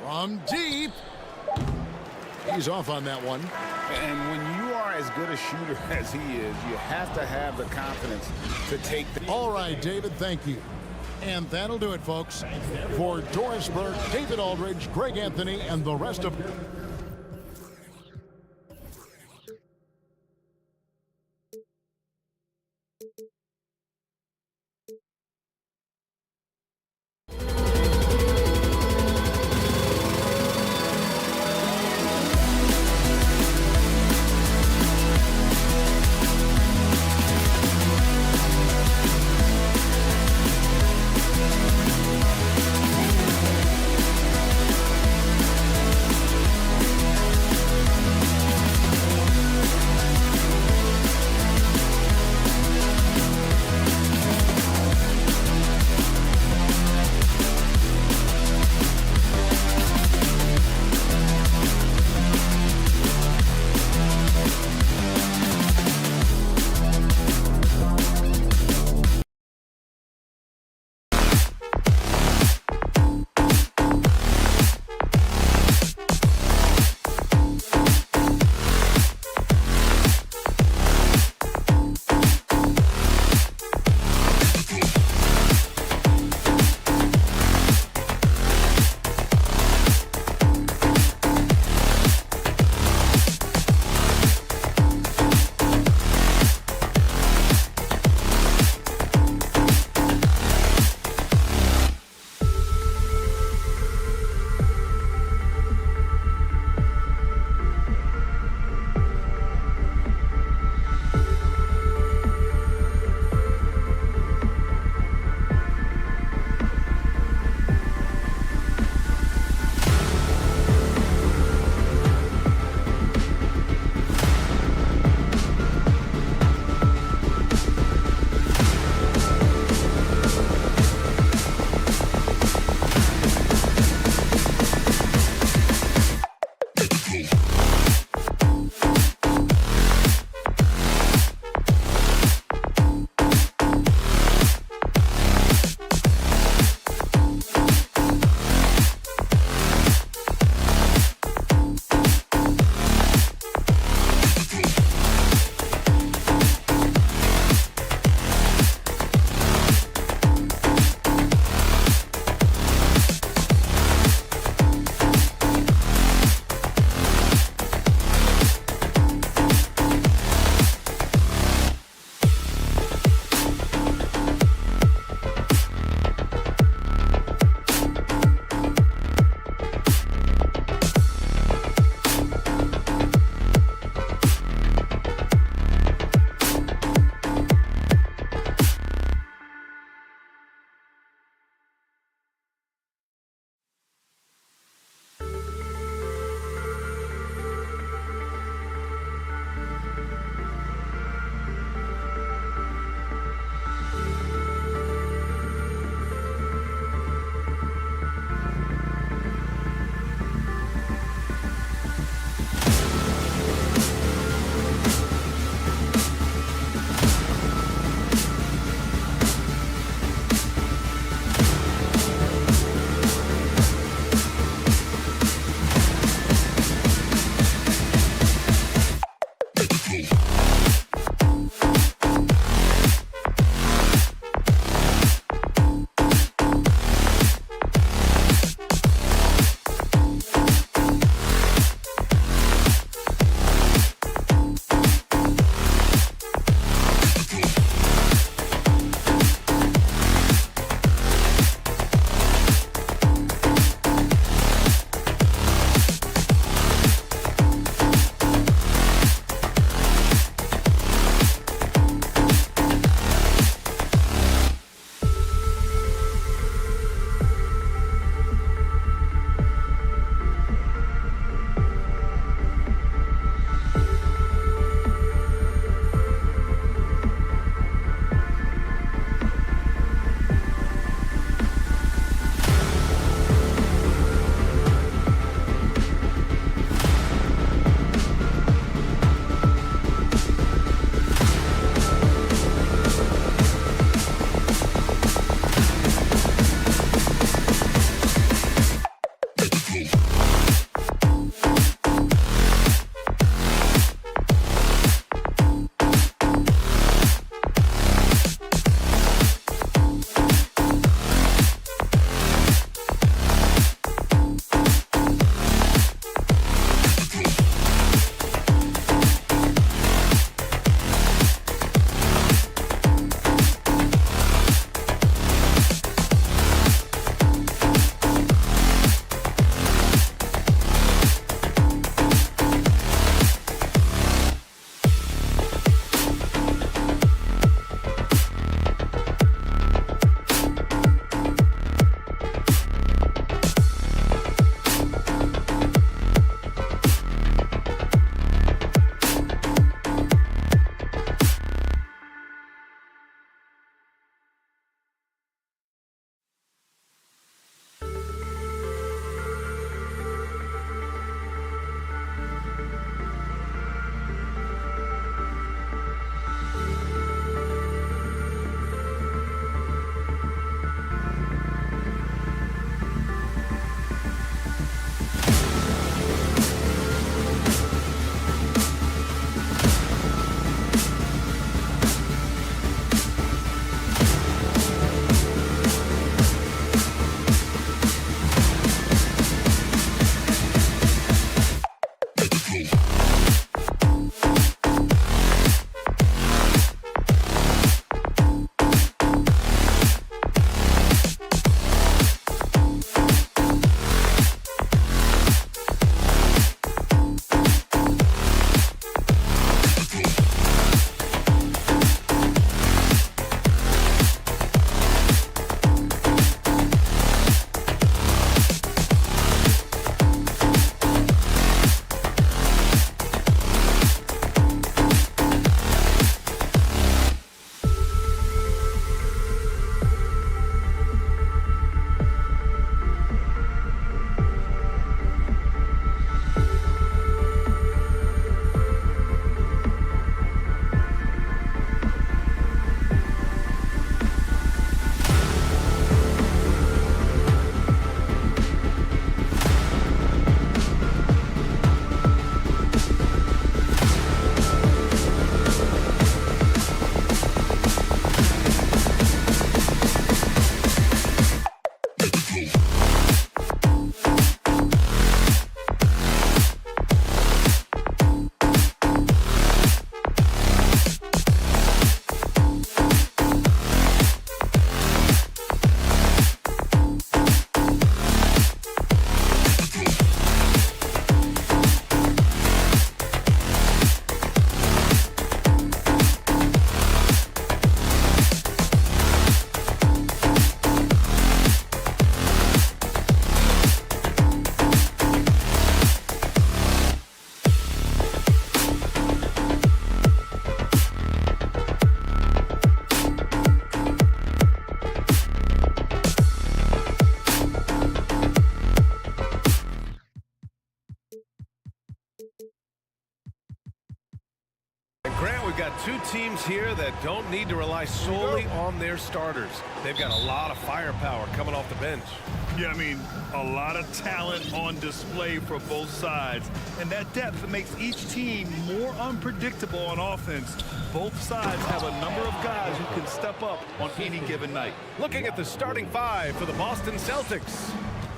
From deep. He's off on that one. And when you are as good a shooter as he is, you have to have the confidence to take the... All right, David, thank you. And that'll do it, folks. For Doris Burke, David Aldridge, Greg Anthony, and the rest of... we've got two teams here that don't need to rely solely on their starters. They've got a lot of firepower coming off the bench. Yeah, I mean, a lot of talent on display for both sides. And that depth makes each team more unpredictable on offense. Both sides have a number of guys who can step up on any given night. Looking at the starting five for the Boston Celtics.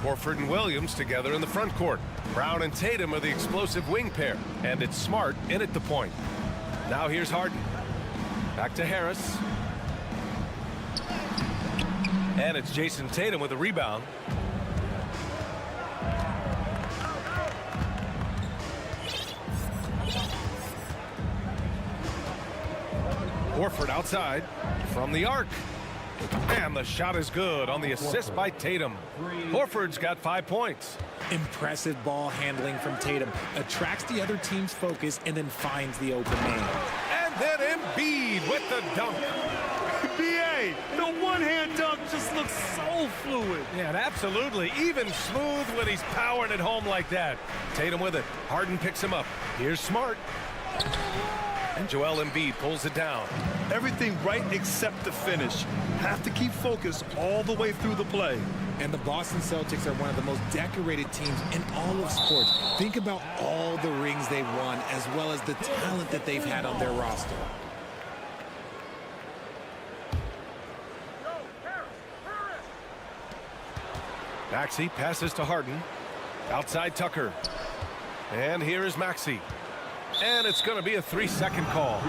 Horford and Williams together in the front court. Brown and Tatum are the explosive wing pair. And it's Smart in at the point. Now here's Harden. Back to Harris. And it's Jason Tatum with a rebound. Horford outside from the arc. And the shot is good on the assist by Tatum. Horford's got 5 points. Impressive ball handling from Tatum. Attracts the other team's focus and then finds the open man. And then Embiid with the dunk. BA, the one-hand dunk just looks so fluid. Yeah, and absolutely. Even smooth when he's powering it home like that. Tatum with it. Harden picks him up. Here's Smart. And Joel Embiid pulls it down. Everything right except the finish. Have to keep focus all the way through the play. And the Boston Celtics are one of the most decorated teams in all of sports. Think about all the rings they've won, as well as the talent that they've had on their roster. Maxey passes to Harden. Outside Tucker. And here is Maxey. And it's going to be a 3-second call.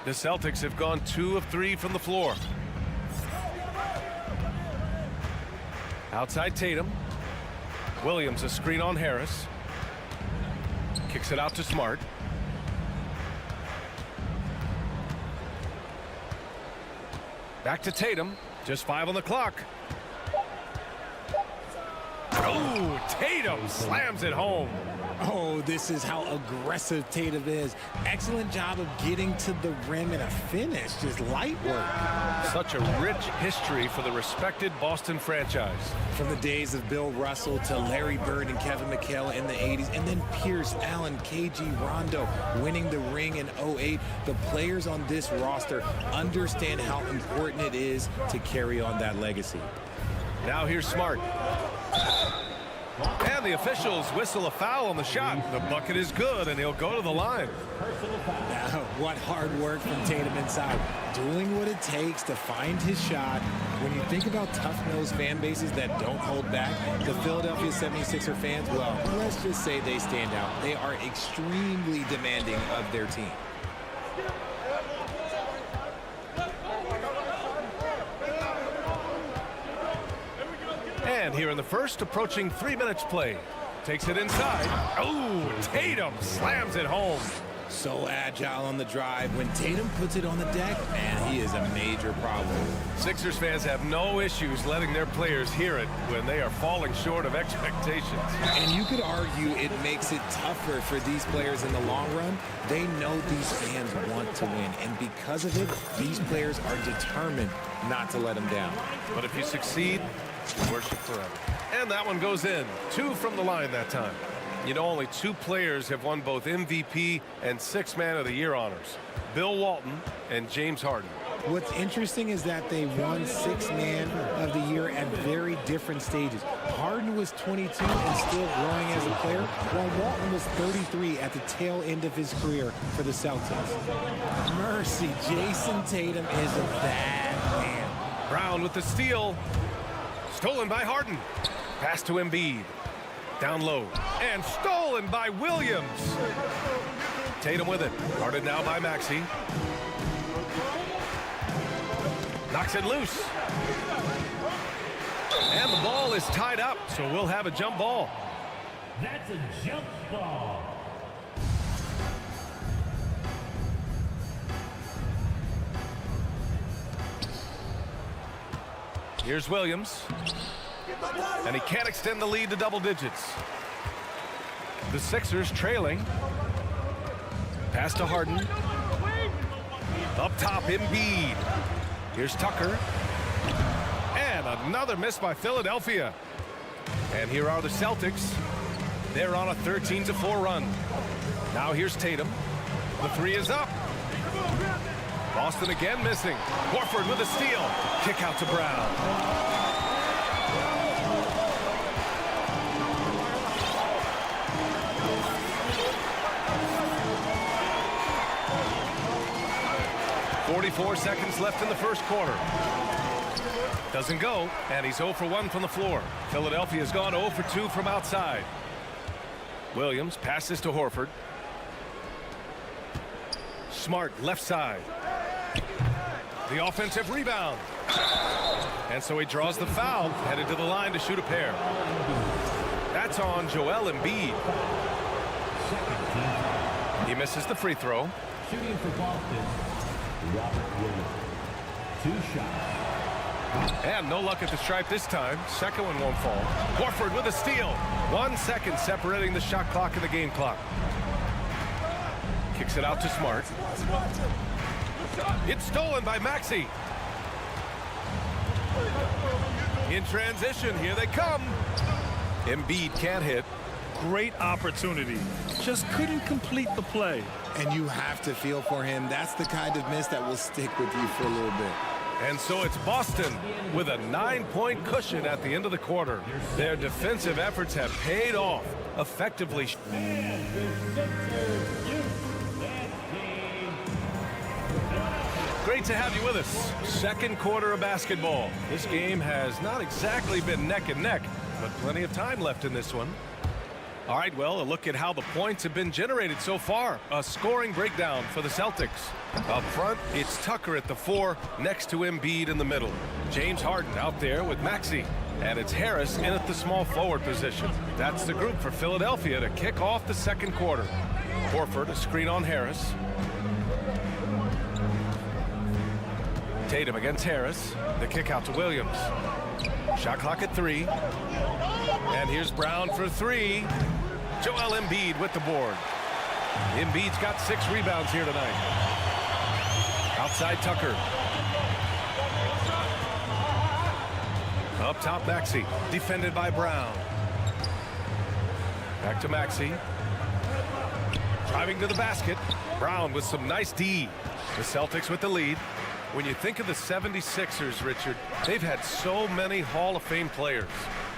The Celtics have gone 2 of 3 from the floor. Outside Tatum. Williams a screen on Harris. Kicks it out to Smart. Back to Tatum. Just 5 on the clock. Oh, Tatum slams it home. Oh, this is how aggressive Tatum is. Excellent job of getting to the rim and a finish. Just light work. Such a rich history for the respected Boston franchise. From the days of Bill Russell to Larry Bird and Kevin McHale in the 80s, and then Pierce, Allen, KG, Rondo winning the ring in 08. The players on this roster understand how important it is to carry on that legacy. Now here's Smart. And the officials whistle a foul on the shot. The bucket is good, and he'll go to the line. Now, what hard work from Tatum inside. Doing what it takes to find his shot. When you think about tough-nosed fan bases that don't hold back, the Philadelphia 76er fans, well, let's just say they stand out. They are extremely demanding of their team. And here in the first, approaching 3 minutes play. Takes it inside. Oh, Tatum slams it home. So agile on the drive. When Tatum puts it on the deck, man, he is a major problem. Sixers fans have no issues letting their players hear it when they are falling short of expectations. And you could argue it makes it tougher for these players in the long run. They know these fans want to win, and because of it, these players are determined not to let them down. But if you succeed, you worship forever. And that one goes in. 2 from the line that time. You know, only 2 players have won both MVP and 6th Man of the Year honors. Bill Walton and James Harden. What's interesting is that they won 6th Man of the Year at very different stages. Harden was 22 and still growing as a player, while Walton was 33 at the tail end of his career for the Celtics. Mercy, Jason Tatum is a bad man. Brown with the steal. Stolen by Harden. Pass to Embiid. Down low. And stolen by Williams. Tatum with it. Guarded now by Maxey. Knocks it loose. And the ball is tied up, so we'll have a jump ball. That's a jump ball. Here's Williams. And he can't extend the lead to double digits. The Sixers trailing. Pass to Harden. Up top, Embiid. Here's Tucker. And another miss by Philadelphia. And here are the Celtics. They're on a 13-4 run. Now here's Tatum. The three is up. Boston again missing. Horford with a steal. Kick out to Brown. .44 seconds left in the first quarter. Doesn't go, and he's 0 for 1 from the floor. Philadelphia's gone 0 for 2 from outside. Williams passes to Horford. Smart left side. The offensive rebound. And so he draws the foul, headed to the line to shoot a pair. That's on Joel Embiid. He misses the free throw. Shooting for Boston, Robert Williams. 2 shots. And no luck at the stripe this time. Second one won't fall. Horford with a steal. 1 second separating the shot clock and the game clock. Kicks it out to Smart. It's stolen by Maxey. In transition, here they come. Embiid can't hit. Great opportunity. Just couldn't complete the play. And you have to feel for him. That's the kind of miss that will stick with you for a little bit. And so it's Boston with a 9-point cushion at the end of the quarter. Their defensive efforts have paid off effectively. Great to have you with us. Second quarter of basketball. This game has not exactly been neck and neck, but plenty of time left in this one. All right, well, a look at how the points have been generated so far. A scoring breakdown for the Celtics. Up front, it's Tucker at the 4, next to Embiid in the middle. James Harden out there with Maxey. And it's Harris in at the small forward position. That's the group for Philadelphia to kick off the second quarter. Horford, a screen on Harris. Tatum against Harris. The kick out to Williams. Shot clock at 3. And here's Brown for 3. Joel Embiid with the board. Embiid's got 6 rebounds here tonight. Outside Tucker. Up top Maxey. Defended by Brown. Back to Maxey. Driving to the basket. Brown with some nice D. The Celtics with the lead. When you think of the 76ers, Richard, they've had so many Hall of Fame players.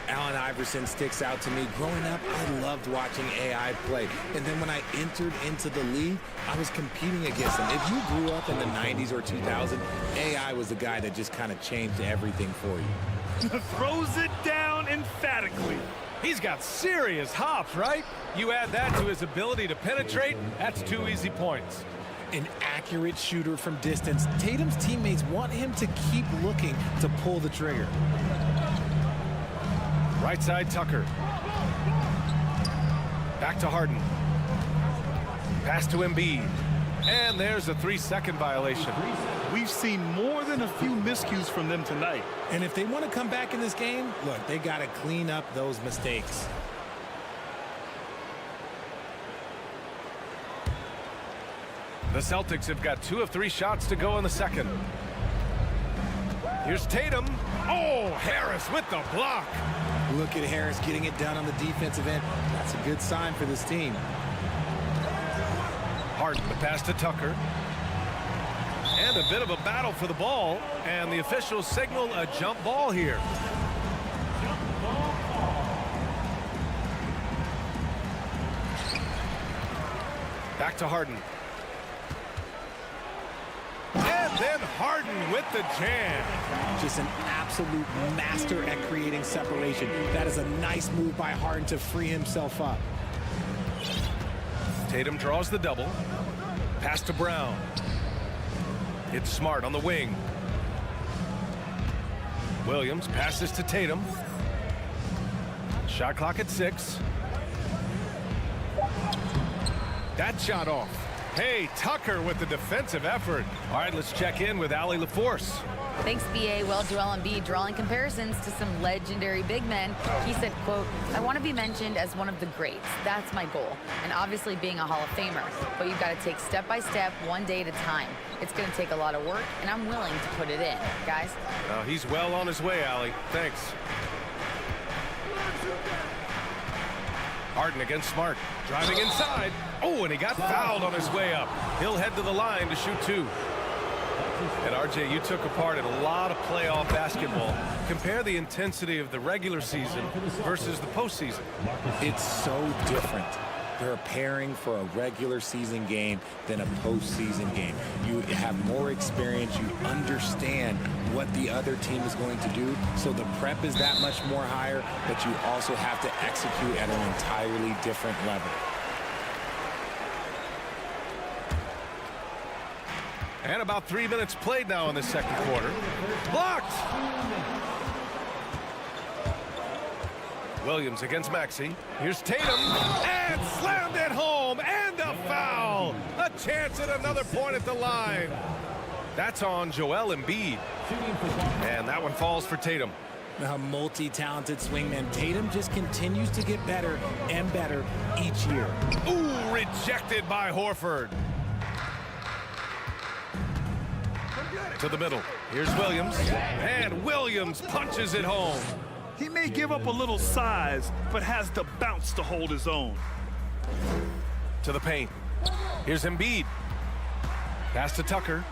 Allen Iverson sticks out to me. Growing up, I loved watching AI play. And then when I entered into the league, I was competing against him. If you grew up in the 90s or 2000, AI was the guy that just kind of changed everything for you. Throws it down emphatically. He's got serious hops, right? You add that to his ability to penetrate, that's 2 easy points. An accurate shooter from distance. Tatum's teammates want him to keep looking to pull the trigger. Right side Tucker. Back to Harden. Pass to Embiid. And there's a 3-second violation. We've seen more than a few miscues from them tonight. And if they want to come back in this game, look, they got to clean up those mistakes. The Celtics have got 2 of 3 shots to go in the second. Here's Tatum. Oh, Harris with the block. Look at Harris getting it done on the defensive end. That's a good sign for this team. Harden, the pass to Tucker. And a bit of a battle for the ball. And the officials signal a jump ball here. Back to Harden. And then Harden with the jam. Just an absolute master at creating separation. That is a nice move by Harden to free himself up. Tatum draws the double. Pass to Brown. It's Smart on the wing. Williams passes to Tatum. Shot clock at 6. That shot off. Hey, Tucker with the defensive effort. All right, let's check in with Allie LaForce. Thanks, BA. Well, Joel Embiid drawing comparisons to some legendary big men. He said, quote, I want to be mentioned as one of the greats. That's my goal. And obviously being a Hall of Famer. But you've got to take step by step, one day at a time. It's going to take a lot of work, and I'm willing to put it in. Guys? He's well on his way, Allie. Thanks. Harden against Smart. Driving inside. Oh, and he got fouled on his way up. He'll head to the line to shoot 2. And RJ, you took a part in a lot of playoff basketball. Compare the intensity of the regular season versus the postseason. It's so different. They're preparing for a regular season game than a postseason game. You have more experience. You understand what the other team is going to do. So the prep is that much more higher, but you also have to execute at an entirely different level. And about 3 minutes played now in the second quarter. Blocked! Williams against Maxey. Here's Tatum. And slammed it home. And a foul. A chance at another point at the line. That's on Joel Embiid. And that one falls for Tatum. A multi-talented swingman. Tatum just continues to get better and better each year. Ooh, rejected by Horford. To the middle. Here's Williams. And Williams punches it home. He may give up a little size, but has the bounce to hold his own. To the paint. Here's Embiid. Pass to Tucker.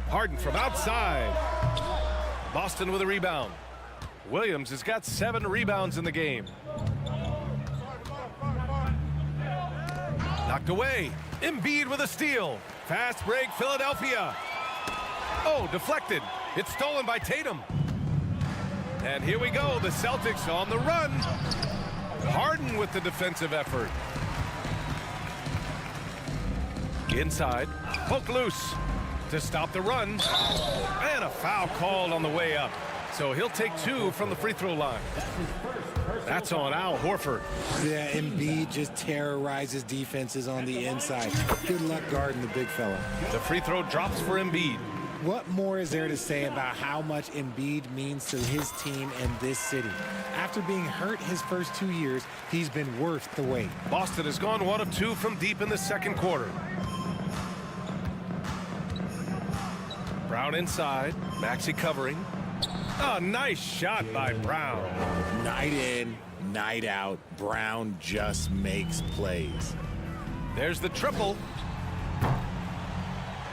Harden from outside. Boston with a rebound. Williams has got 7 rebounds in the game. Knocked away. Embiid with a steal. Fast break, Philadelphia. Oh, deflected. It's stolen by Tatum. And here we go, the Celtics on the run. Harden with the defensive effort. Inside, poke loose to stop the run. And a foul called on the way up. So he'll take 2 from the free throw line. That's on Al Horford. Yeah, Embiid just terrorizes defenses on the inside. Good luck guarding the big fella. The free throw drops for Embiid. What more is there to say about how much Embiid means to his team and this city? After being hurt his first 2 years, he's been worth the wait. Boston has gone 1 of 2 from deep in the second quarter. Brown inside. Maxey covering. A nice shot by Brown. Night in, night out, Brown just makes plays. There's the triple.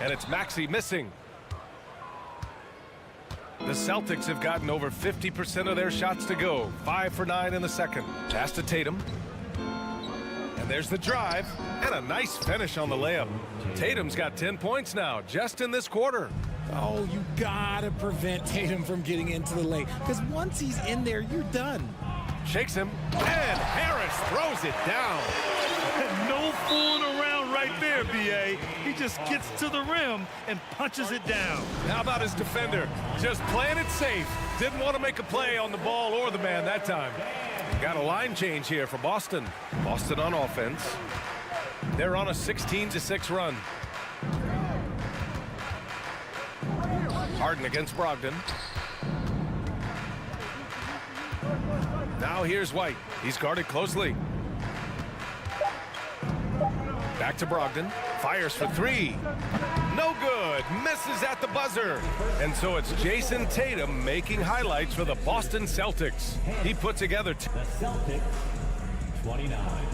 And it's Maxey missing. The Celtics have gotten over 50% of their shots to go. 5 for 9 in the second. Pass to Tatum. And there's the drive. And a nice finish on the layup. Tatum's got 10 points now, just in this quarter. Oh, you gotta prevent Tatum from getting into the lane, because once he's in there, you're done. Shakes him, and Harris throws it down. No fooling around right there, B.A. He just gets to the rim and punches it down. How about his defender? Just playing it safe. Didn't want to make a play on the ball or the man that time. Got a line change here for Boston. Boston on offense. They're on a 16-6 run. Harden against Brogdon. Now here's White. He's guarded closely. Back to Brogdon. Fires for 3. No good. Misses at the buzzer. And so it's Jason Tatum making highlights for the Boston Celtics. He put together the Celtics 29.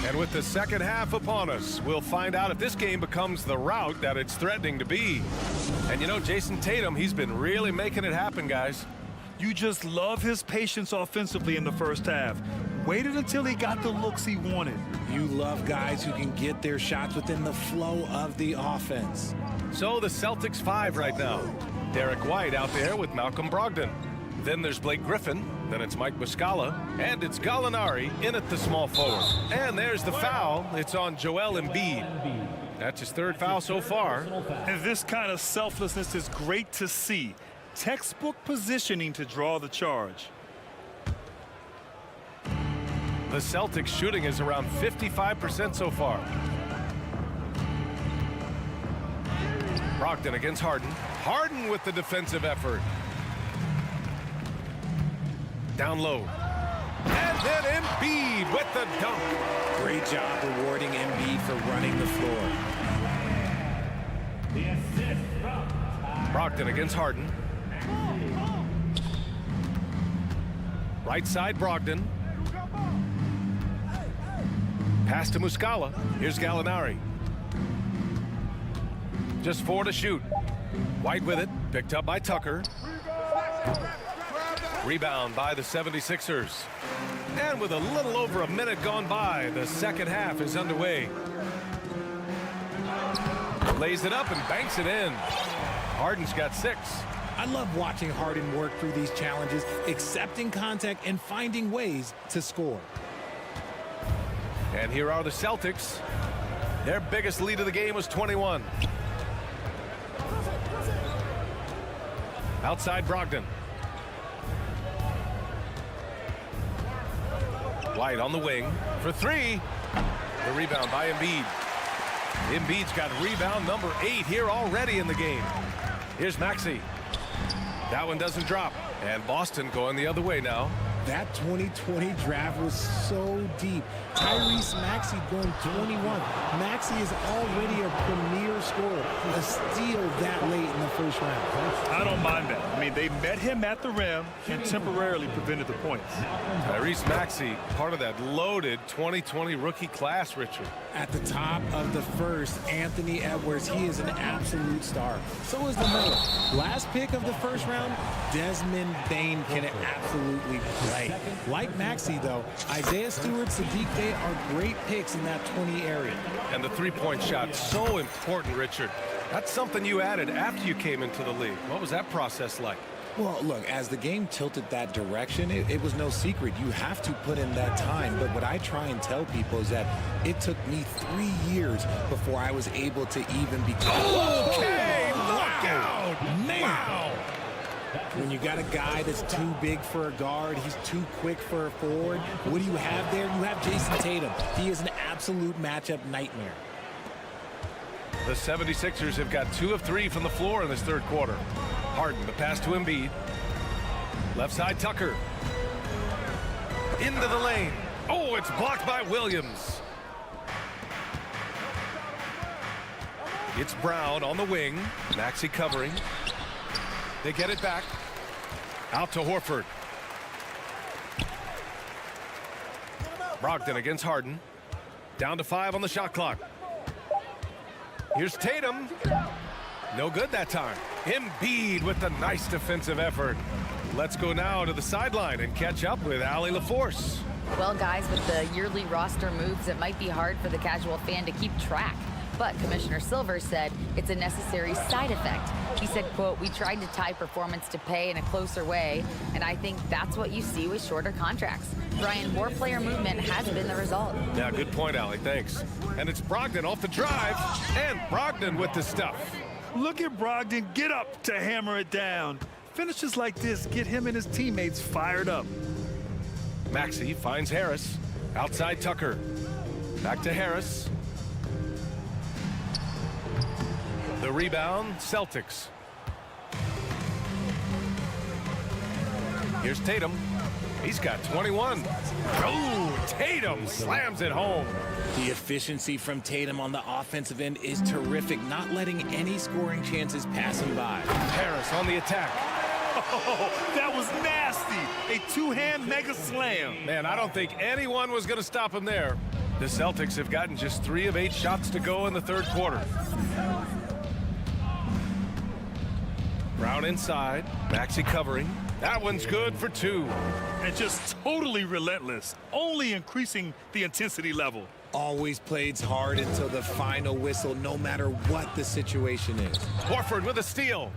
And with the second half upon us, we'll find out if this game becomes the rout that it's threatening to be. And you know, Jason Tatum, he's been really making it happen, guys. You just love his patience offensively in the first half. Waited until he got the looks he wanted. You love guys who can get their shots within the flow of the offense. So the Celtics 5 right now. Derek White out there with Malcolm Brogdon. Then there's Blake Griffin. Then it's Mike Muscala. And it's Gallinari in at the small forward. And there's the foul. It's on Joel Embiid. That's his third foul so far. And this kind of selflessness is great to see. Textbook positioning to draw the charge. The Celtics shooting is around 55% so far. Brogdon against Harden. Harden with the defensive effort. Down low. And then Embiid with the dunk. Great job rewarding Embiid for running the floor. Brogdon against Harden. Right side Brogdon. Pass to Muscala. Here's Gallinari. Just 4 to shoot. White with it. Picked up by Tucker. Rebound by the 76ers. And with a little over a minute gone by, the second half is underway. Lays it up and banks it in. Harden's got 6. I love watching Harden work through these challenges, accepting contact and finding ways to score. And here are the Celtics. Their biggest lead of the game was 21. Outside Brogdon. White on the wing for 3. The rebound by Embiid. Embiid's got rebound number 8 here already in the game. Here's Maxey. That one doesn't drop. And Boston going the other way now. That 2020 draft was so deep. Tyrese Maxey going 21. Maxey is already a premier scorer. A steal that late in the first round. I don't mind that. I mean, they met him at the rim and temporarily prevented the points. Tyrese Maxey, part of that loaded 2020 rookie class, Richard. At the top of the first, Anthony Edwards, he is an absolute star. So is LaMelo. Last pick of the first round, Desmond Bane can absolutely play. Like Maxey, though, Isaiah Stewart, Sadiq Bey are great picks in that 20 area. And the three-point shot, so important, Richard. That's something you added after you came into the league. What was that process like? Well, look, as the game tilted that direction, it was no secret. You have to put in that time. But what I try and tell people is that it took me 3 years before I was able to even become... Okay, look out! Man! Wow. When you got a guy that's too big for a guard, he's too quick for a forward, what do you have there? You have Jason Tatum. He is an absolute matchup nightmare. The 76ers have got 2 of 3 from the floor in this third quarter. Harden, the pass to Embiid. Left side, Tucker. Into the lane. Oh, it's blocked by Williams. It's Brown on the wing. Maxey covering. They get it back. Out to Horford. Brogdon against Harden. Down to 5 on the shot clock. Here's Tatum. No good that time. Embiid with the nice defensive effort. Let's go now to the sideline and catch up with Allie LaForce. Well, guys, with the yearly roster moves, it might be hard for the casual fan to keep track. But Commissioner Silver said it's a necessary side effect. He said, quote, "We tried to tie performance to pay in a closer way, and I think that's what you see with shorter contracts." Brian, more player movement has been the result. Yeah, good point, Allie. Thanks. And it's Brogdon off the drive, and Brogdon with the stuff. Look at Brogdon get up to hammer it down. Finishes like this get him and his teammates fired up. Maxey finds Harris. Outside Tucker. Back to Harris. The rebound, Celtics. Here's Tatum. He's got 21. Oh, Tatum slams it home. The efficiency from Tatum on the offensive end is terrific, not letting any scoring chances pass him by. Harris on the attack. Oh, that was nasty. A two-hand mega slam. Man, I don't think anyone was going to stop him there. The Celtics have gotten just 3 of 8 shots to go in the third quarter. Brown inside. Maxey covering. That one's good for 2. And just totally relentless, only increasing the intensity level. Always plays hard until the final whistle, no matter what the situation is. Horford with a steal.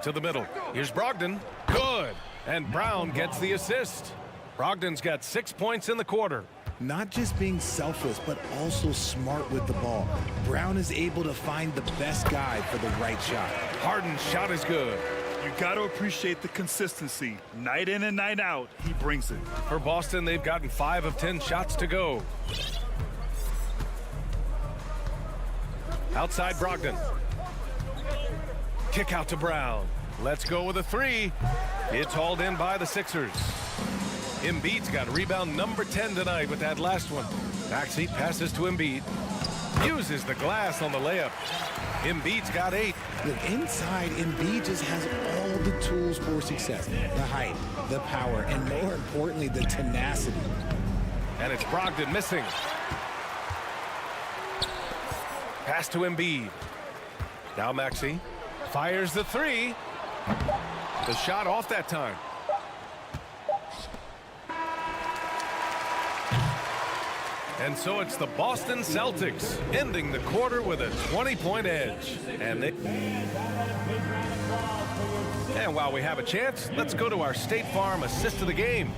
To the middle. Here's Brogdon. Good. And Brown gets the assist. Brogdon's got 6 points in the quarter. Not just being selfless, but also smart with the ball. Brown is able to find the best guy for the right shot. Harden's shot is good. You got to appreciate the consistency. Night in and night out, he brings it. For Boston, they've gotten 5 of 10 shots to go. Outside Brogdon. Kick out to Brown. Let's go with a 3. It's hauled in by the Sixers. Embiid's got rebound number 10 tonight with that last one. Maxey passes to Embiid. Uses the glass on the layup. Embiid's got 8. Look, inside, Embiid just has all the tools for success. The height, the power, and more importantly, the tenacity. And it's Brogdon missing. Pass to Embiid. Now Maxey fires the 3. The shot off that time. And so it's the Boston Celtics ending the quarter with a 20-point edge. And while we have a chance, let's go to our State Farm assist of the game.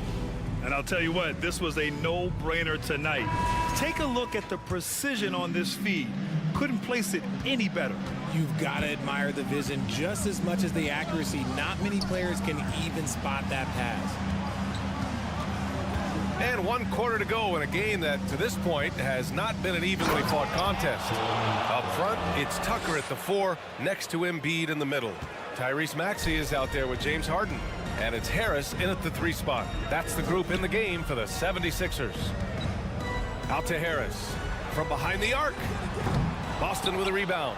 And I'll tell you what, this was a no-brainer tonight. Take a look at the precision on this feed. Couldn't place it any better. You've got to admire the vision just as much as the accuracy. Not many players can even spot that pass. And 1 quarter to go in a game that, to this point, has not been an evenly fought contest. Up front, it's Tucker at the 4, next to Embiid in the middle. Tyrese Maxey is out there with James Harden. And it's Harris in at the 3 spot. That's the group in the game for the 76ers. Out to Harris. From behind the arc. Boston with a rebound.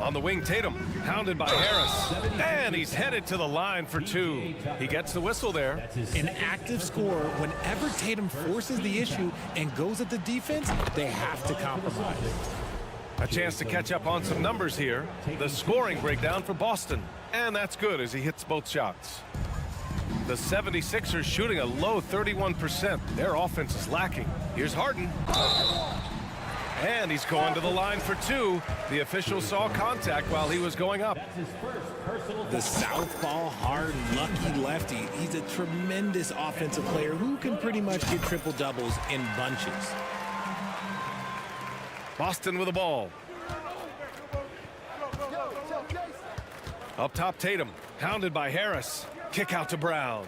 On the wing, Tatum, hounded by Harris. And he's headed to the line for 2. He gets the whistle there. An active scorer, whenever Tatum forces the issue and goes at the defense, they have to compromise. A chance to catch up on some numbers here. The scoring breakdown for Boston. And that's good as he hits both shots. The 76ers shooting a low 31%. Their offense is lacking. Here's Harden. And he's going to the line for 2. The official saw contact while he was going up. The southpaw, hard, lucky lefty. He's a tremendous offensive player who can pretty much get triple-doubles in bunches. Boston with the ball. Up top, Tatum, hounded by Harris. Kick out to Brown.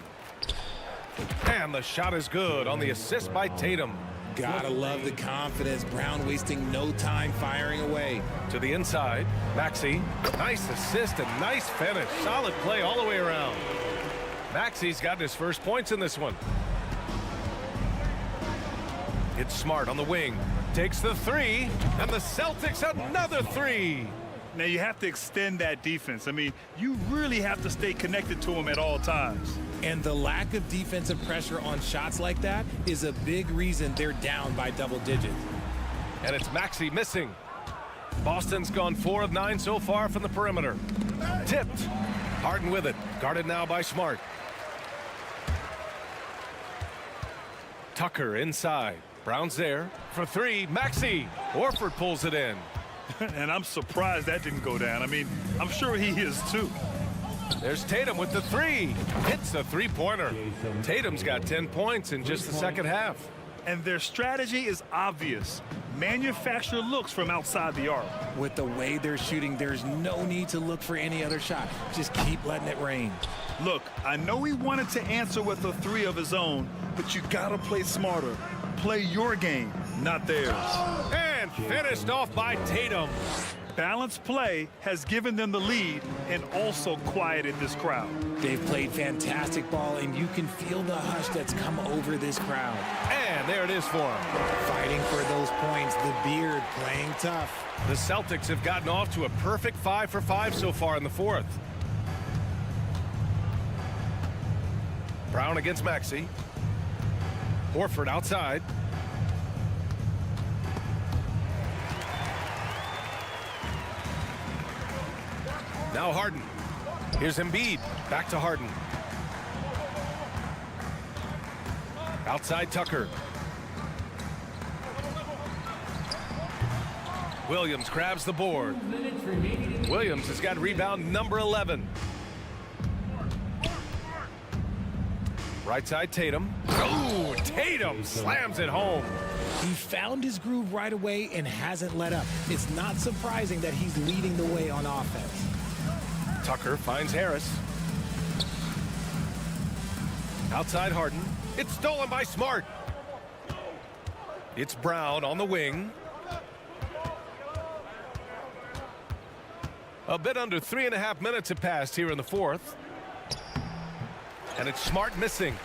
And the shot is good on the assist by Tatum. Gotta love the confidence. Brown wasting no time firing away. To the inside, Maxey. Nice assist and nice finish. Solid play all the way around. Maxey's got his first points in this one. It's Smart on the wing. Takes the 3, and the Celtics another 3. Now you have to extend that defense. I mean, you really have to stay connected to them at all times. And the lack of defensive pressure on shots like that is a big reason they're down by double digits. And it's Maxey missing. Boston's gone 4 of 9 so far from the perimeter. Tipped. Harden with it. Guarded now by Smart. Tucker inside. Brown's there for 3. Maxey. Horford pulls it in. And I'm surprised that didn't go down. I mean, I'm sure he is too. There's Tatum with the 3. Hits a 3-pointer. Tatum's got 10 points in just the second half. And their strategy is obvious. Manufacture looks from outside the arc. With the way they're shooting, there's no need to look for any other shot. Just keep letting it rain. Look, I know he wanted to answer with a 3 of his own, but you gotta play smarter. Play your game, not theirs. And finished off by Tatum. Balanced play has given them the lead and also quieted this crowd. They've played fantastic ball, and you can feel the hush that's come over this crowd. And there it is for him. Fighting for those points, the beard playing tough. The Celtics have gotten off to a perfect 5 for 5 so far in the 4th. Brown against Maxey. Horford outside. Now Harden. Here's Embiid. Back to Harden. Outside Tucker. Williams grabs the board. Williams has got rebound number 11. Right side, Tatum. Oh, Tatum slams it home. He found his groove right away and hasn't let up. It's not surprising that he's leading the way on offense. Tucker finds Harris. Outside Harden. It's stolen by Smart. It's Brown on the wing. A bit under 3.5 minutes have passed here in the fourth. And it's Smart missing.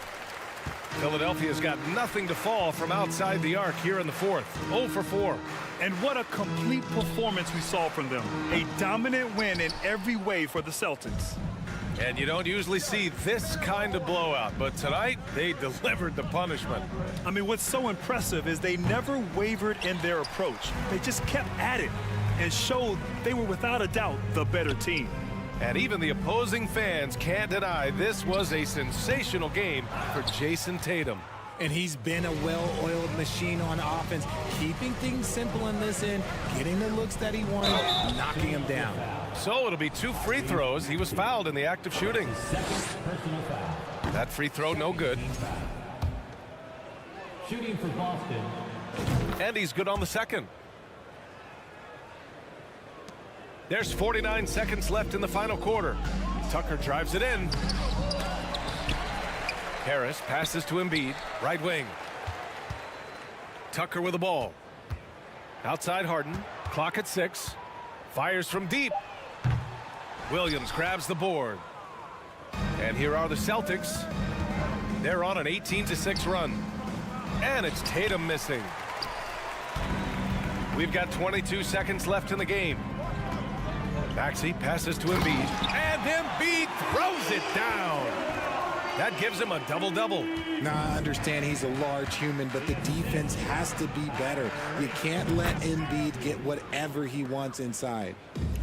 Philadelphia's got nothing to fall from outside the arc here in the fourth. 0 for 4. And what a complete performance we saw from them. A dominant win in every way for the Celtics. And you don't usually see this kind of blowout, but tonight they delivered the punishment. I mean, what's so impressive is they never wavered in their approach. They just kept at it and showed they were without a doubt the better team. And even the opposing fans can't deny this was a sensational game for Jason Tatum. And he's been a well-oiled machine on offense, keeping things simple in this end, getting the looks that he wanted, knocking them down. So it'll be 2 free throws. He was fouled in the act of shooting. That free throw no good. Shooting for Boston. And he's good on the second. There's 49 seconds left in the final quarter. Tucker drives it in. Harris passes to Embiid, right wing. Tucker with the ball. Outside Harden, clock at 6. Fires from deep. Williams grabs the board. And here are the Celtics. They're on an 18-6 run. And it's Tatum missing. We've got 22 seconds left in the game. Maxey passes to Embiid. And Embiid throws it down. That gives him a double-double. Now, I understand he's a large human, but the defense has to be better. You can't let Embiid get whatever he wants inside.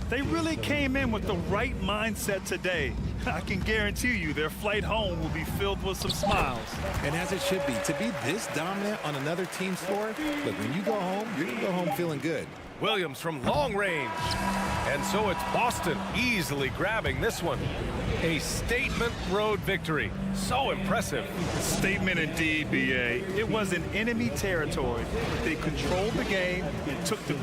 They really came in with the right mindset today. I can guarantee you their flight home will be filled with some smiles. And as it should be. To be this dominant on another team's floor, look, when you go home, you're going to go home feeling good. Williams from long range. And so it's Boston easily grabbing this one. A statement road victory. So impressive. Statement indeed, B.A. It was in enemy territory. They controlled the game and took the...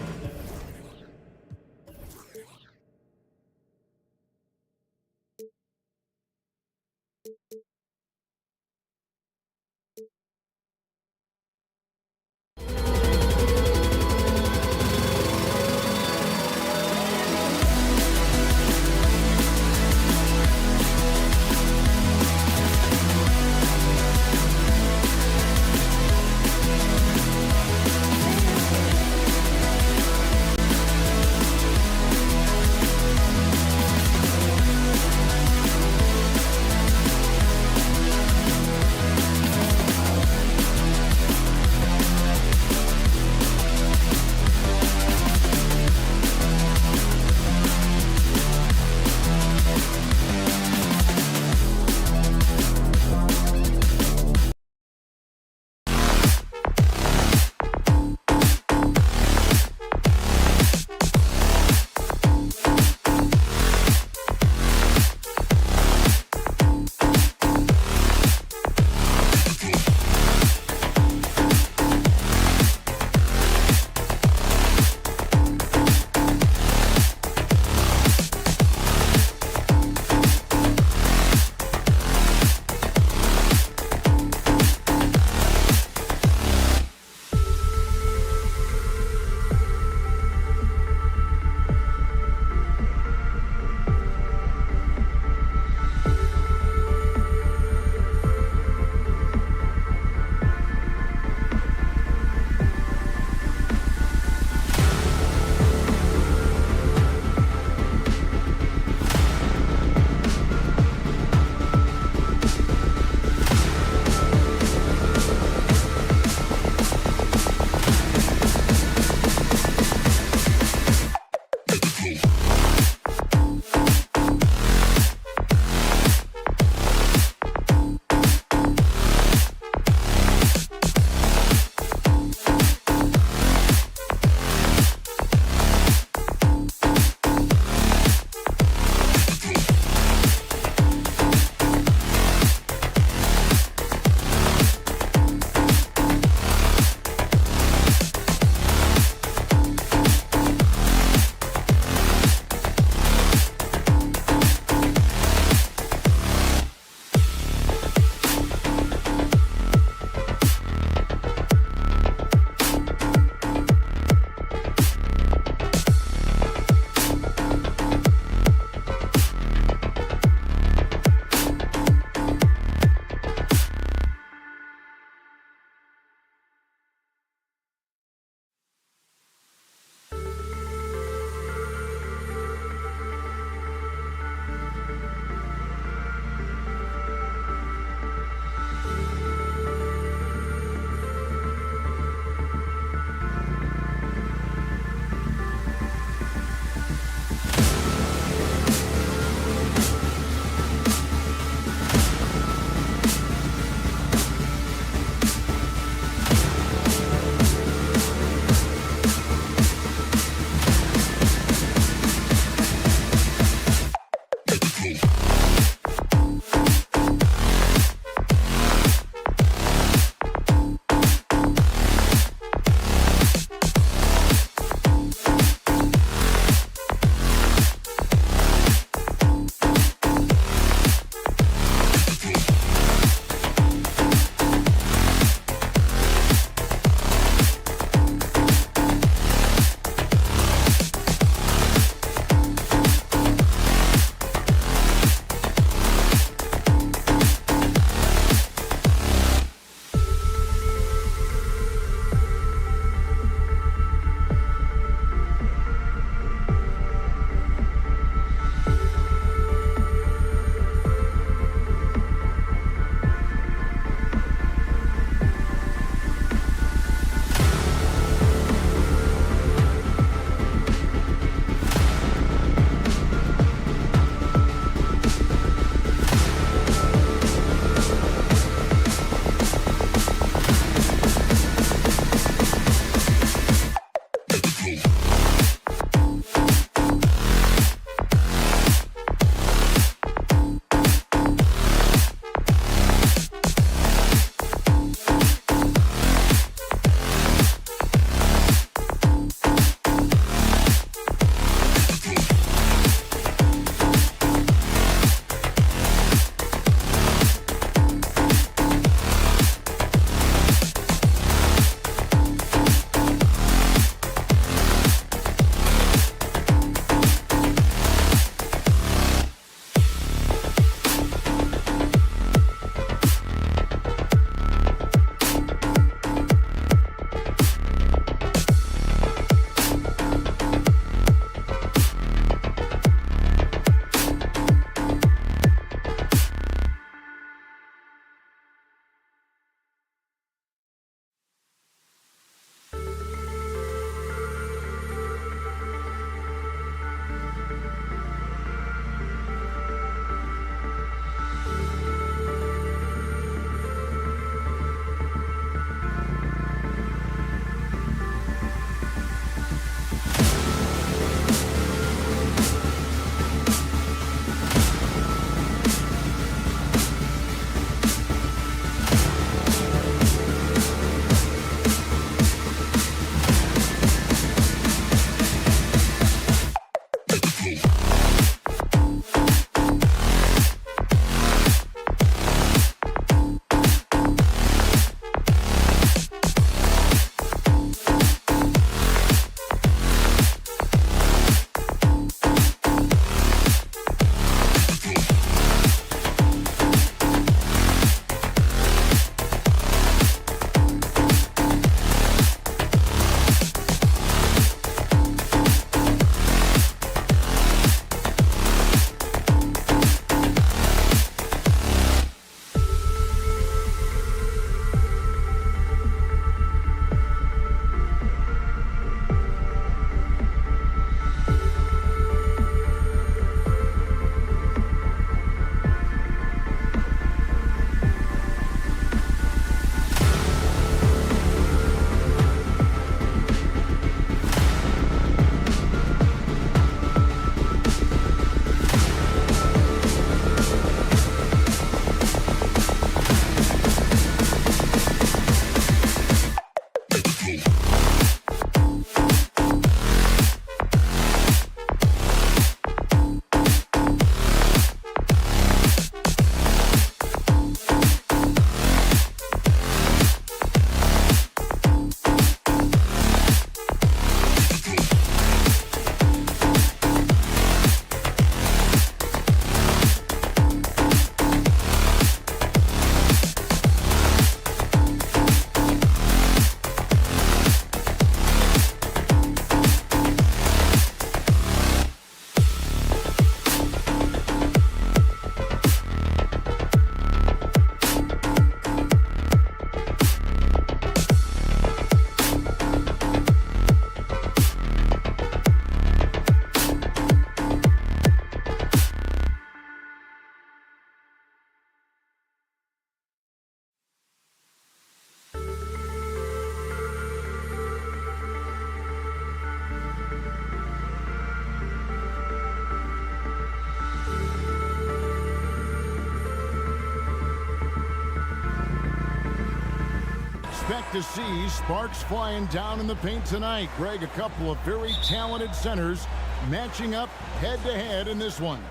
Expect to see sparks flying down in the paint tonight. Greg, a couple of very talented centers matching up head-to-head in this one.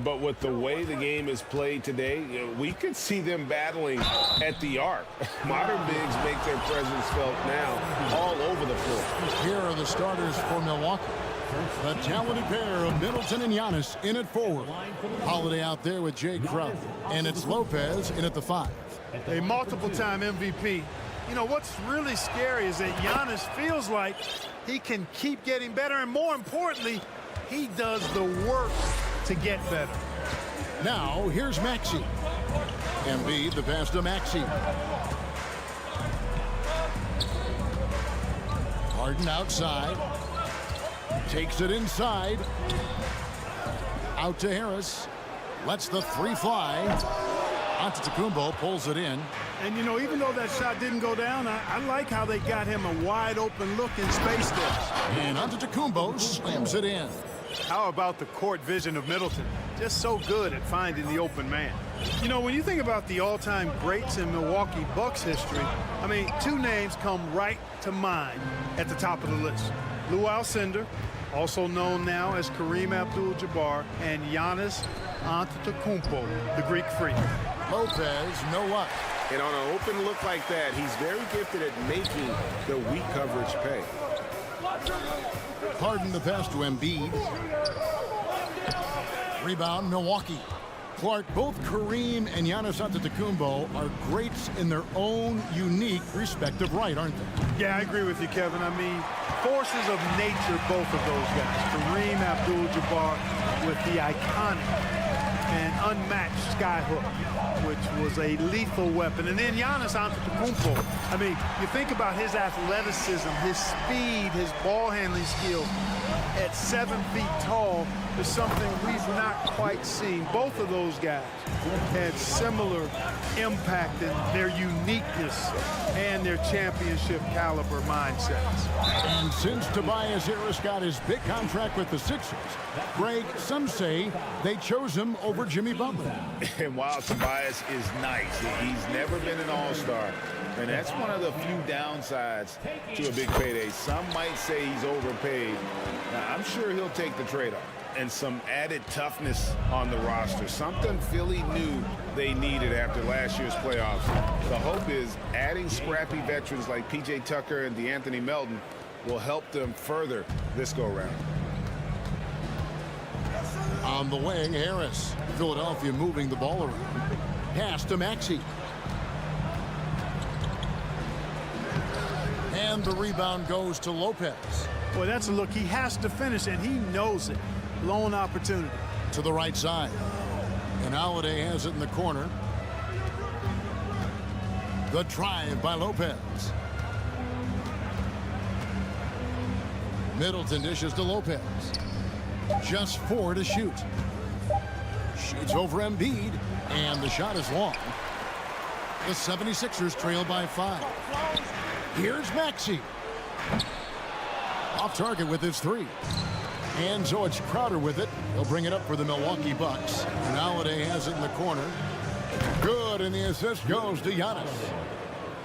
But with the way the game is played today, we could see them battling at the arc. Modern bigs make their presence felt now all over the floor. Here are the starters for Milwaukee. The talented pair of Middleton and Giannis in at forward. Holiday out there with Jay Crowder. And it's Lopez in at the 5. A multiple-time MVP. You know, what's really scary is that Giannis feels like he can keep getting better, and more importantly, he does the work to get better. Now, here's Maxey. Embiid, the pass to Maxey. Harden outside. Takes it inside. Out to Harris. Lets the 3 fly. Antetokounmpo pulls it in. And, you know, even though that shot didn't go down, I like how they got him a wide-open look in space there. And Antetokounmpo slams it in. How about the court vision of Middleton? Just so good at finding the open man. You know, when you think about the all-time greats in Milwaukee Bucks history, I mean, 2 names come right to mind at the top of the list. Lou Alcindor, also known now as Kareem Abdul-Jabbar, and Giannis Antetokounmpo, the Greek Freak. Lopez, no luck. And on an open look like that, he's very gifted at making the weak coverage pay. Harden the pass to Embiid. Rebound, Milwaukee. Clark, both Kareem and Giannis Antetokounmpo are greats in their own unique respective right, aren't they? Yeah, I agree with you, Kevin. I mean, forces of nature, both of those guys. Kareem Abdul-Jabbar with the iconic and unmatched skyhook, which was a lethal weapon. And then Giannis Antetokounmpo. I mean, you think about his athleticism, his speed, his ball handling skills. At 7 feet tall is something we've not quite seen. Both of those guys had similar impact in their uniqueness and their championship caliber mindsets. And since Tobias Harris got his big contract with the Sixers, Greg, some say they chose him over Jimmy Butler. And while Tobias is nice, he's never been an all-star. And that's one of the few downsides to a big payday. Some might say he's overpaid. Now, I'm sure he'll take the trade-off. And some added toughness on the roster. Something Philly knew they needed after last year's playoffs. The hope is adding scrappy veterans like P.J. Tucker and DeAnthony Melton will help them further this go-round. On the wing, Harris. Philadelphia moving the ball around. Pass to Maxey. And the rebound goes to Lopez. Boy, that's a look he has to finish, and he knows it. Lone opportunity. To the right side. And Holiday has it in the corner. The drive by Lopez. Middleton dishes to Lopez. Just 4 to shoot. Shoots over Embiid, and the shot is long. The 76ers trail by 5. Here's Maxey. Off target with his 3. And so it's Crowder with it. He'll bring it up for the Milwaukee Bucks. And Holiday has it in the corner. Good, and the assist goes to Giannis.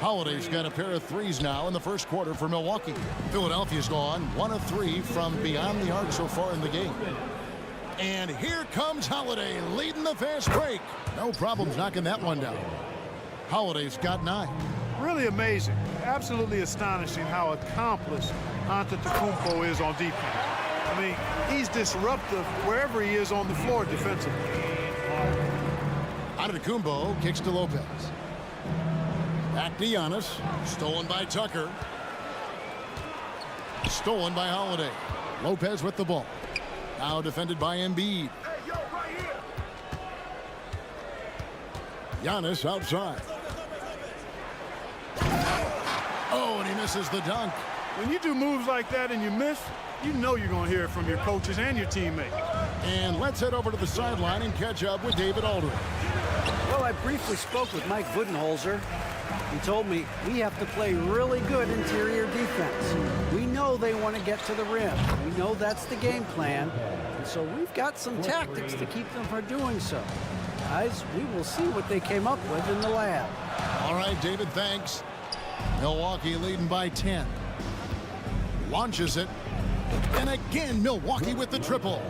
Holiday's got a pair of threes now in the first quarter for Milwaukee. Philadelphia's gone 1 of 3 from beyond the arc so far in the game. And here comes Holiday leading the fast break. No problems knocking that one down. Holiday's got 9. Really amazing. Absolutely astonishing how accomplished Antetokounmpo is on defense. I mean, he's disruptive wherever he is on the floor defensively. Antetokounmpo kicks to Lopez. Back to Giannis. Stolen by Tucker. Stolen by Holiday. Lopez with the ball. Now defended by Embiid. Giannis outside. Oh, and he misses the dunk. When you do moves like that and you miss, you know you're going to hear it from your coaches and your teammates. And let's head over to the sideline and catch up with David Aldridge. Well, I briefly spoke with Mike Budenholzer. He told me we have to play really good interior defense. We know they want to get to the rim. We know that's the game plan. And so we've got some tactics to keep them from doing so. Guys, we will see what they came up with in the lab. All right, David, thanks. Milwaukee leading by 10. Launches it. And again, Milwaukee with the triple.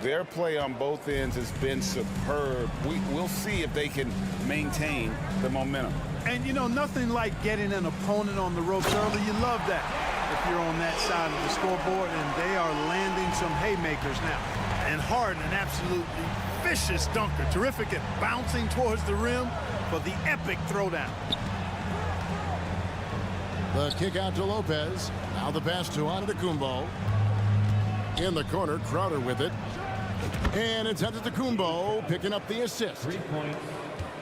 Their play on both ends has been superb. We'll see if they can maintain the momentum. And, you know, nothing like getting an opponent on the ropes early. You love that if you're on that side of the scoreboard, and they are landing some haymakers now. And Harden, an absolutely vicious dunker. Terrific at bouncing towards the rim for the epic throwdown. The kick out to Lopez. Now the pass to Antetokounmpo. In the corner, Crowder with it. And it's Antetokounmpo picking up the assist. 3 points.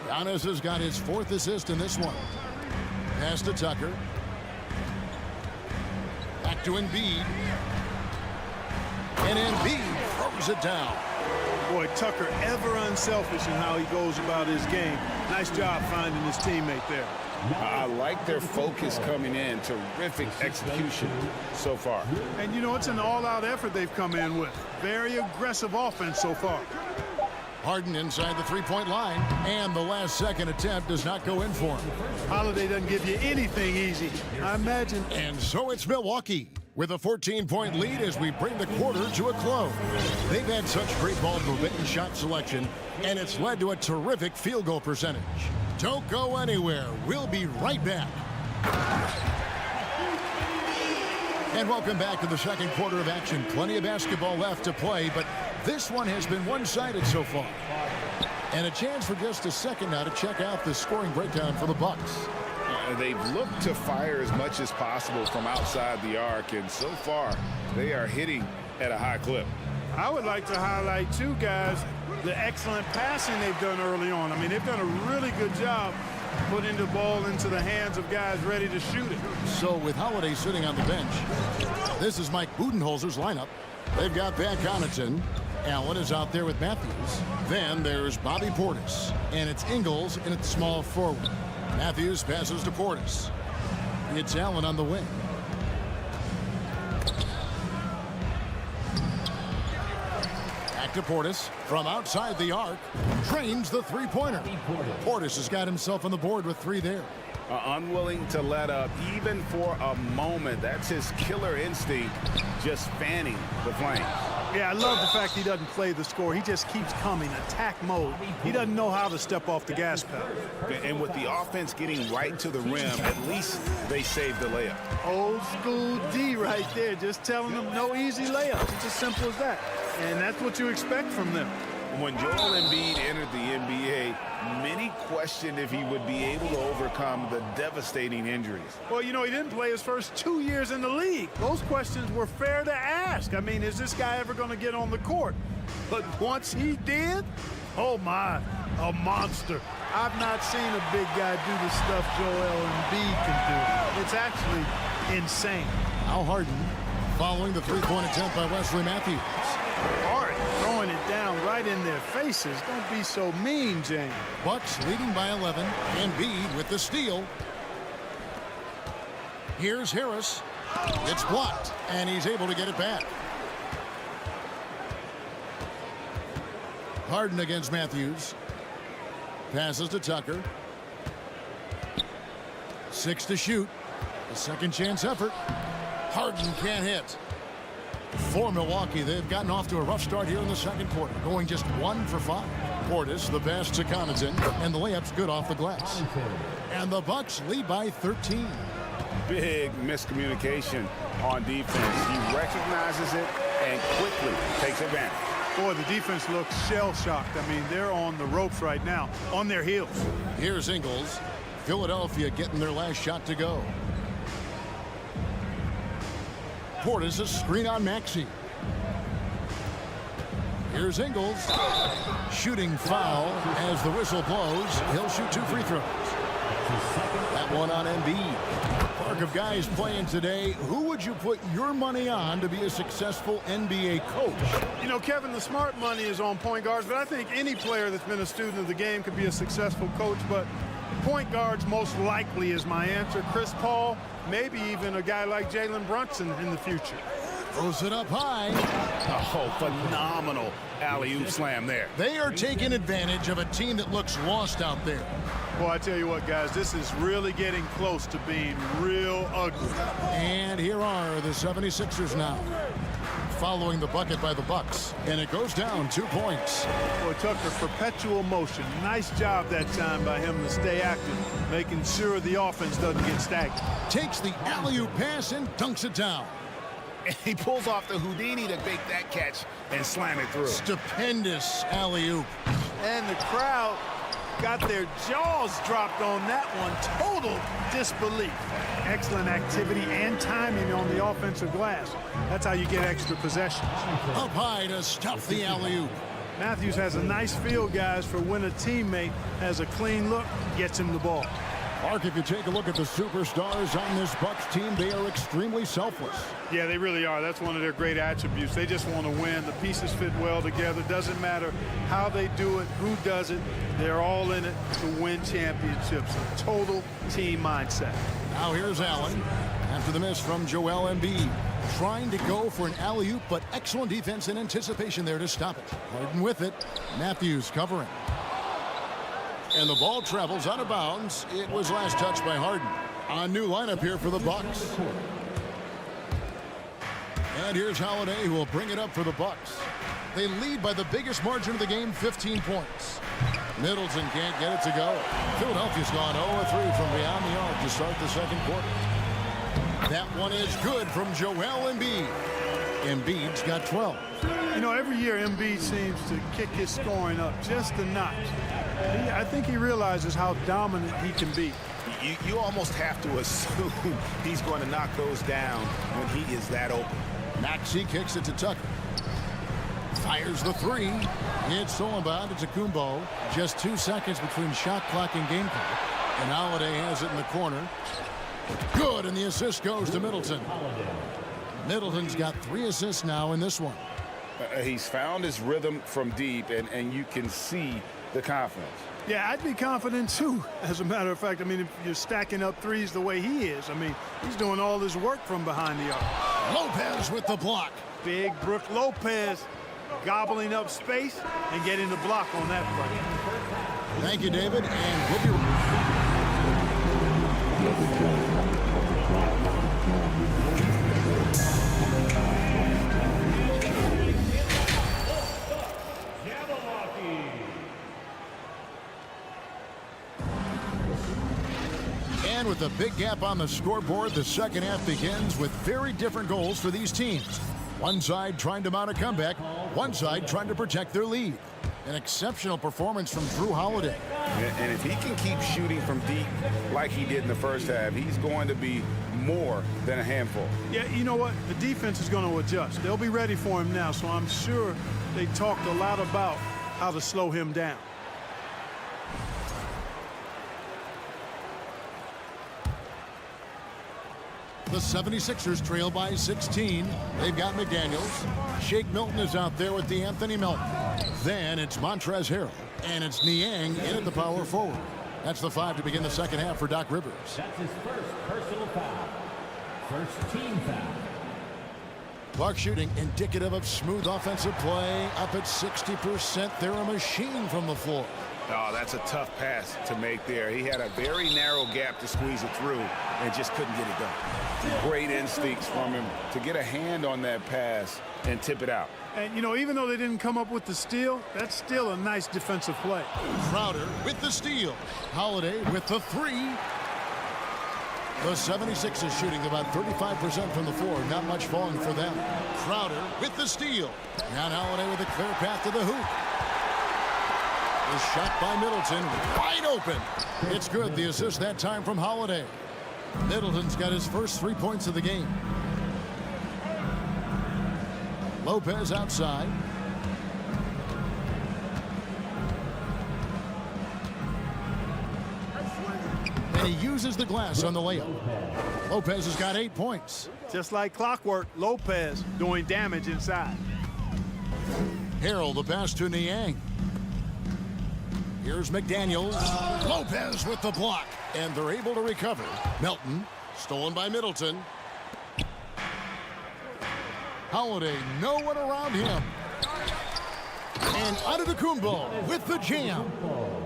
Giannis has got his 4th assist in this one. Pass to Tucker. Back to Embiid. And Embiid throws it down. Boy, Tucker ever unselfish in how he goes about his game. Nice job finding his teammate there. I like their focus coming in. Terrific execution so far. And, you know, it's an all-out effort they've come in with. Very aggressive offense so far. Harden inside the three-point line, and the last-second attempt does not go in for him. Holiday doesn't give you anything easy, I imagine. And so it's Milwaukee with a 14-point lead as we bring the quarter to a close. They've had such great ball movement and shot selection, and it's led to a terrific field goal percentage. Don't go anywhere. We'll be right back. And welcome back to the second quarter of action. Plenty of basketball left to play, but this one has been one-sided so far. And a chance for just a second now to check out the scoring breakdown for the Bucks. They've looked to fire as much as possible from outside the arc, and so far they are hitting at a high clip. I would like to highlight, too, guys, the excellent passing they've done early on. I mean, they've done a really good job putting the ball into the hands of guys ready to shoot it. So with Holiday sitting on the bench, this is Mike Budenholzer's lineup. They've got Pat Connaughton. Allen is out there with Matthews. Then there's Bobby Portis. And it's Ingles in its small forward. Matthews passes to Portis. It's Allen on the wing. Back to Portis from outside the arc. Drains the three-pointer. Portis has got himself on the board with 3 there. Unwilling to let up even for a moment. That's his killer instinct, just fanning the flame. Yeah, I love the fact he doesn't play the score. He just keeps coming, attack mode. He doesn't know how to step off the gas pedal. And with the offense getting right to the rim, at least they saved the layup. Old school D right there, just telling them no easy layups. It's as simple as that. And that's what you expect from them. When Joel Embiid entered the NBA, many questioned if he would be able to overcome the devastating injuries. Well, you know, he didn't play his first 2 years in the league. Those questions were fair to ask. I mean, is this guy ever going to get on the court? But once he did, oh my, a monster. I've not seen a big guy do the stuff Joel Embiid can do. It's actually insane. Al Harden following the three-point attempt by Wesley Matthews. Harden throwing it down right in their faces. Don't be so mean, James. Bucks leading by 11. Embiid with the steal. Here's Harris. It's blocked, and he's able to get it back. Harden against Matthews. Passes to Tucker. 6 to shoot. A second chance effort. Harden can't hit. For Milwaukee, they've gotten off to a rough start here in the second quarter, going just 1 for 5. Portis, the pass to Connaughton, and the layup's good off the glass. And the Bucks lead by 13. Big miscommunication on defense. He recognizes it and quickly takes advantage. Boy, the defense looks shell-shocked. I mean, they're on the ropes right now, on their heels. Here's Ingles. Philadelphia getting their last shot to go. Portis, a screen on Maxey. Here's Ingles. Shooting foul as the whistle blows. He'll shoot 2 free throws. That one on Embiid. Park of guys playing today. Who would you put your money on to be a successful NBA coach? You know, Kevin, the smart money is on point guards, but I think any player that's been a student of the game could be a successful coach, but point guards most likely is my answer. Chris Paul, maybe even a guy like Jalen Brunson in the future. Throws it up high. Oh, phenomenal alley-oop slam there. They are taking advantage of a team that looks lost out there. Well, I tell you what, guys, this is really getting close to being real ugly. And here are the 76ers now, following the bucket by the Bucks, and it goes down 2 points. Boy, Tucker, perpetual motion. Nice job that time by him to stay active, making sure the offense doesn't get stagnant. Takes the alley-oop pass and dunks it down. And he pulls off the Houdini to make that catch and slam it through. Stupendous alley-oop. And the crowd got their jaws dropped on that one. Total disbelief. Excellent activity and timing on the offensive glass. That's how you get extra possessions. Up high to stuff the alley-oop. Matthews has a nice feel, guys, for when a teammate has a clean look, gets him the ball. Mark, if you take a look at the superstars on this Bucks team, they are extremely selfless. Yeah, they really are. That's one of their great attributes. They just want to win. The pieces fit well together. Doesn't matter how they do it, who does it. They're all in it to win championships. A total team mindset. Now here's Allen after the miss from Joel Embiid. Trying to go for an alley-oop, but excellent defense and anticipation there to stop it. Harden with it. Matthews covering. And the ball travels out of bounds. It was last touched by Harden. A new lineup here for the Bucks. And here's Holiday, who will bring it up for the Bucks. They lead by the biggest margin of the game, 15 points. Middleton can't get it to go. Philadelphia's gone 0-3 from beyond the arc to start the second quarter. That one is good from Joel Embiid. Embiid's got 12. You know, every year Embiid seems to kick his scoring up just a notch. I think he realizes how dominant he can be. You almost have to assume he's going to knock those down when he is that open. Maxey kicks it to Tucker. Fires the 3. It's stolen by Antetokounmpo. Just 2 seconds between shot clock and game clock. And Holiday has it in the corner. Good, and the assist goes to Middleton. Middleton's got 3 assists now in this one. He's found his rhythm from deep, and you can see the confidence. Yeah, I'd be confident too. As a matter of fact, I mean, if you're stacking up threes the way he is, I mean, he's doing all his work from behind the arc. Lopez with the block. Big Brook Lopez gobbling up space and getting the block on that play. Thank you, David, and we'll be And with a big gap on the scoreboard, the second half begins with very different goals for these teams. One side trying to mount a comeback, one side trying to protect their lead. An exceptional performance from Drew Holiday. And if he can keep shooting from deep like he did in the first half, he's going to be more than a handful. Yeah, you know what? The defense is going to adjust. They'll be ready for him now, so I'm sure they talked a lot about how to slow him down. The 76ers trail by 16. They've got McDaniels. Shake Milton is out there with D'Anthony Melton. Then it's Montrezl Harrell. And it's Niang in at the power forward. That's the 5 to begin the second half for Doc Rivers. That's his first personal foul. First team foul. Clark shooting indicative of smooth offensive play. Up at 60%. They're a machine from the floor. Oh, that's a tough pass to make there. He had a very narrow gap to squeeze it through and just couldn't get it done. Great instincts from him to get a hand on that pass and tip it out. And, you know, even though they didn't come up with the steal, that's still a nice defensive play. Crowder with the steal. Holiday with the three. The 76ers shooting about 35% from the floor. Not much falling for them. Crowder with the steal. And Holiday with a clear path to the hoop. The shot by Middleton. Wide open. It's good. The assist that time from Holiday. Middleton's got his first 3 points of the game. Lopez outside. And he uses the glass on the layup. Lopez has got 8 points. Just like clockwork, Lopez doing damage inside. Harrell, the pass to Niang. Here's McDaniels. Lopez with the block. And they're able to recover. Melton, stolen by Middleton. Holiday, no one around him. And Antetokounmpo with the jam.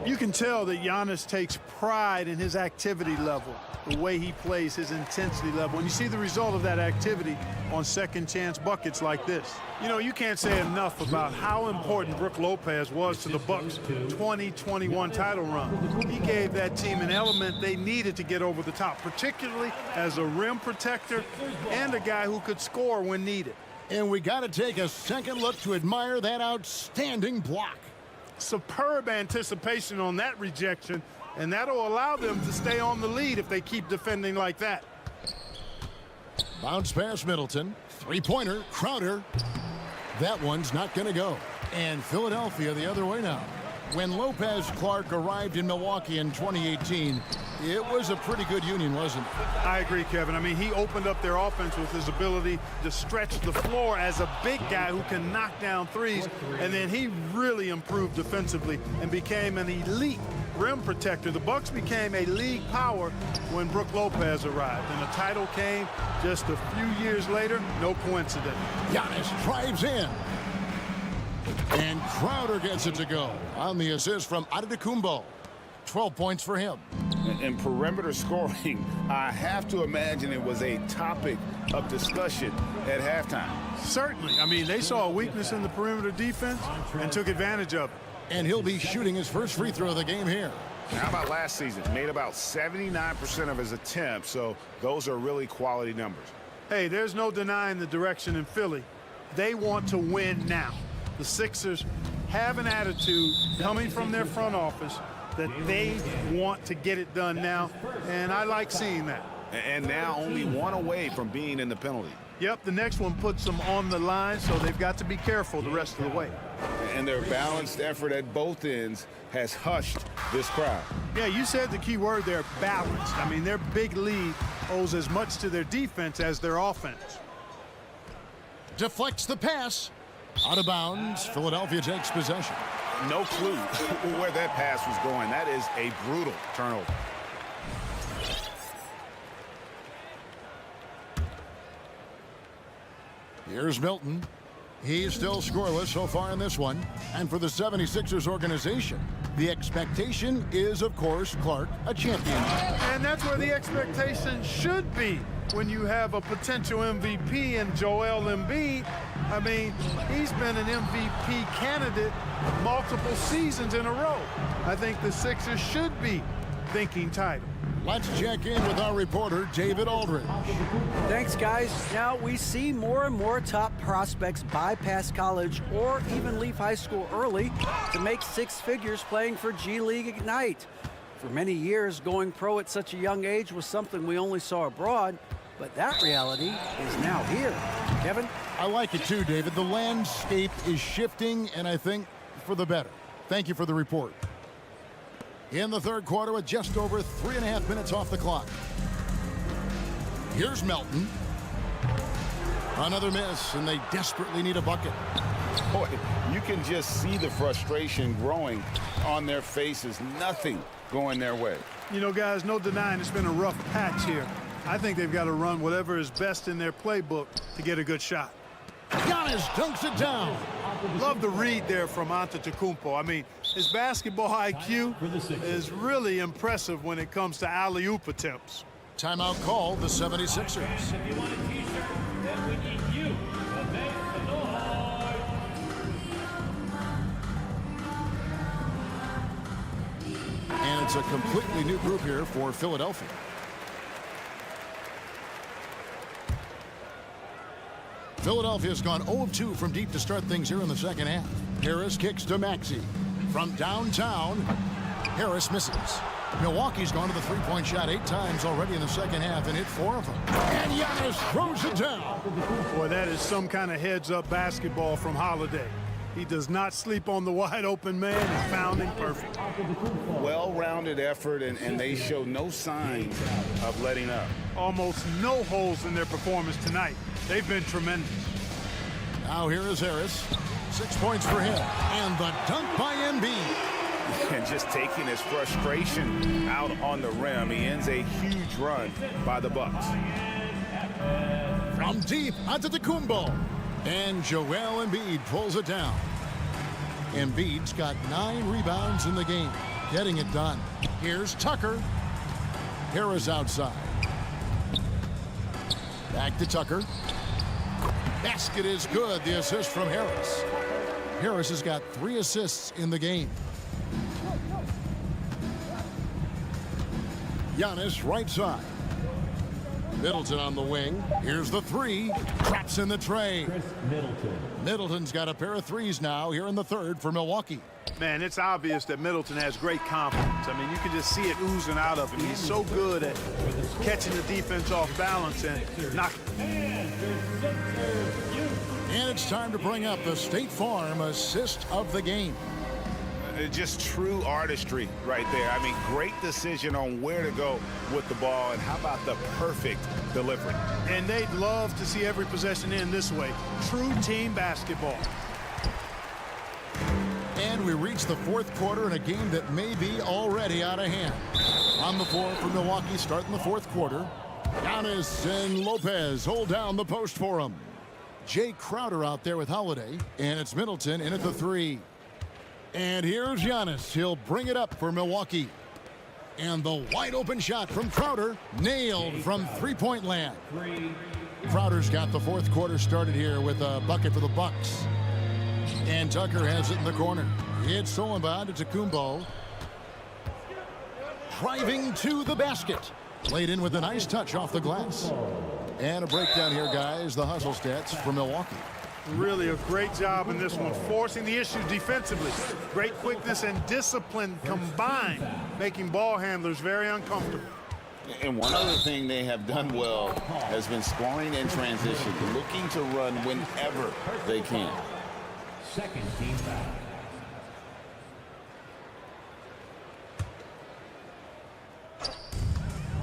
You can tell that Giannis takes pride in his activity level, the way he plays, his intensity level. And you see the result of that activity on second chance buckets like this. You know, you can't say enough about how important Brook Lopez was to the Bucks' 2021 title run. He gave that team an element they needed to get over the top, particularly as a rim protector and a guy who could score when needed. And we got to take a second look to admire that outstanding block. Superb anticipation on that rejection, and that'll allow them to stay on the lead if they keep defending like that. Bounce pass Middleton. Three-pointer, Crowder. That one's not going to go. And Philadelphia the other way now. When Lopez Clark arrived in Milwaukee in 2018, it was a pretty good union, wasn't it? I agree, Kevin. I mean, he opened up their offense with his ability to stretch the floor as a big guy who can knock down threes, and then he really improved defensively and became an elite rim protector. The Bucks became a league power when Brook Lopez arrived, and the title came just a few years later. No coincidence. Giannis drives in. And Crowder gets it to go on the assist from Antetokounmpo. 12 points for him. And perimeter scoring, I have to imagine it was a topic of discussion at halftime. Certainly. I mean, they saw a weakness in the perimeter defense and took advantage of it. And he'll be shooting his first free throw of the game here. How about last season? Made about 79% of his attempts, so those are really quality numbers. Hey, there's no denying the direction in Philly. They want to win now. The Sixers have an attitude coming from their front office that they want to get it done now, and I like seeing that. And now only one away from being in the penalty. Yep, the next one puts them on the line, so they've got to be careful the rest of the way. And their balanced effort at both ends has hushed this crowd. Yeah, you said the key word there, balanced. I mean, their big lead owes as much to their defense as their offense. Deflects the pass. Out of bounds. Philadelphia takes possession. No clue where that pass was going. That is a brutal turnover. Here's Milton. He's still scoreless so far in this one. And for the 76ers organization, the expectation is, of course, Clark, a champion. And that's where the expectation should be when you have a potential MVP in Joel Embiid. I mean, he's been an MVP candidate multiple seasons in a row. I think the Sixers should be thinking title. Let's check in with our reporter, David Aldridge. Thanks, guys. Now, we see more and more top prospects bypass college or even leave high school early to make six figures playing for G League Ignite. For many years, going pro at such a young age was something we only saw abroad, but that reality is now here. Kevin? I like it too, David. The landscape is shifting, and I think for the better. Thank you for the report. In the third quarter with just over 3.5 minutes off the clock. Here's Melton. Another miss, and they desperately need a bucket. Boy, you can just see the frustration growing on their faces. Nothing going their way. You know, guys, no denying it's been a rough patch here. I think they've got to run whatever is best in their playbook to get a good shot. Giannis dunks it down. Love the read there from Antetokounmpo. I mean, His basketball IQ is really impressive when it comes to alley-oop attempts. Timeout called the 76ers. If you want a t-shirt, then we need you to make the noise. And it's a completely new group here for Philadelphia. Philadelphia's gone 0 of 2 from deep to start things here in the second half. Harris kicks to Maxey. From downtown, Harris misses. Milwaukee's gone to the three-point shot 8 times already in the second half and hit 4 of them. And Giannis throws it down. Boy, that is some kind of heads-up basketball from Holiday. He does not sleep on the wide-open man and found him perfect. Well-rounded effort, and they show no signs of letting up. Almost no holes in their performance tonight. They've been tremendous. Now here is Harris. 6 points for him. And the dunk by Embiid. And just taking his frustration out on the rim, he ends a huge run by the Bucks. From deep onto the Kumbo. And Joel Embiid pulls it down. Embiid's got 9 rebounds in the game, getting it done. Here's Tucker. Harris outside. Back to Tucker. Basket is good. The assist from Harris. Harris has got 3 assists in the game. Giannis right side. Middleton on the wing. Here's the 3. Traps in the tray. Chris Middleton. Middleton's got a pair of 3s now here in the third for Milwaukee. Man, it's obvious that Middleton has great confidence. I mean, you can just see it oozing out of him. He's so good at catching the defense off balance and knocking. And it's time to bring up the State Farm assist of the game. Just true artistry right there. I mean, great decision on where to go with the ball, and how about the perfect delivery? And they'd love to see every possession end this way. True team basketball. And we reach the fourth quarter in a game that may be already out of hand. On the floor for Milwaukee starting the fourth quarter. Giannis and Lopez hold down the post for him. Jay Crowder out there with Holiday, and it's Middleton in at the 3. And here's Giannis. He'll bring it up for Milwaukee. And the wide open shot from Crowder, nailed from three-point land. Crowder's got the fourth quarter started here with a bucket for the Bucks. And Tucker has it in the corner. It's Solomon to Kumbo. Driving to the basket. Laid in with a nice touch off the glass. And a breakdown here, guys. The hustle stats for Milwaukee. Really a great job in this one, forcing the issue defensively. Great quickness and discipline combined, making ball handlers very uncomfortable. And one other thing they have done well has been scoring in transition, looking to run whenever they can. Second team foul.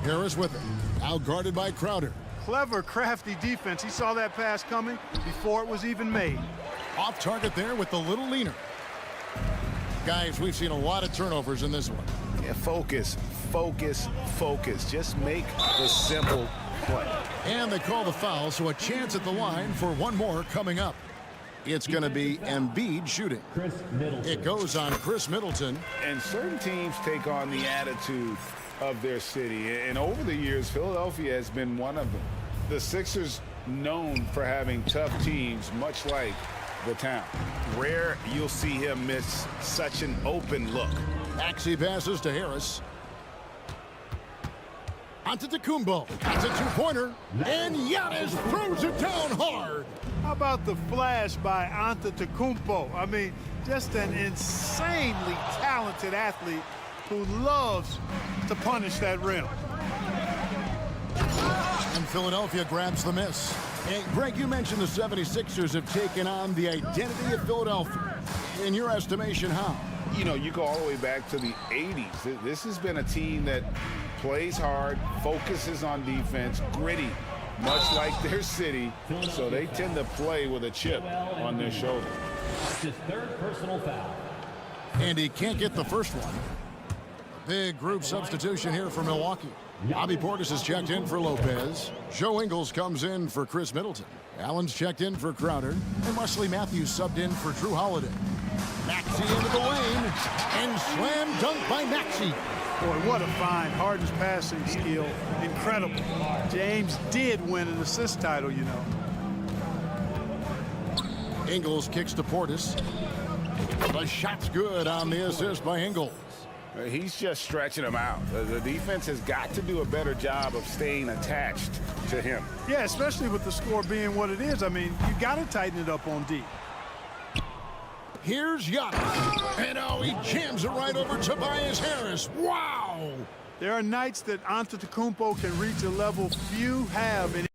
Harris with it. Out guarded by Crowder. Clever, crafty defense. He saw that pass coming before it was even made. Off target there with the little leaner. Guys, we've seen a lot of turnovers in this one. Yeah, focus, focus, focus. Just make the simple play. And they call the foul, so a chance at the line for one more coming up. It's going to be Embiid shooting. Chris Middleton. It goes on Chris Middleton. And certain teams take on the attitude of their city, and over the years Philadelphia has been one of them. The Sixers known for having tough teams, much like the town. Rare you'll see him miss such an open look. Maxey passes to Harris. Antetokounmpo. That's a two-pointer, and Giannis throws it down hard. How about the flash by Antetokounmpo? I mean, just an insanely talented athlete who loves to punish that rim. And Philadelphia grabs the miss. Hey, Greg, you mentioned the 76ers have taken on the identity of Philadelphia. In your estimation, how? You know, you go all the way back to the 80s. This has been a team that plays hard, focuses on defense, gritty, much like their city, so they tend to play with a chip on their shoulder. That's his third personal foul. And he can't get the first one. Big group substitution here for Milwaukee. Bobby Portis has checked in for Lopez. Joe Ingles comes in for Chris Middleton. Allen's checked in for Crowder. And Wesley Matthews subbed in for Drew Holiday. Maxey into the lane, and slam dunk by Maxey. Boy, what a find. Harden's passing skill, incredible. James did win an assist title, you know. Ingles kicks to Portis. The shot's good on the assist by Ingles. He's just stretching him out. The defense has got to do a better job of staying attached to him. Yeah, especially with the score being what it is. I mean, you got to tighten it up on D. Here's Giannis. And now he jams it right over Tobias Harris. Wow! There are nights that Antetokounmpo can reach a level few have in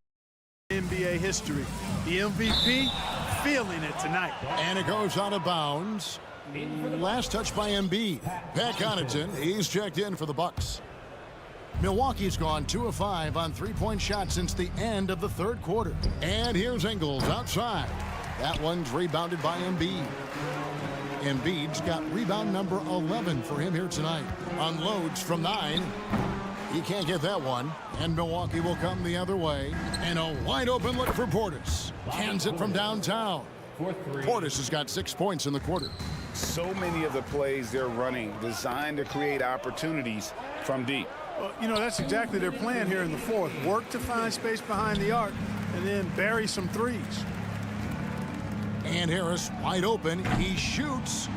NBA history. The MVP feeling it tonight. And it goes out of bounds. Last touch by Embiid. Pat Connaughton, he's checked in for the Bucks. Milwaukee's gone 2 of 5 on three-point shots since the end of the third quarter. And here's Ingles outside. That one's rebounded by Embiid. Embiid's got rebound number 11 for him here tonight. Unloads from 9. He can't get that one. And Milwaukee will come the other way. And a wide open look for Portis. Hands it from downtown. Portis has got 6 points in the quarter. So many of the plays they're running designed to create opportunities from deep. Well, you know, that's exactly their plan here in the fourth. Work to find space behind the arc and then bury some threes. And Harris wide open. He shoots.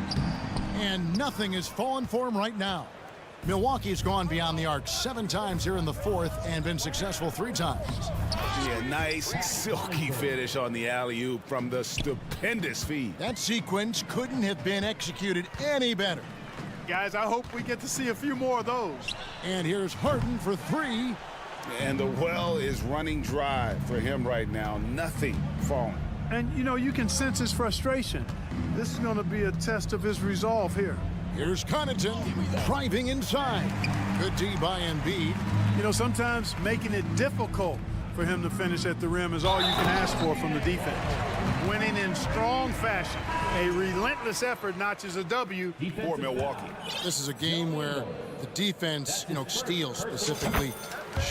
And nothing is falling for him right now. Milwaukee's gone beyond the arc 7 times here in the fourth and been successful 3 times. Yeah, nice silky finish on the alley-oop from the stupendous feed. That sequence couldn't have been executed any better. Guys, I hope we get to see a few more of those. And here's Harden for 3. And the well is running dry for him right now. Nothing falling. And, you know, you can sense his frustration. This is going to be a test of his resolve here. Here's Connaughton driving inside. Good D by Embiid. You know, sometimes making it difficult for him to finish at the rim is all you can ask for from the defense. Winning in strong fashion. A relentless effort notches a W for Milwaukee. This is a game where the defense, steals specifically,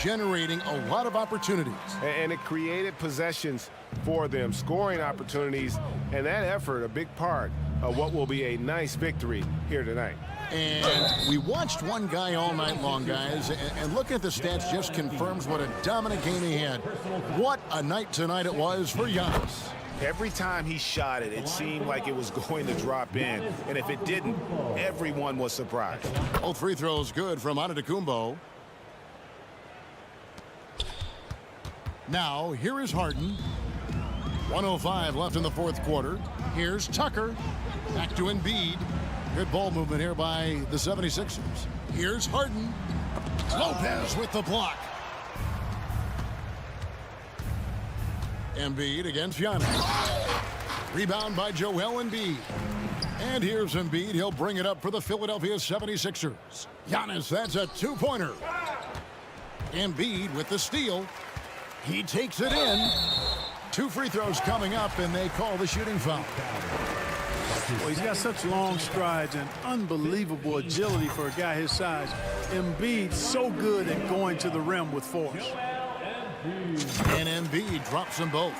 generating a lot of opportunities. And it created possessions for them, scoring opportunities, and that effort, a big part of what will be a nice victory here tonight. And we watched one guy all night long, guys, and looking at the stats just confirms what a dominant game he had. What a night tonight it was for Giannis. Every time he shot it, it seemed like it was going to drop in. And if it didn't, everyone was surprised. Both free throws good from Antetokounmpo. Now, here is Harden. 1:05 left in the fourth quarter. Here's Tucker. Back to Embiid. Good ball movement here by the 76ers. Here's Harden. Lopez with the block. Embiid against Giannis. Rebound by Joel Embiid. And here's Embiid. He'll bring it up for the Philadelphia 76ers. Giannis, that's a two-pointer. Embiid with the steal. He takes it in. 2 free throws coming up, and they call the shooting foul. Well, he's got such long strides and unbelievable agility for a guy his size. Embiid so good at going to the rim with force. And Embiid drops them both.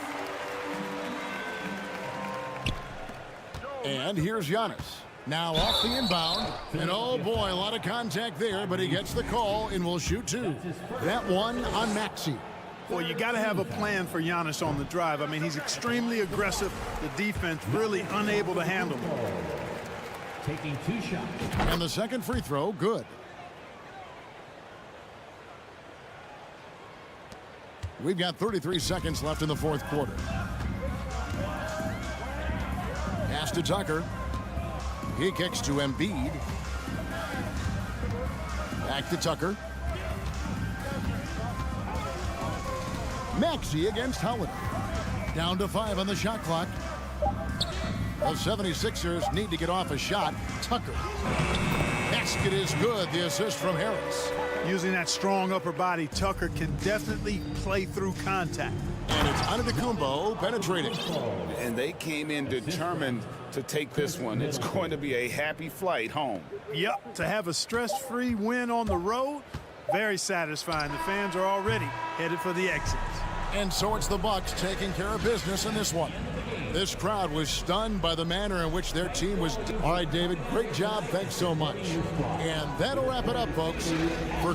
And here's Giannis. Now off the inbound. And oh boy, a lot of contact there, but he gets the call and will shoot 2. That one on Maxey. Well, you got to have a plan for Giannis on the drive. I mean, he's extremely aggressive. The defense really unable to handle him. Taking 2 shots. And the second free throw, good. We've got 33 seconds left in the fourth quarter. Pass to Tucker. He kicks to Embiid. Back to Tucker. Maxey against Holiday. Down to 5 on the shot clock. The 76ers need to get off a shot. Tucker. Basket is good. The assist from Harris. Using that strong upper body, Tucker can definitely play through contact. And it's Antetokounmpo penetrating. And they came in determined to take this one. It's going to be a happy flight home. Yep, to have a stress-free win on the road, very satisfying. The fans are already headed for the exits. And so it's the Bucks taking care of business in this one. This crowd was stunned by the manner in which their team was. All right, David, great job. Thanks so much. And that'll wrap it up, folks, for